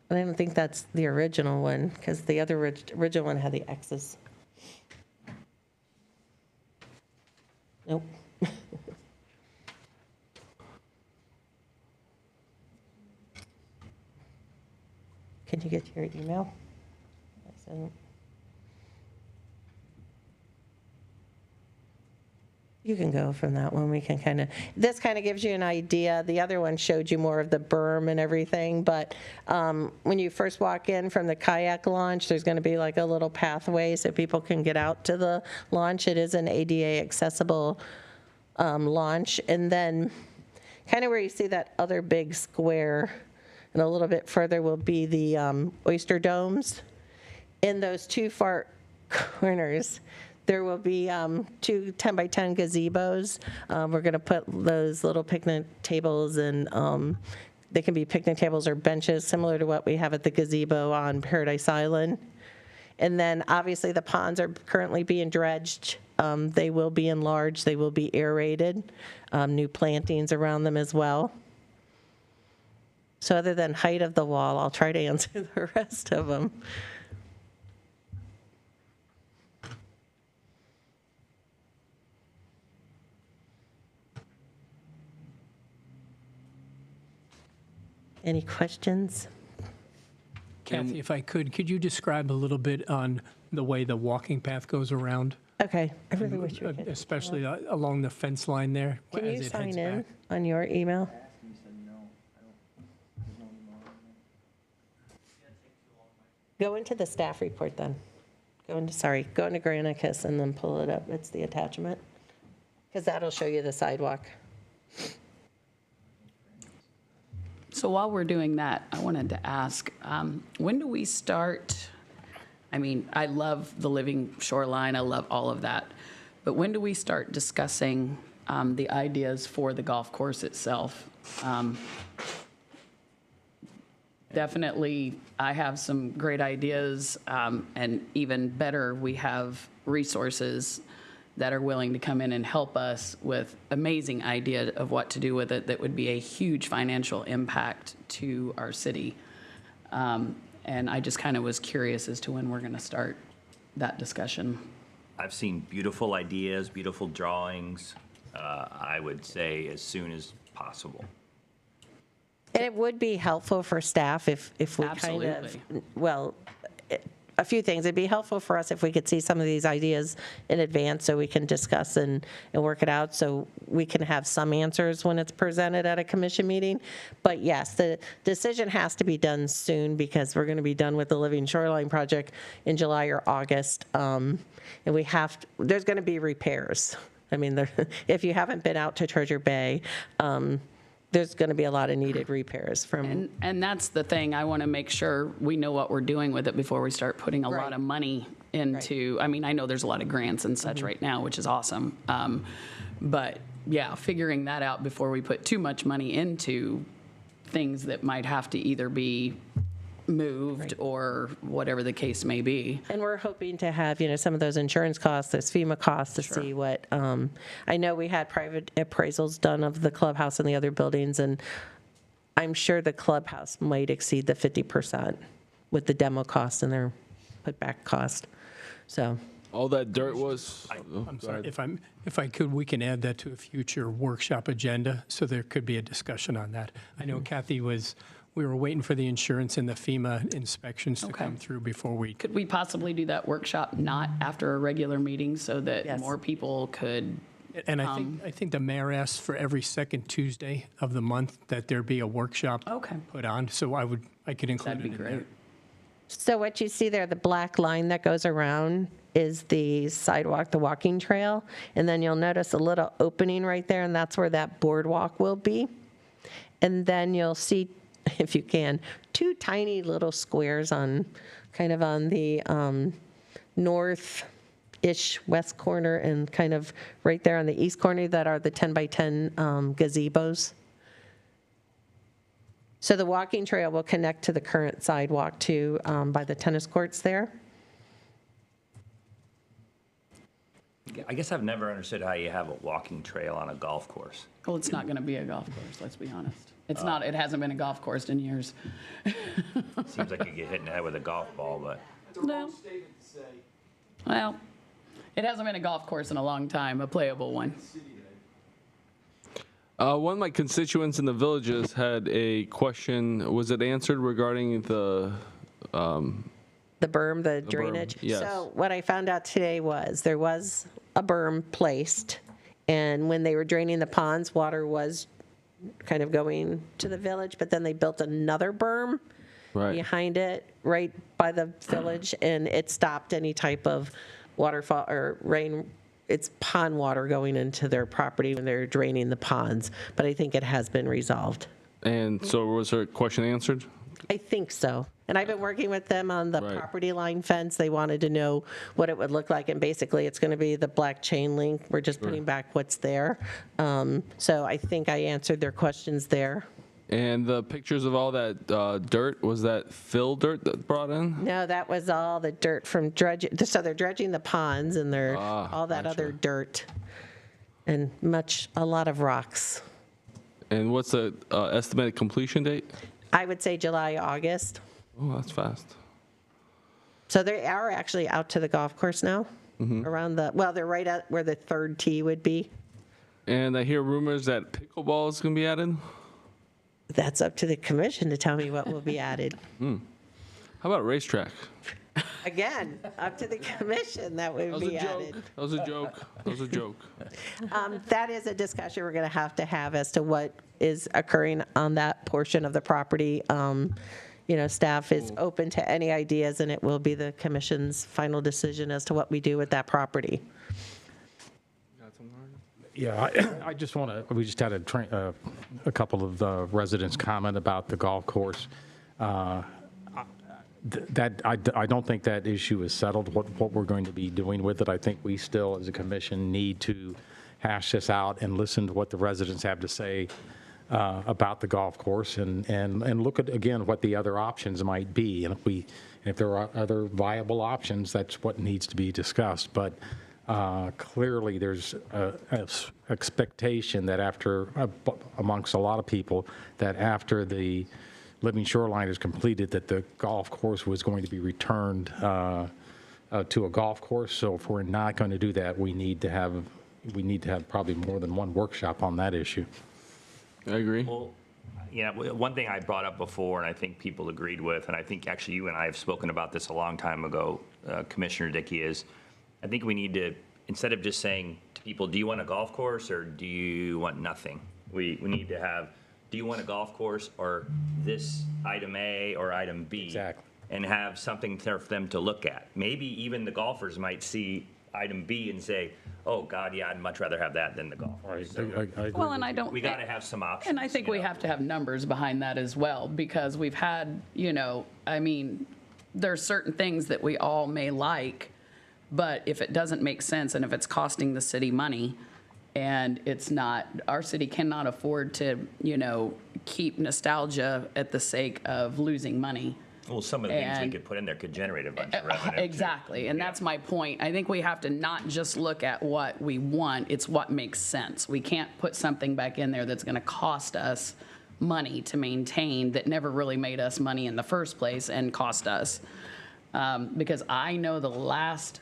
I don't think that's the original one, because the other original one had the X's. Nope. Can you get your email? You can go from that one. We can kind of, this kind of gives you an idea. The other one showed you more of the berm and everything, but when you first walk in from the kayak launch, there's going to be like a little pathway so people can get out to the launch. It is an ADA accessible launch. And then kind of where you see that other big square, and a little bit further will be the oyster domes. In those two far corners, there will be two 10-by-10 gazebos. We're going to put those little picnic tables, and they can be picnic tables or benches, similar to what we have at the gazebo on Paradise Island. And then, obviously, the ponds are currently being dredged. They will be enlarged. They will be aerated. New plantings around them as well. So other than height of the wall, I'll try to answer the rest of them. Any questions? Kathy, if I could you describe a little bit on the way the walking path goes around? Okay. I really wish you could. Especially along the fence line there. Can as you it sign heads in back. on your email? Go into the staff report then. Go into Granicus and then pull it up. It's the attachment. Because that'll show you the sidewalk. So while we're doing that, I wanted to ask, when do we start? I mean, I love the living shoreline, I love all of that, but when do we start discussing the ideas for the golf course itself? Definitely, I have some great ideas, and even better, we have resources that are willing to come in and help us with amazing idea of what to do with it that would be a huge financial impact to our city. And I just kind of was curious as to when we're going to start that discussion. I've seen beautiful ideas, beautiful drawings. I would say as soon as possible. And it would be helpful for staff if we kind of, Absolutely. well, a few things. It'd be helpful for us if we could see some of these ideas in advance so we can discuss and work it out, so we can have some answers when it's presented at a commission meeting. But yes, the decision has to be done soon because we're going to be done with the Living Shoreline project in July or August. And we have, there's going to be repairs. I mean, if you haven't been out to Treasure Bay, there's going to be a lot of needed repairs from. And that's the thing, I want to make sure we know what we're doing with it before we start putting a lot Right. of money into, I mean, I know there's a lot of grants and such right now, which is awesome. But yeah, figuring that out before we put too much money into things that might have to either be moved or whatever the case may be. And we're hoping to have, some of those insurance costs, those FEMA costs to see what, I know we had private appraisals done of the clubhouse and the other buildings, and I'm sure the clubhouse might exceed the 50% with the demo cost and their putback cost. So. All that dirt was. I'm sorry, if I could, we can add that to a future workshop agenda, so there could be a discussion on that. I know Kathy we were waiting for the insurance and the FEMA inspections to come through before we. Could we possibly do that workshop not after a regular meeting so that more people could? And I think the mayor asked for every second Tuesday of the month that there be a workshop put on, so I could include it in there. So what you see there, the black line that goes around is the sidewalk, the walking trail, and then you'll notice a little opening right there, and that's where that boardwalk will be. And then you'll see, if you can, two tiny little squares on the north-ish west corner and kind of right there on the east corner that are the 10 by 10 gazebos. So the walking trail will connect to the current sidewalk too, by the tennis courts there. I guess I've never understood how you have a walking trail on a golf course. Well, it's not going to be a golf course, let's be honest. It's not, it hasn't been a golf course in years. Seems like you get hit in the head with a golf ball, but. No. Well, it hasn't been a golf course in a long time, a playable one. One of my constituents in the villages had a question. Was it answered regarding the berm, the drainage? Yes. So what I found out today was there was a berm placed, and when they were draining the ponds, water was kind of going to the village, but then they built another berm behind it, right by the village, and it stopped any type of waterfall or rain. It's pond water going into their property when they're draining the ponds, but I think it has been resolved. And so was her question answered? I think so. And I've been working with them on the property line fence. They wanted to know what it would look like, and basically it's going to be the black chain link. We're just putting back what's there. So I think I answered their questions there. And the pictures of all that dirt, was that fill dirt that brought in? No, that was all the dirt from dredging. So they're dredging the ponds, and they're all that other dirt and a lot of rocks. And what's the estimated completion date? I would say July, August. Oh, that's fast. So they are actually out to the golf course now, around they're right at where the third tee would be. And I hear rumors that pickleball is going to be added? That's up to the commission to tell me what will be added. How about racetrack? Again, up to the commission that would be added. That was a joke. That was a joke. That is a discussion we're going to have as to what is occurring on that portion of the property. Staff is open to any ideas, and it will be the commission's final decision as to what we do with that property. Yeah, I just want to, we just had a couple of residents comment about the golf course. I don't think that issue is settled, what we're going to be doing with it. I think we still, as a commission, need to hash this out and listen to what the residents have to say about the golf course and look at, again, what the other options might be. And if there are other viable options, that's what needs to be discussed. But clearly, there's an expectation that amongst a lot of people, that after the Living Shoreline is completed, that the golf course was going to be returned to a golf course. So if we're not going to do that, we need to have, we need to have probably more than one workshop on that issue. I agree. Well, yeah, one thing I brought up before, and I think people agreed with, and I think actually you and I have spoken about this a long time ago, Commissioner Dickey, is I think we need to, instead of just saying to people, do you want a golf course or do you want nothing? We need to have, do you want a golf course or this item A or item B? Exactly. And have something there for them to look at. Maybe even the golfers might see item B and say, oh, God, yeah, I'd much rather have that than the golf course. So Well, and I don't. we got to have some options. And I think we have to have numbers behind that as well, because we've had, I mean, there's certain things that we all may like, but if it doesn't make sense and if it's costing the city money and it's not, our city cannot afford to, keep nostalgia at the sake of losing money. Well, some of the things we And- could put in there could generate a bunch of revenue. too. Exactly, and that's my point. I think we have to not just look at what we want, it's what makes sense. We can't put something back in there that's gonna cost us money to maintain that never really made us money in the first place and cost us. Because I know the last,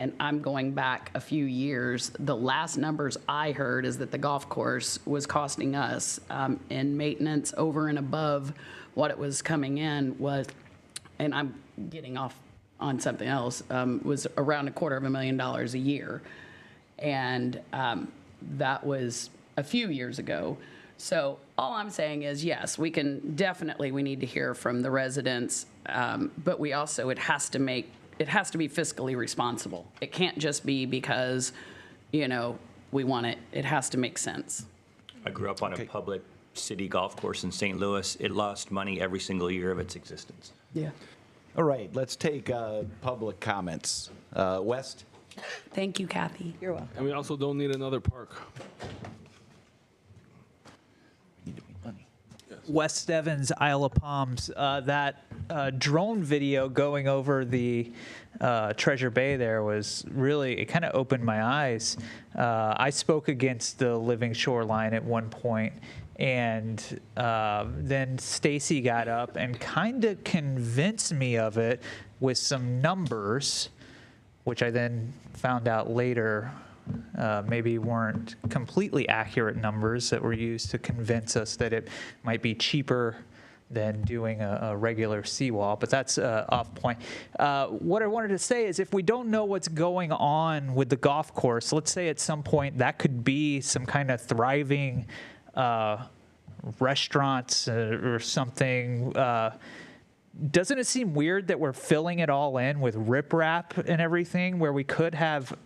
and I'm going back a few years, the last numbers I heard is that the golf course was costing us in maintenance over and above what it was coming in was, and I'm getting off on something else, was around $250,000 a year. And that was a few years ago. So all I'm saying is, yes, we can definitely, we need to hear from the residents, but we also, it has to be fiscally responsible. It can't just be because, we want it. It has to make sense. I grew up on a public city golf course in St. Louis. It lost money every single year of its existence. Yeah. All right, let's take public comments. West? Thank you, Kathy. You're welcome. And we also don't need another park. West Evans, Isle of Palms, that drone video going over the Treasure Bay there was really, it kind of opened my eyes. I spoke against the living shoreline at one point, and then Stacy got up and kind of convinced me of it with some numbers, which I then found out later maybe weren't completely accurate numbers that were used to convince us that it might be cheaper than doing a regular seawall, but that's off point. What I wanted to say is if we don't know what's going on with the golf course, let's say at some point that could be some kind of thriving restaurants or something. Doesn't it seem weird that we're filling it all in with riprap and everything, where we could have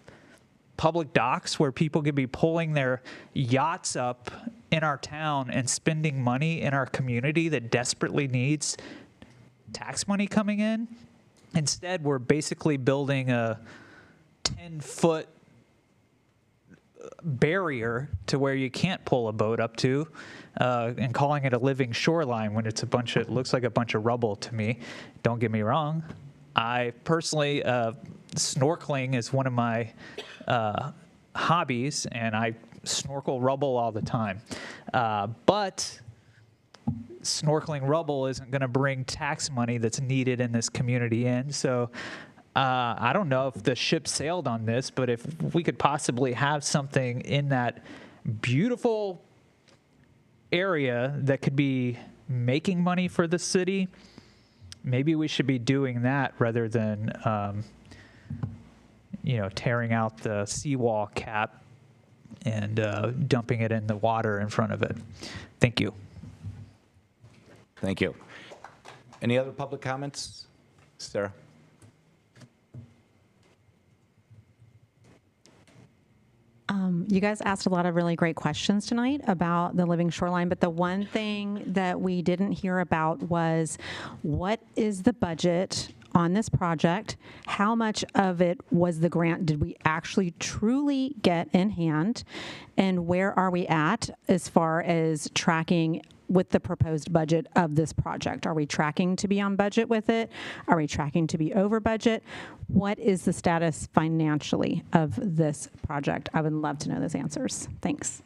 public docks where people could be pulling their yachts up in our town and spending money in our community that desperately needs tax money coming in? Instead, we're basically building a 10-foot barrier to where you can't pull a boat up to, and calling it a living shoreline when it's it looks like a bunch of rubble to me. Don't get me wrong. I personally, snorkeling is one of my hobbies, and I snorkel rubble all the time. But snorkeling rubble isn't going to bring tax money that's needed in this community in. So I don't know if the ship sailed on this, but if we could possibly have something in that beautiful area that could be making money for the city, maybe we should be doing that rather than tearing out the seawall cap and dumping it in the water in front of it. Thank you. Thank you. Any other public comments? Sarah? You guys asked a lot of really great questions tonight about the living shoreline, but the one thing that we didn't hear about was what is the budget on this project? How much of it was the grant did we actually truly get in hand? And where are we at as far as tracking with the proposed budget of this project? Are we tracking to be on budget with it? Are we tracking to be over budget? What is the status financially of this project? I would love to know those answers. Thanks.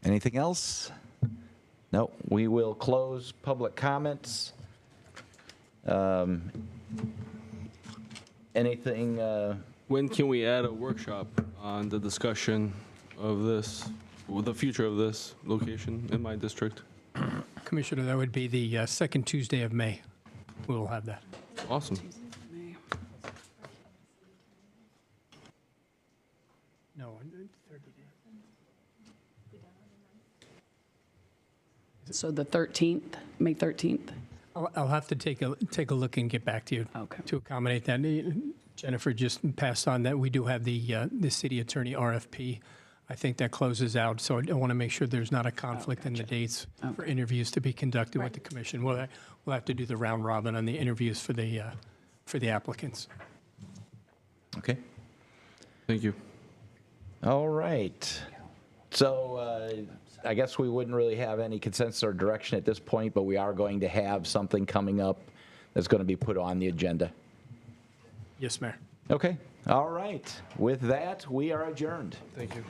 Anything else? No, we will close public comments. Anything when can we add a workshop on the discussion of this, the future of this location in my district? Commissioner, that would be the second Tuesday of May. We'll have that. Awesome. No, 30 days. So the 13th, May 13th? I'll have to take a look and get back to you. Okay. To accommodate that. Jennifer just passed on that. We do have the city attorney RFP. I think that closes out, so I want to make sure there's not a conflict in the dates for interviews to be conducted with the commission. We'll have to do the round robin on the interviews for the applicants. Okay. Thank you. All right. So I guess we wouldn't really have any consensus or direction at this point, but we are going to have something coming up that's going to be put on the agenda. Yes, Mayor. Okay. All right. With that, we are adjourned. Thank you.